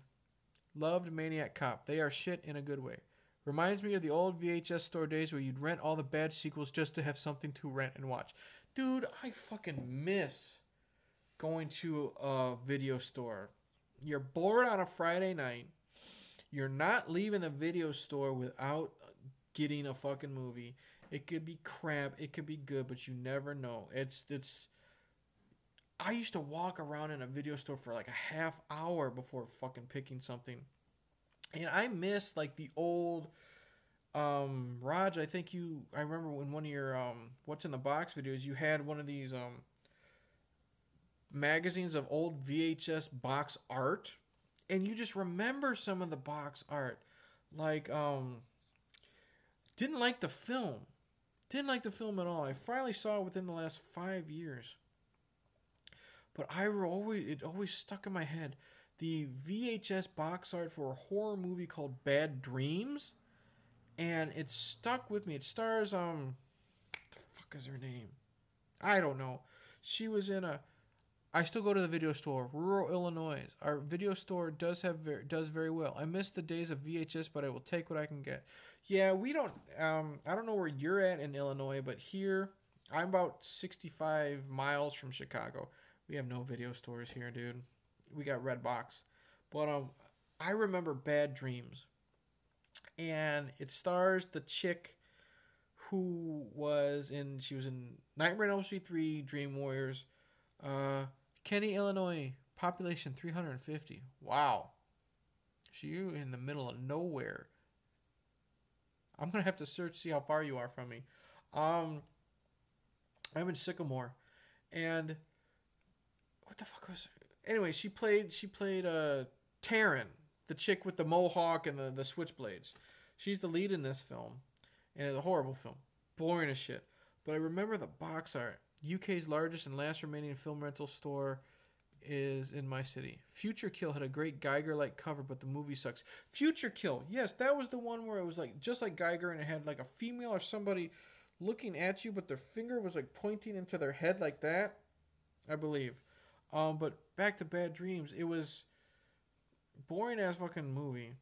A: Loved Maniac Cop. They are shit in a good way. Reminds me of the old VHS store days where you'd rent all the bad sequels just to have something to rent and watch. Dude, I fucking miss going to a video store. You're bored on a Friday night. You're not leaving the video store without getting a fucking movie. It could be crap, it could be good, but you never know. It's I used to walk around in a video store for like a half hour before fucking picking something. And I miss like the old Raj, I remember when one of your what's in the box videos, you had one of these magazines of old VHS box art, and you just remember some of the box art. Like didn't like the film. Didn't like the film at all. I finally saw it within the last 5 years. But it always stuck in my head. The VHS box art for a horror movie called Bad Dreams, and it stuck with me. It stars what the fuck is her name? I don't know. She was in a. I still go to the video store, rural Illinois. Our video store does very well. I miss the days of VHS, but I will take what I can get. Yeah, we don't. I don't know where you're at in Illinois, but here I'm about 65 miles from Chicago. We have no video stores here, dude. We got Redbox, but I remember Bad Dreams, and it stars the chick who she was in Nightmare on Elm Street 3, Dream Warriors, Kenny, Illinois, population 350. Wow, she in the middle of nowhere. I'm gonna have to see how far you are from me. Um, I'm in Sycamore, and what the fuck was her? Anyway, she played Taryn, the chick with the mohawk and the switchblades. She's the lead in this film, and it's a horrible film, boring as shit. But I remember the box art. UK's largest and last remaining film rental store is in my city. Future Kill had a great Geiger-like cover, but the movie sucks. Future Kill, yes, that was the one where it was like just like Geiger, and it had like a female or somebody looking at you, but their finger was like pointing into their head like that, I believe. But back to Bad Dreams, it was boring ass fucking movie,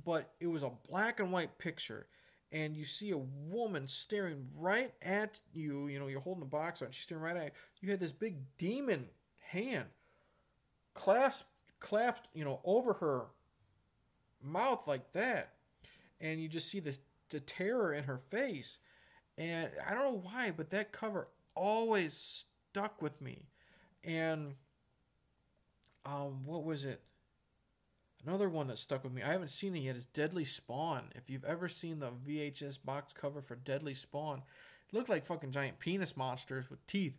A: but it was a black and white picture, and you see a woman staring right at you. You know, you're holding the box on, she's staring right at you. You had this big demon hand clasped, over her mouth like that, and you just see the terror in her face. And I don't know why, but that cover always stuck with me. And what was it? Another one that stuck with me, I haven't seen it yet, is Deadly Spawn. If you've ever seen the VHS box cover for Deadly Spawn, it looked like fucking giant penis monsters with teeth.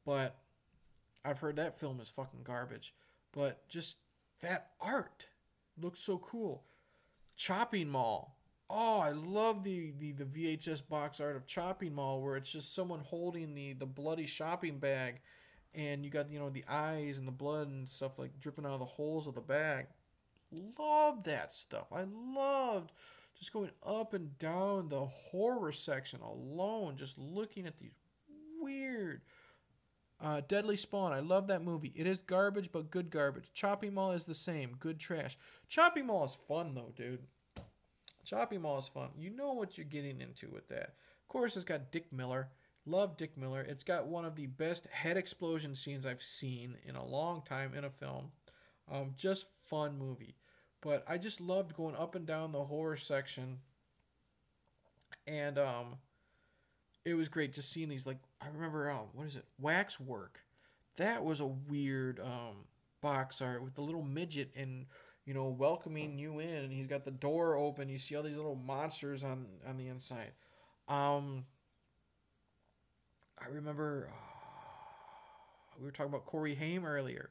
A: But I've heard that film is fucking garbage. But just that art looks so cool. Chopping Mall. Oh, I love the VHS box art of Chopping Mall, where it's just someone holding the bloody shopping bag, and you got the eyes and the blood and stuff like dripping out of the holes of the bag. Loved that stuff. I loved just going up and down the horror section alone, just looking at these weird Deadly Spawn. I love that movie. It is garbage, but good garbage. Chopping Mall is the same. Good trash. Chopping Mall is fun, though, dude. Chopping Mall is fun. You know what you're getting into with that. Of course, it's got Dick Miller. Love Dick Miller. It's got one of the best head explosion scenes I've seen in a long time in a film. Just fun movie. But I just loved going up and down the horror section. And it was great just seeing these, like, I remember, Waxwork. That was a weird box art with the little midget, and welcoming you in, and he's got the door open. You see all these little monsters on the inside. Um, I remember we were talking about Corey Haim earlier.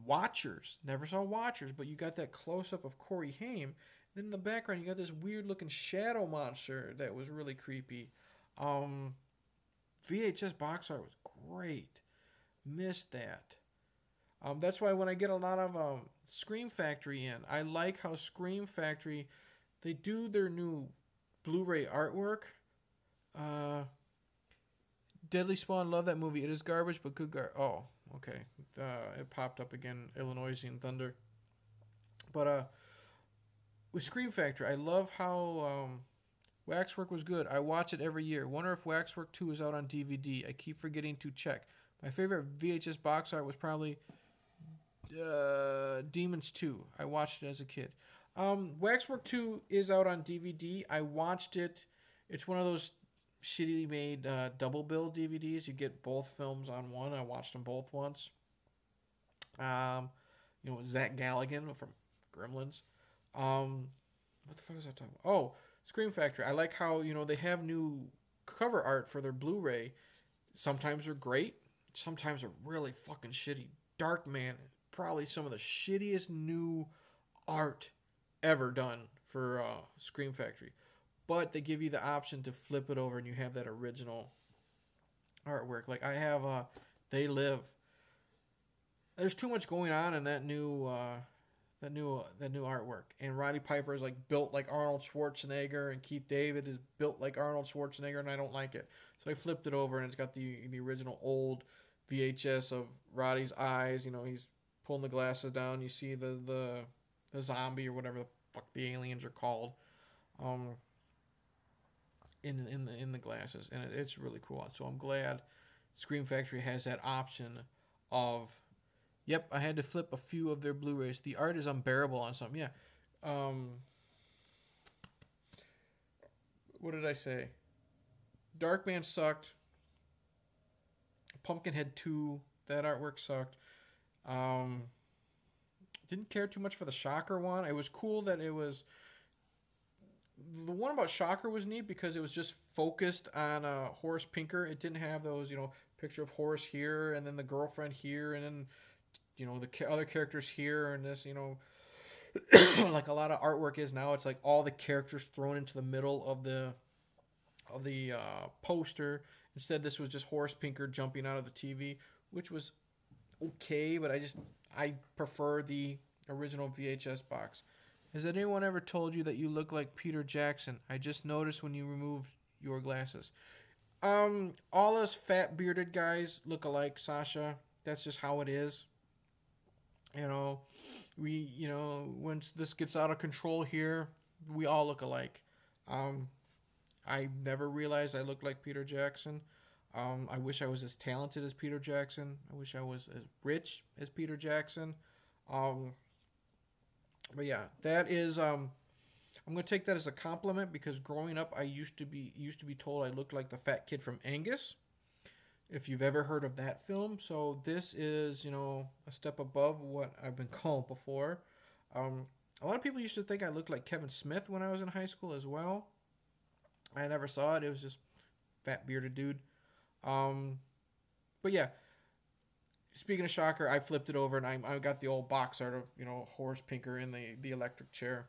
A: Watchers, never saw Watchers, but you got that close up of Corey Haim. Then in the background, you got this weird looking shadow monster that was really creepy. Um, VHS box art was great. Missed that. That's why when I get a lot of Scream Factory in, I like how Scream Factory they do their new Blu-ray artwork. Uh, Deadly Spawn, love that movie. It is garbage, but good Oh, okay. It popped up again. Illinoisian Thunder. But with Scream Factory, I love how Waxwork was good. I watch it every year. Wonder if Waxwork 2 is out on DVD. I keep forgetting to check. My favorite VHS box art was probably Demons 2. I watched it as a kid. Waxwork 2 is out on DVD. I watched it. It's one of those shitty made double bill DVDs. You get both films on one. I watched them both once. Zach Galligan from Gremlins. What the fuck was I talking about? Oh, Scream Factory. I like how they have new cover art for their Blu-ray. Sometimes they're great. Sometimes they're really fucking shitty. Darkman, probably some of the shittiest new art ever done for Scream Factory. But they give you the option to flip it over and you have that original artwork. Like I have They Live. There's too much going on in that new artwork. And Roddy Piper is like built like Arnold Schwarzenegger, and Keith David is built like Arnold Schwarzenegger, and I don't like it. So I flipped it over and it's got the original old VHS of Roddy's eyes. He's pulling the glasses down. You see the zombie or whatever the fuck the aliens are called. In the glasses, and it's really cool. So I'm glad Scream Factory has that option of, yep, I had to flip a few of their Blu-rays. The art is unbearable on some. Yeah. What did I say? Darkman sucked. Pumpkinhead 2, that artwork sucked. Didn't care too much for the Shocker one. It was cool that it was. The one about Shocker was neat because it was just focused on Horace Pinker. It didn't have those, picture of Horace here and then the girlfriend here and then, the other characters here and this, like a lot of artwork is now. It's like all the characters thrown into the middle of the poster. Instead, this was just Horace Pinker jumping out of the TV, which was okay, but I prefer the original VHS box. Has anyone ever told you that you look like Peter Jackson? I just noticed when you removed your glasses. All us fat bearded guys look alike, Sasha. That's just how it is. Once this gets out of control here, we all look alike. I never realized I looked like Peter Jackson. I wish I was as talented as Peter Jackson. I wish I was as rich as Peter Jackson. But yeah, that is. I'm gonna take that as a compliment because growing up, I used to be told I looked like the fat kid from Angus. If you've ever heard of that film, so this is a step above what I've been called before. A lot of people used to think I looked like Kevin Smith when I was in high school as well. I never saw it. It was just fat bearded dude. But yeah. Speaking of Shocker, I flipped it over and I got the old box art of Horace Pinker in the electric chair.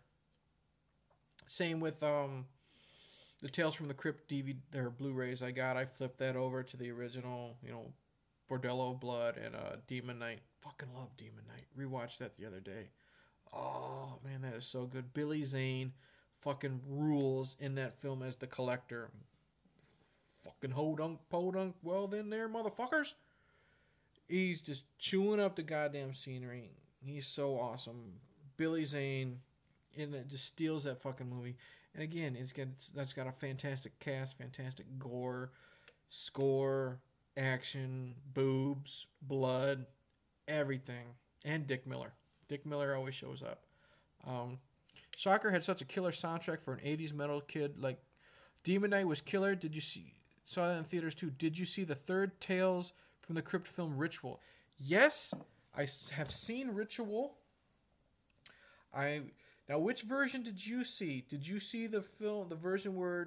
A: Same with the Tales from the Crypt DVD or Blu-rays I got. I flipped that over to the original, Bordello of Blood and Demon Knight. Fucking love Demon Knight. Rewatched that the other day. Oh man, that is so good. Billy Zane fucking rules in that film as the Collector. Fucking ho-dunk, po-dunk. Well then there, motherfuckers. He's just chewing up the goddamn scenery. He's so awesome. Billy Zane just steals that fucking movie. And again, that's got a fantastic cast, fantastic gore, score, action, boobs, blood, everything. And Dick Miller. Dick Miller always shows up. Shocker had such a killer soundtrack for an 80s metal kid. Like, Demon Knight was killer. Saw that in theaters too. Did you see the third Tales from the Crypt film Ritual? Yes, I have seen Ritual. I Now, which version did you see? Did you see the version where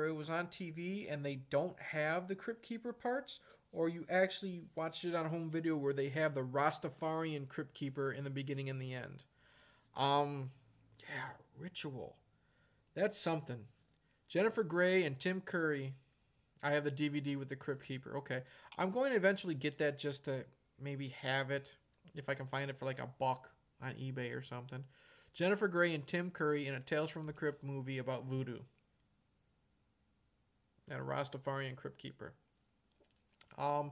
A: it was on TV and they don't have the Crypt Keeper parts, or you actually watched it on home video where they have the Rastafarian Crypt Keeper in the beginning and the end? Yeah, Ritual. That's something. Jennifer Grey and Tim Curry. I have the DVD with the Crypt Keeper. Okay, I'm going to eventually get that just to maybe have it if I can find it for like $1 on eBay or something. Jennifer Grey and Tim Curry in a Tales from the Crypt movie about voodoo and a Rastafarian Crypt Keeper. Um,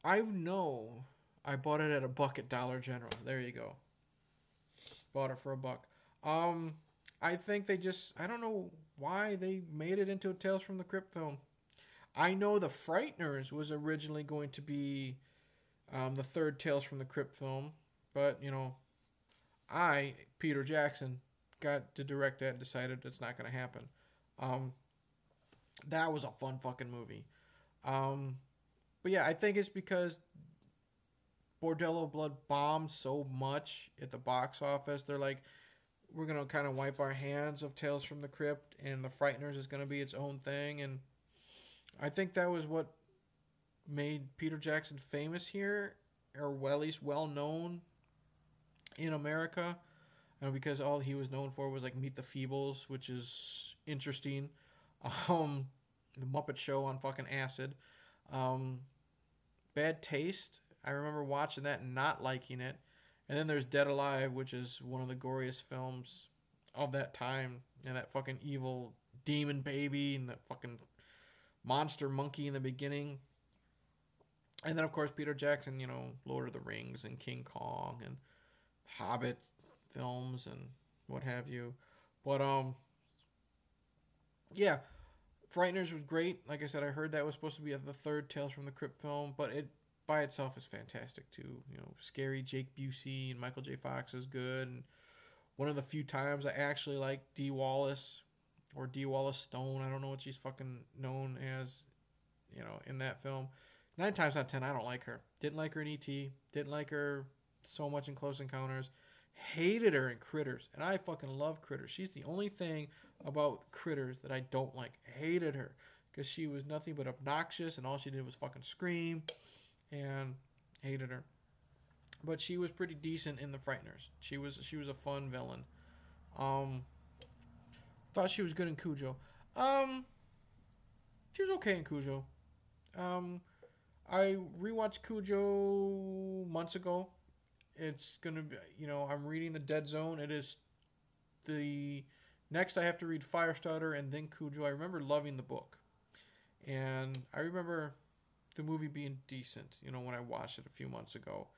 A: I know I bought it at $1 at Dollar General. There you go. Bought it for $1. Um, I think I don't know why they made it into a Tales from the Crypt film. I know The Frighteners was originally going to be the third Tales from the Crypt film, but Peter Jackson, got to direct that and decided it's not going to happen. Um, that was a fun fucking movie. But yeah, I think it's because Bordello of Blood bombed so much at the box office. They're like, we're going to kind of wipe our hands of Tales from the Crypt, and The Frighteners is going to be its own thing. And I think that was what made Peter Jackson famous here, or at least well known in America. Because all he was known for was like Meet the Feebles, which is interesting. The Muppet Show on fucking acid. Bad Taste. I remember watching that and not liking it. And then there's Dead Alive, which is one of the goriest films of that time. And that fucking evil demon baby and that fucking monster monkey in the beginning. And then, of course, Peter Jackson, Lord of the Rings and King Kong and Hobbit films and what have you. But, yeah, Frighteners was great. Like I said, I heard that was supposed to be the third Tales from the Crypt film, but it by itself is fantastic too. Scary Jake Busey and Michael J. Fox is good. And one of the few times I actually like Dee Wallace or Dee Wallace Stone. I don't know what she's fucking known as, in that film. 9 times out of 10, I don't like her. Didn't like her in E.T. Didn't like her so much in Close Encounters. Hated her in Critters. And I fucking love Critters. She's the only thing about Critters that I don't like. Hated her. Because she was nothing but obnoxious and all she did was fucking scream. And hated her. But she was pretty decent in The Frighteners. She was a fun villain. Thought she was good in Cujo. She was okay in Cujo. I rewatched Cujo months ago. It's gonna be, I'm reading The Dead Zone. It is the next I have to read Firestarter and then Cujo. I remember loving the book, and I remember the movie being decent. When I watched it a few months ago.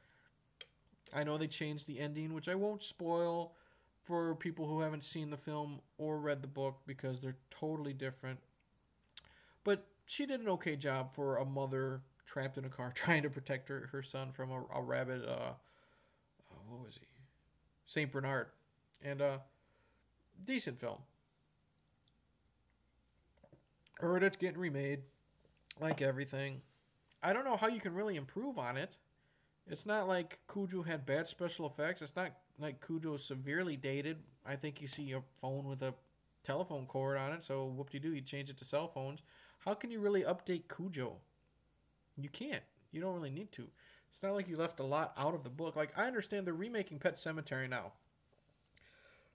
A: I know they changed the ending, which I won't spoil for people who haven't seen the film or read the book because they're totally different. But she did an okay job for a mother trapped in a car trying to protect her son from a rabid, what was he? Saint Bernard. And decent film. Heard it's getting remade, like everything. I don't know how you can really improve on it. It's not like Cujo had bad special effects. It's not like Cujo is severely dated. I think you see a phone with a telephone cord on it, so whoop-de-doo, you change it to cell phones. How can you really update Cujo? You can't. You don't really need to. It's not like you left a lot out of the book. Like, I understand they're remaking Pet Sematary now.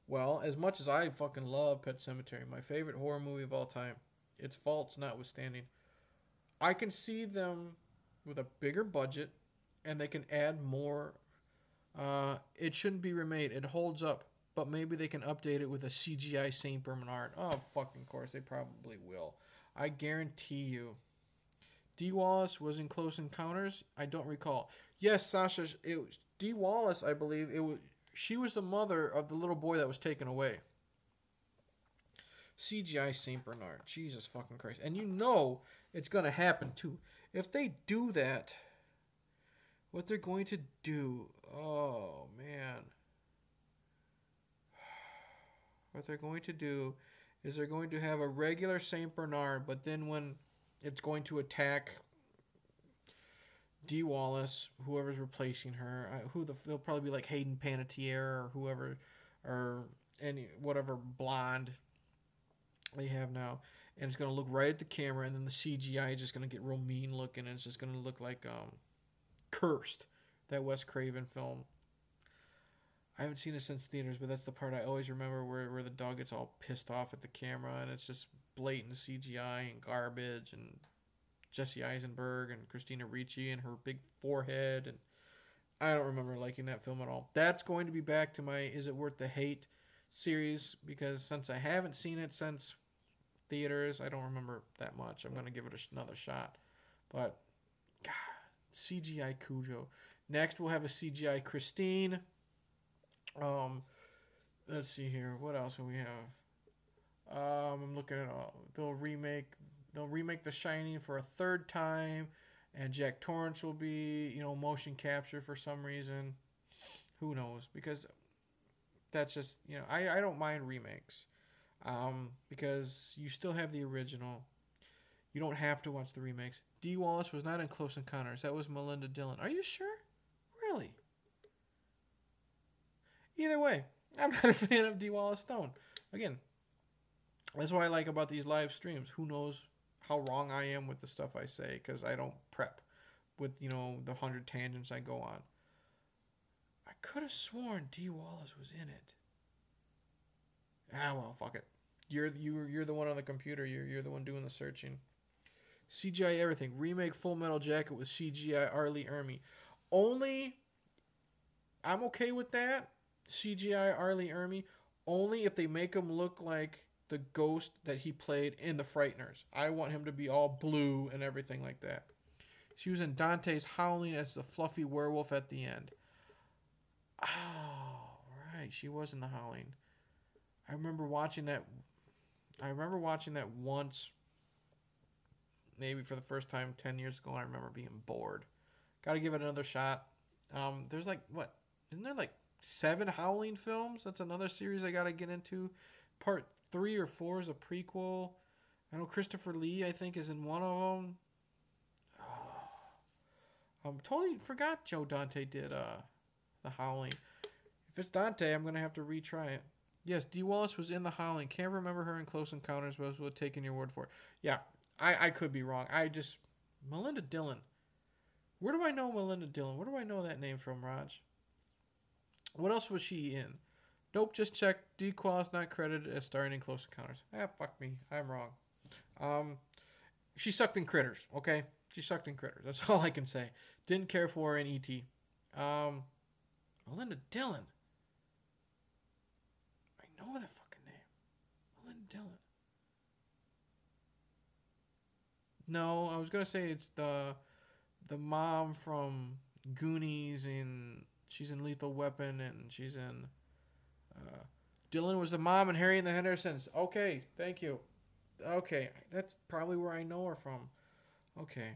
A: Well, as much as I fucking love Pet Sematary, my favorite horror movie of all time, its faults notwithstanding, I can see them with a bigger budget, and they can add more. It shouldn't be remade. It holds up. But maybe they can update it with a CGI Saint Bernard. Oh, fucking course. They probably will. I guarantee you. Dee Wallace was in Close Encounters? I don't recall. Yes, Sasha. It was Dee Wallace, I believe. She was the mother of the little boy that was taken away. CGI Saint Bernard. Jesus fucking Christ. And it's going to happen, too. If they do that, what they're going to do... Oh, man. What they're going to do is they're going to have a regular Saint Bernard, but then when it's going to attack Dee Wallace, whoever's replacing her, they'll probably be like Hayden Panettiere or whoever, or any whatever blonde they have now, and it's gonna look right at the camera, and then the CGI is just gonna get real mean looking, and it's just gonna look like Cursed, that Wes Craven film. I haven't seen it since theaters, but that's the part I always remember where the dog gets all pissed off at the camera, and it's just blatant CGI and garbage, and Jesse Eisenberg and Christina Ricci and her big forehead, and I don't remember liking that film at all. That's going to be back to my Is It Worth the Hate series, because since I haven't seen it since theaters, I don't remember that much. I'm going to give it another shot. But, God, CGI Cujo. Next, we'll have a CGI Christine. Let's see here. What else do we have? I'm looking at all. They'll remake The Shining for a third time, and Jack Torrance will be, motion capture for some reason. Who knows? Because that's just, I don't mind remakes, because you still have the original. You don't have to watch the remakes. Dee Wallace was not in Close Encounters. That was Melinda Dillon. Are you sure? Really? Either way, I'm not a fan of Dee Wallace Stone. Again, that's what I like about these live streams. Who knows how wrong I am with the stuff I say, because I don't prep with, the 100 tangents I go on. I could have sworn Dee Wallace was in it. Ah, well, fuck it. You're the one on the computer. You're the one doing the searching. CGI everything. Remake Full Metal Jacket with CGI Arlie Ermy. Only, I'm okay with that. CGI Arlie Ermy. Only if they make him look like the ghost that he played in The Frighteners. I want him to be all blue and everything like that. She was in Dante's Howling as the fluffy werewolf at the end. Oh, right. She was in The Howling. I remember watching that once, maybe for the first time 10 years ago, and I remember being bored. Got to give it another shot. There's isn't there 7 Howling films? That's another series I got to get into. Part 3 or 4 is a prequel. I know Christopher Lee, I think, is in one of them. Totally forgot Joe Dante did The Howling. If it's Dante, I'm going to have to retry it. Yes, Dee Wallace was in The Howling. Can't remember her in Close Encounters, but I was taking your word for it. Yeah, I could be wrong. Melinda Dillon. Where do I know Melinda Dillon? Where do I know that name from, Raj? What else was she in? Nope, just check. Dee Wallace not credited as starring in Close Encounters. Fuck me. I'm wrong. She sucked in Critters, okay? She sucked in Critters. That's all I can say. Didn't care for her in E.T. Melinda Dillon. I know that fucking name. Melinda Dillon. No, I was gonna say it's the mom from Goonies, and she's in Lethal Weapon, and she's in Dillon was the mom in Harry and the Hendersons. Okay, thank you. Okay, that's probably where I know her from. Okay.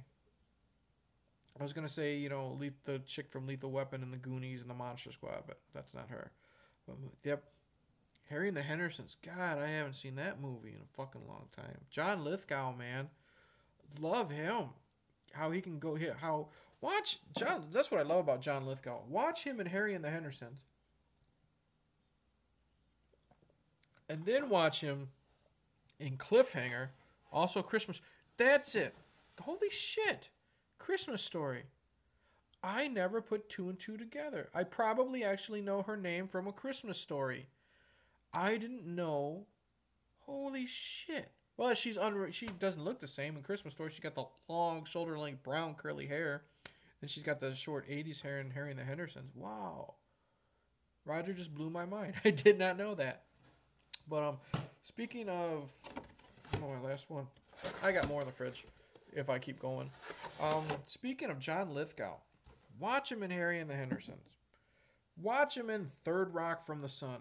A: I was gonna say, the chick from Lethal Weapon and the Goonies and the Monster Squad, but that's not her. But, yep. Harry and the Hendersons. God, I haven't seen that movie in a fucking long time. John Lithgow, man. Love him. How he can go here. Watch John. That's what I love about John Lithgow. Watch him in Harry and the Hendersons. And then watch him in Cliffhanger. Also Christmas. That's it. Holy shit. Christmas Story. I never put 2 and 2 together. I probably actually know her name from A Christmas Story. I didn't know. Holy shit. Well, she doesn't look the same in Christmas Story. She got the long shoulder-length brown curly hair. And she's got the short 80s hair in Harry and the Hendersons. Wow. Roger just blew my mind. I did not know that. But speaking of my last one. I got more in the fridge if I keep going. Speaking of John Lithgow, watch him in Harry and the Hendersons. Watch him in Third Rock from the Sun.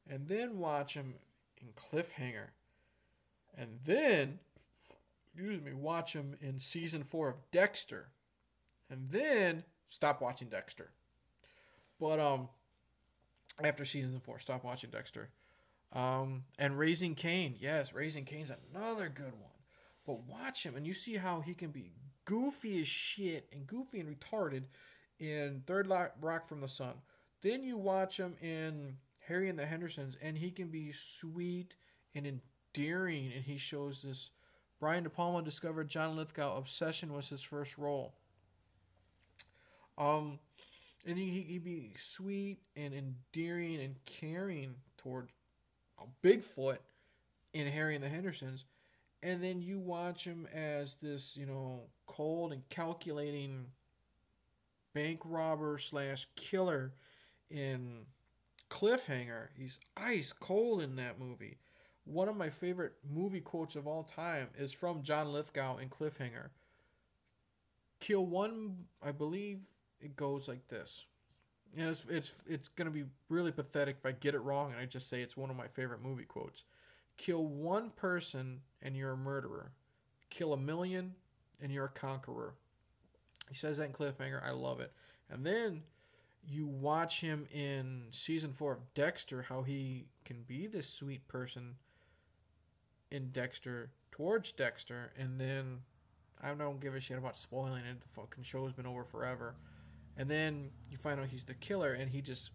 A: And then watch him in Cliffhanger. And then, watch him in season 4 of Dexter. And then, stop watching Dexter. But, after season 4, stop watching Dexter. And Raising Cain. Yes, Raising Cain's another good one. But watch him, and you see how he can be goofy as shit and goofy and retarded in Third Rock from the Sun. Then you watch him in Harry and the Hendersons, and he can be sweet and endearing, and he shows this. Brian De Palma discovered John Lithgow obsession was his first role. And he'd be sweet and endearing and caring toward Bigfoot in Harry and the Hendersons. And then you watch him as this, cold and calculating bank robber slash killer in Cliffhanger. He's ice cold in that movie. One of my favorite movie quotes of all time is from John Lithgow in Cliffhanger. Kill one, I believe it goes like this. And it's going to be really pathetic if I get it wrong and I just say it's one of my favorite movie quotes. Kill one person and you're a murderer. Kill 1,000,000 and you're a conqueror. He says that in Cliffhanger. I love it. And then you watch him in season 4 of Dexter, how he can be this sweet person in Dexter towards Dexter, and then I don't give a shit about spoiling it. The fucking show's been over forever. And then you find out he's the killer, and he just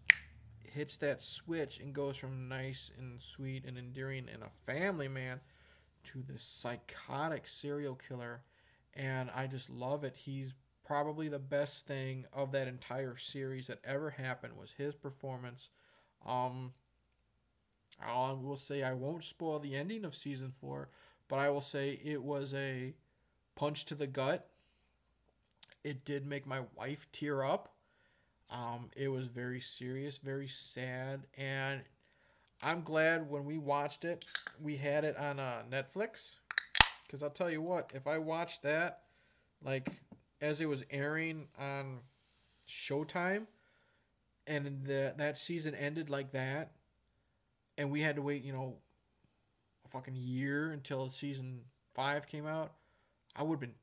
A: hits that switch and goes from nice and sweet and endearing and a family man to this psychotic serial killer. And I just love it. He's probably the best thing of that entire series that ever happened was his performance. I will say I won't spoil the ending of season 4, but I will say it was a punch to the gut. It did make my wife tear up. It was very serious, very sad, and I'm glad when we watched it, we had it on Netflix. Because I'll tell you what, if I watched that, like, as it was airing on Showtime, and that season ended like that, and we had to wait, a fucking year until season 5 came out, I would have been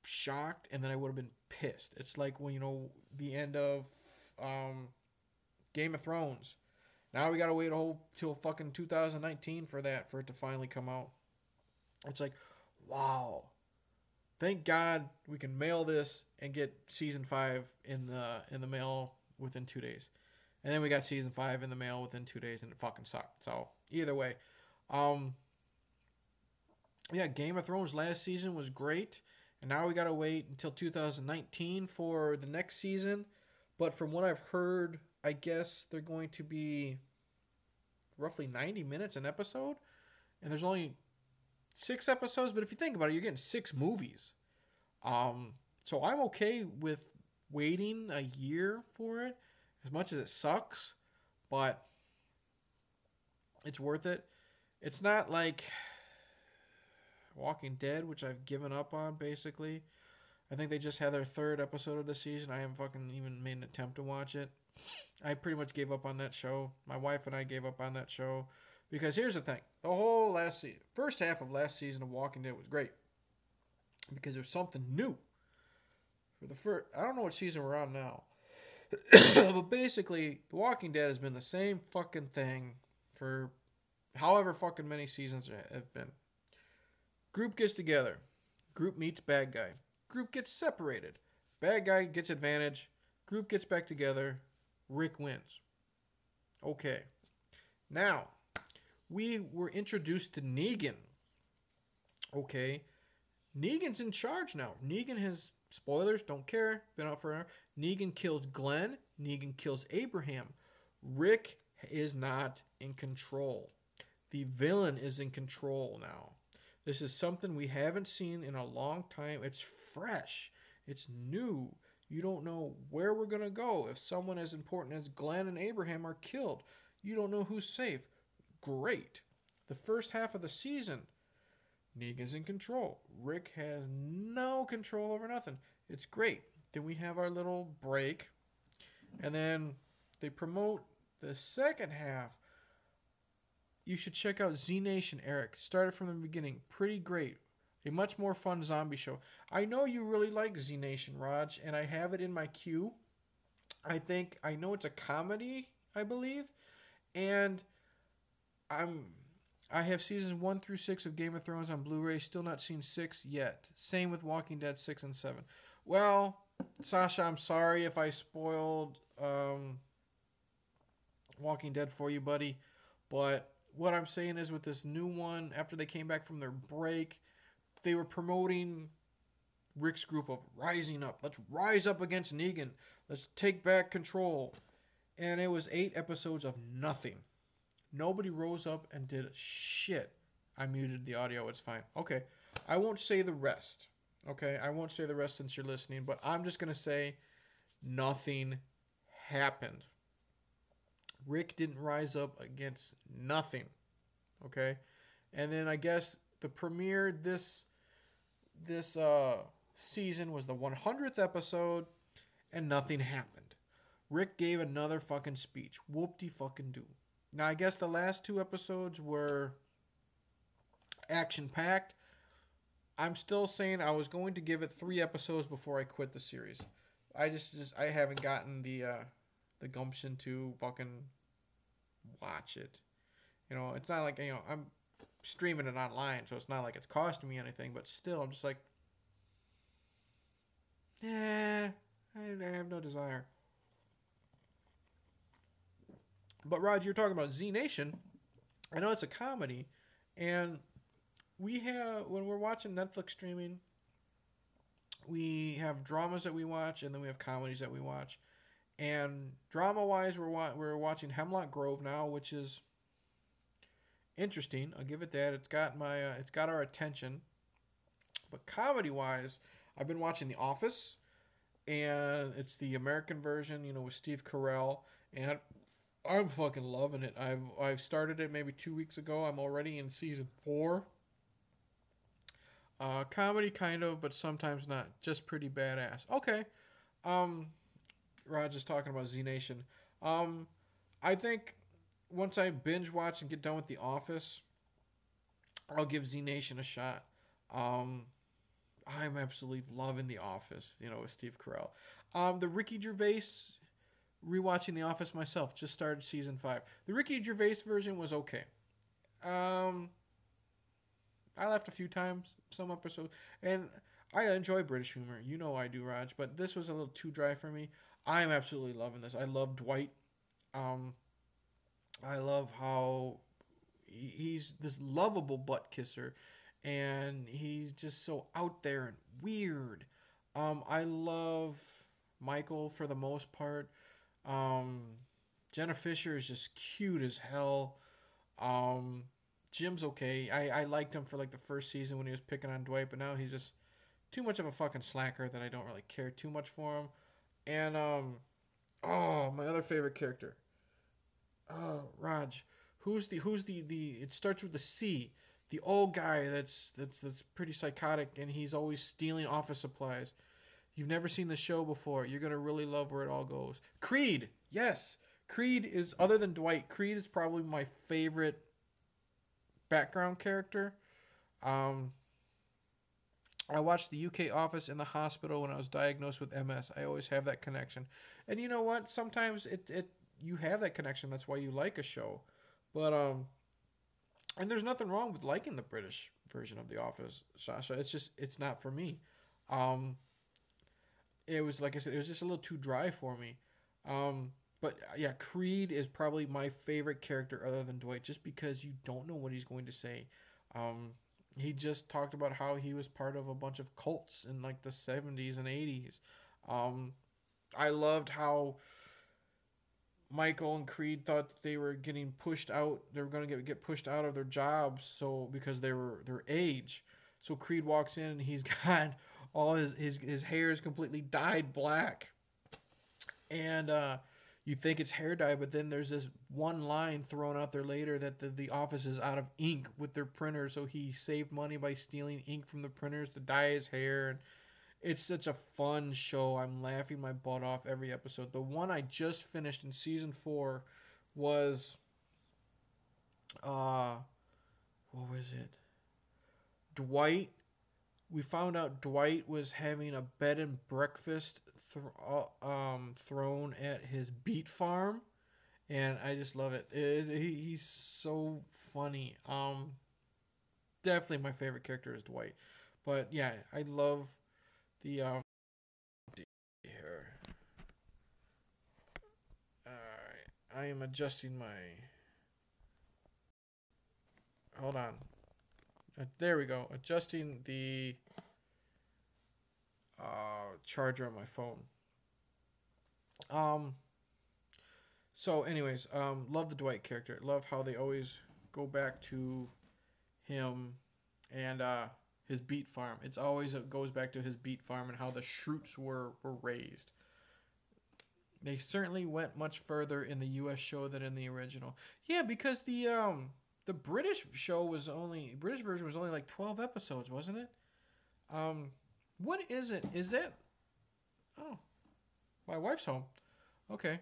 A: shocked, and then I would have been pissed. It's like when, the end of Game of Thrones. Now we gotta wait till fucking 2019 for it to finally come out. It's like, wow. Thank God we can mail this and get season 5 in the mail within 2 days. And then we got season 5 in the mail within 2 days, and it fucking sucked. So either way, Game of Thrones last season was great, and now we gotta wait until 2019 for the next season. But from what I've heard, I guess they're going to be roughly 90 minutes an episode, and there's only 6 episodes. But if you think about it, you're getting 6 movies. So I'm okay with waiting a year for it, as much as it sucks, but it's worth it. It's not like Walking Dead, which I've given up on, basically. I think they just had their 3rd episode of the season. I haven't fucking even made an attempt to watch it. I pretty much gave up on that show. My wife and I gave up on that show. Because here's the thing. The whole first half of last season of Walking Dead was great. Because there's something new. I don't know what season we're on now. But basically, The Walking Dead has been the same fucking thing for however fucking many seasons have been. Group gets together. Group meets bad guy. Group gets separated. Bad guy gets advantage. Group gets back together. Rick wins. Okay. Now, we were introduced to Negan. Okay. Negan's in charge now. Negan has, spoilers, don't care, been out forever. Negan kills Glenn. Negan kills Abraham. Rick is not in control. The villain is in control now. This is something we haven't seen in a long time. It's fresh. It's new. You don't know where we're going to go. If someone as important as Glenn and Abraham are killed, you don't know who's safe. Great. The first half of the season, Negan's in control. Rick has no control over nothing. It's great. Then we have our little break. And then they promote the second half. You should check out Z Nation, Eric. Started from the beginning. Pretty great. A much more fun zombie show. I know you really like Z Nation, Raj, and I have it in my queue. I know it's a comedy, I believe. And I have seasons 1 through 6 of Game of Thrones on Blu-ray. Still not seen 6 yet. Same with Walking Dead 6 and 7. Well, Sasha, I'm sorry if I spoiled Walking Dead for you, buddy. But what I'm saying is with this new one, after they came back from their break, they were promoting Rick's group of rising up. Let's rise up against Negan. Let's take back control. And it was 8 episodes of nothing. Nobody rose up and did shit. I muted the audio. It's fine. Okay. I won't say the rest. Okay. I won't say the rest since you're listening. But I'm just going to say nothing happened. Rick didn't rise up against nothing. Okay. And then I guess the premiere this season was the 100th episode. And nothing happened. Rick gave another fucking speech. Whoop-de-fucking-do. Now, I guess the last 2 episodes were action-packed. I'm still saying I was going to give it 3 episodes before I quit the series. I haven't gotten the gumption to fucking watch it. You know, it's not like, you know, I'm streaming it online, so it's not like it's costing me anything, but still, I'm just like, I have no desire. But Rod, you're talking about Z Nation. I know it's a comedy, and we have, when we're watching Netflix streaming, we have dramas that we watch, and then we have comedies that we watch. And drama-wise, we're watching Hemlock Grove now, which is interesting. I'll give it that. It's got our attention. But comedy-wise, I've been watching The Office, and it's the American version, you know, with Steve Carell, and I'm fucking loving it. I've started it maybe 2 weeks ago. I'm already in season 4. Comedy kind of, but sometimes not. Just pretty badass. Okay. Raj is talking about Z Nation. I think once I binge watch and get done with The Office, I'll give Z Nation a shot. I'm absolutely loving The Office, you know, with Steve Carell. The Ricky Gervais, rewatching The Office myself, just started season 5. The Ricky Gervais version was okay. I laughed a few times, some episodes, and I enjoy British humor. You know I do, Raj, but this was a little too dry for me. I'm absolutely loving this. I love Dwight. I love how he's this lovable butt kisser, and he's just so out there and weird. I love Michael for the most part. Jenna Fisher is just cute as hell. Jim's okay. I liked him for like the first season when he was picking on Dwight, but now he's just too much of a fucking slacker that I don't really care too much for him. And my other favorite character. Raj. Who's the it starts with the C. The old guy that's pretty psychotic, and he's always stealing office supplies. You've never seen the show before. You're going to really love where it all goes. Creed. Yes. Creed is, other than Dwight, Creed is probably my favorite background character. I watched the UK Office in the hospital when I was diagnosed with MS. I always have that connection. And you know what? Sometimes you have that connection. That's why you like a show. But and there's nothing wrong with liking the British version of The Office, Sasha. It's not for me. It was, like I said, it was just a little too dry for me. But yeah, Creed is probably my favorite character other than Dwight, just because you don't know what he's going to say. He just talked about how he was part of a bunch of cults in like the 70s and 80s. I loved how Michael and Creed thought that they were getting pushed out. They were going to get pushed out of their jobs, because they were their age. So Creed walks in and he's got all his hair is completely dyed black, and you think it's hair dye, but then there's this one line thrown out there later that the office is out of ink with their printer, so he saved money by stealing ink from the printers to dye his hair. And it's such a fun show. I'm laughing my butt off every episode. The one I just finished in season 4 was what was it? Dwight. We found out Dwight was having a bed and breakfast thrown at his beet farm, and I just love it. He's so funny. Definitely my favorite character is Dwight. But yeah, I love the here. Alright. I am adjusting my hold on. There we go. Adjusting the charger on my phone. So anyways, love the Dwight character. Love how they always go back to him and his beet farm. It's always it goes back to his beet farm and how the Shroots were raised. They certainly went much further in the U.S. show than in the original. Yeah, because the British version was only like 12 episodes, wasn't it? What is it? Is that? Oh, my wife's home. Okay.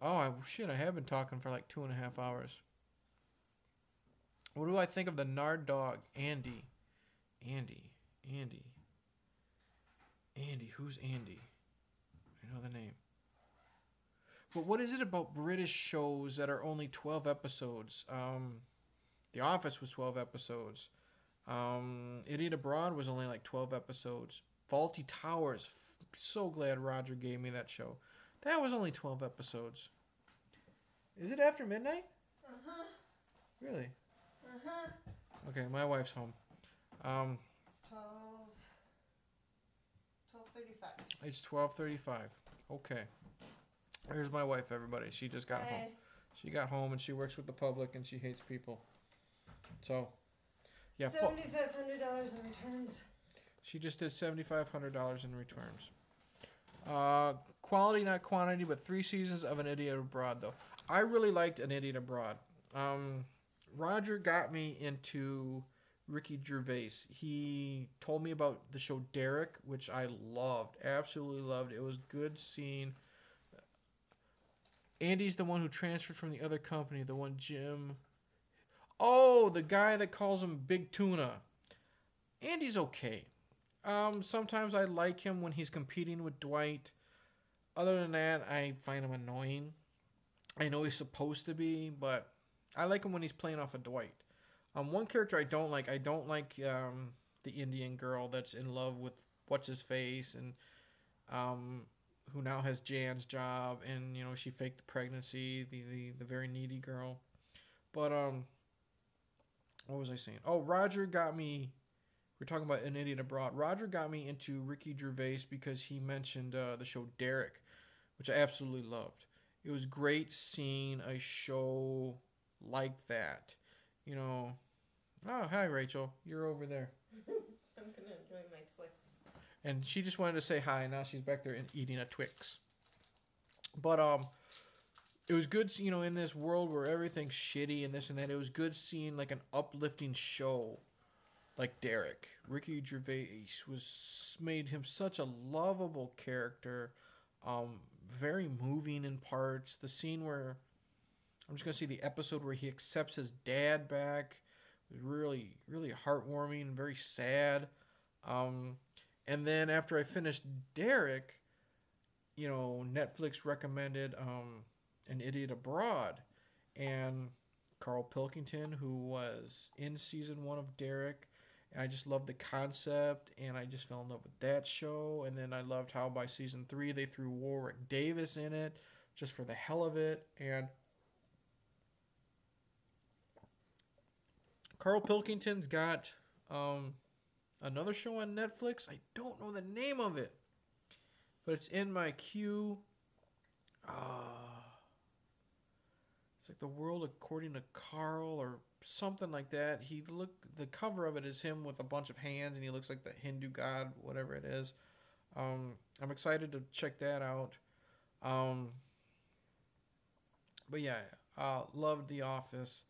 A: Oh shit! I have been talking for like 2.5 hours. What do I think of the Nard dog, Andy? Andy. Who's Andy? I know the name. But what is it about British shows that are only 12 episodes? The Office was 12 episodes. Idiot Abroad was only like 12 episodes. Faulty Towers. So glad Roger gave me that show. That was only 12 episodes. Is it after midnight? Uh-huh. Really? Uh-huh. Okay, my wife's home.
B: It's 12:35.
A: It's 12:35. Okay. Here's my wife, everybody. She just got home. She got home and she works with the public and she hates people. So, yeah.
B: $7,500 in returns.
A: She just did $7,500 in returns. Quality, not quantity, but 3 seasons of An Idiot Abroad, though. I really liked An Idiot Abroad. Roger got me into Ricky Gervais. He told me about the show Derek, which I loved. Absolutely loved. It was good seeing. Andy's the one who transferred from the other company. The one Jim. Oh, the guy that calls him Big Tuna. Andy's okay. Sometimes I like him when he's competing with Dwight. Other than that, I find him annoying. I know he's supposed to be, but I like him when he's playing off of Dwight. One character I don't like the Indian girl that's in love with what's-his-face and who now has Jan's job, and she faked the pregnancy, the very needy girl. But what was I saying? Oh, Roger got me. We're talking about An Idiot Abroad. Roger got me into Ricky Gervais because he mentioned the show Derek, which I absolutely loved. It was great seeing a show like that. Oh, hi, Rachel. You're over there.
B: I'm going to enjoy my Twix.
A: And she just wanted to say hi. Now she's back there and eating a Twix. But it was good, in this world where everything's shitty and this and that. It was good seeing like an uplifting show like Derek. Ricky Gervais made him such a lovable character. Very moving in parts. The scene where I'm just gonna see the episode where he accepts his dad back was really, really heartwarming and very sad. And then after I finished Derek, Netflix recommended An Idiot Abroad, and Carl Pilkington, who was in season 1 of Derek, and I just loved the concept, and I just fell in love with that show. And then I loved how by season 3 they threw Warwick Davis in it just for the hell of it. And Carl Pilkington's got another show on Netflix. I don't know the name of it, but it's in my queue. It's like The World According to Carl or something like that. The cover of it is him with a bunch of hands, and he looks like the Hindu god, whatever it is. I'm excited to check that out. But yeah, loved The Office.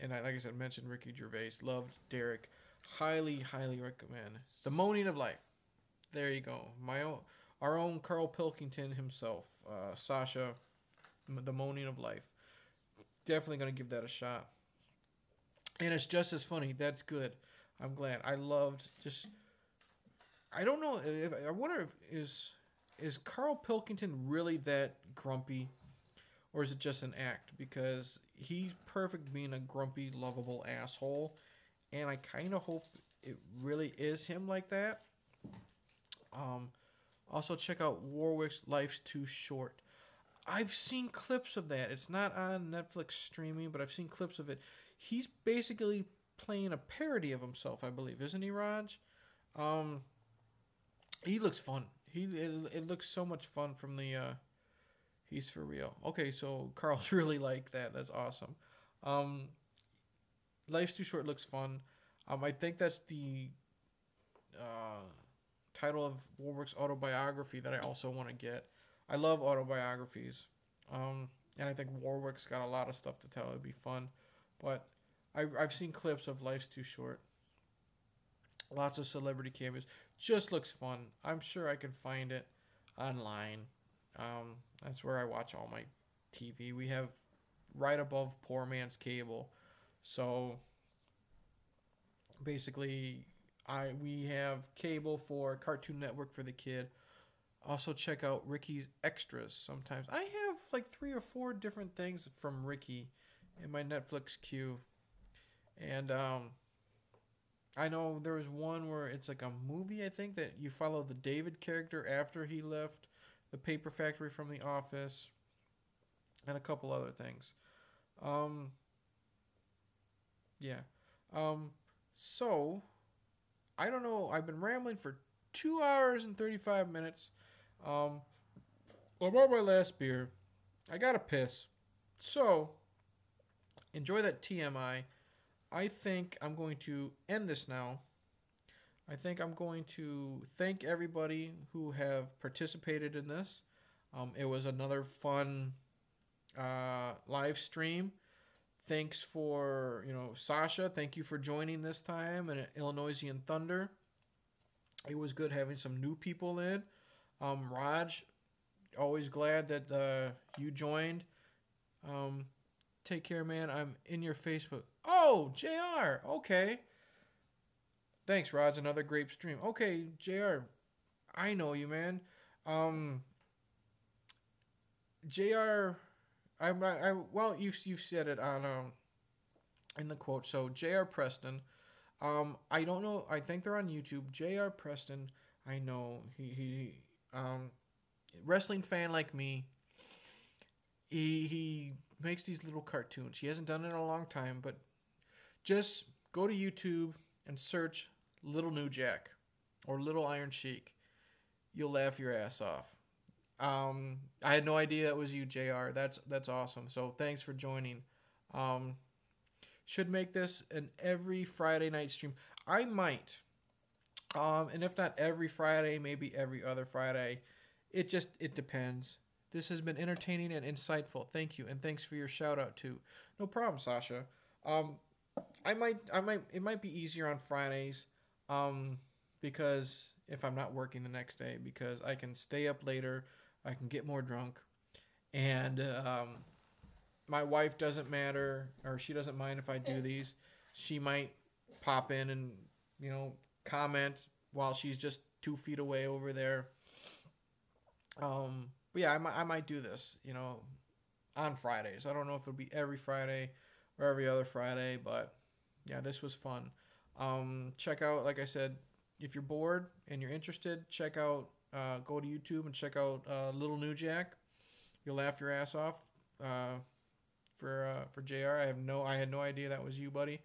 A: And like I said, mentioned Ricky Gervais. Loved Derek. Highly, highly recommend. The Moaning of Life. There you go. Our own Carl Pilkington himself. Sasha. The Moaning of Life. Definitely going to give that a shot. And it's just as funny. That's good. I'm glad. I loved just... I don't know. I wonder if... Is Carl Pilkington really that grumpy? or is it just an act? Because he's perfect being a grumpy, lovable asshole, and I kind of hope it really is him like that. Um, Also, check out Warwick's Life's Too Short. I've seen clips of that. It's not on Netflix streaming, but I've seen clips of it. He's basically playing a parody of himself, I believe, isn't he, Raj? Um, he looks fun. It looks so much fun from the. He's for real. Okay, so Carl's really like that. That's awesome. Um, Life's Too Short looks fun. I think that's the uh, title of Warwick's autobiography that I also want to get. I love autobiographies, and I think Warwick's got a lot of stuff to tell. It'd be fun, but I've seen clips of Life's Too Short. Lots of celebrity cameos. Just looks fun. I'm sure I can find it online. That's where I watch all my TV. We have right above poor man's cable, so basically, we have cable for Cartoon Network for the kid. Also, check out Ricky's extras. Sometimes I have like 3 or 4 different things from Ricky in my Netflix queue, and I know there was one where it's like a movie. I think that you follow the David character after he left the paper factory from The Office, and a couple other things. Um, yeah. So I don't know. I've been rambling for 2 hours and 35 minutes. I'm on my last beer. I gotta piss. So enjoy that TMI. I think I'm going to end this now. I think I'm going to thank everybody who have participated in this. It was another fun live stream. Thanks for, Sasha. Thank you for joining this time and Illinoisian Thunder. It was good having some new people in. Raj, always glad that you joined. Take care, man. I'm in your Facebook. Oh, JR. Okay. Thanks, Raj. Another great stream. Okay, JR. I know you, man. JR. Well, you've said it on in the quote. So JR Preston. I don't know. I think they're on YouTube. JR Preston. I know he wrestling fan like me. He makes these little cartoons. He hasn't done it in a long time, but just go to YouTube and search Little New Jack or Little Iron Sheik. You'll laugh your ass off. I had no idea it was you, JR. That's awesome. So thanks for joining. Should make this an every Friday night stream. I might. And if not every Friday, maybe every other Friday. It depends. This has been entertaining and insightful. Thank you, and thanks for your shout out too. No problem, Sasha. It might be easier on Fridays, because if I'm not working the next day, because I can stay up later, I can get more drunk, and my wife doesn't matter, or she doesn't mind if I do these. She might pop in and comment while she's just 2 feet away over there. But yeah, I might do this, on Fridays. I don't know if it'll be every Friday or every other Friday, but yeah, this was fun. Check out, like I said, if you're bored and you're interested, go to YouTube and check out Little New Jack. You'll laugh your ass off. For JR, I had no idea that was you, buddy.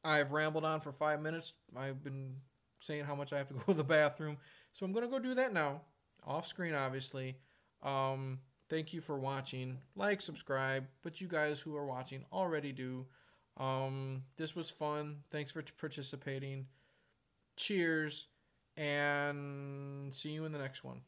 A: I've rambled on for 5 minutes. I've been saying how much I have to go to the bathroom, so I'm gonna go do that now. Off screen, obviously. Thank you for watching. Like, subscribe, but you guys who are watching already do. This was fun. Thanks for participating. Cheers, and see you in the next one.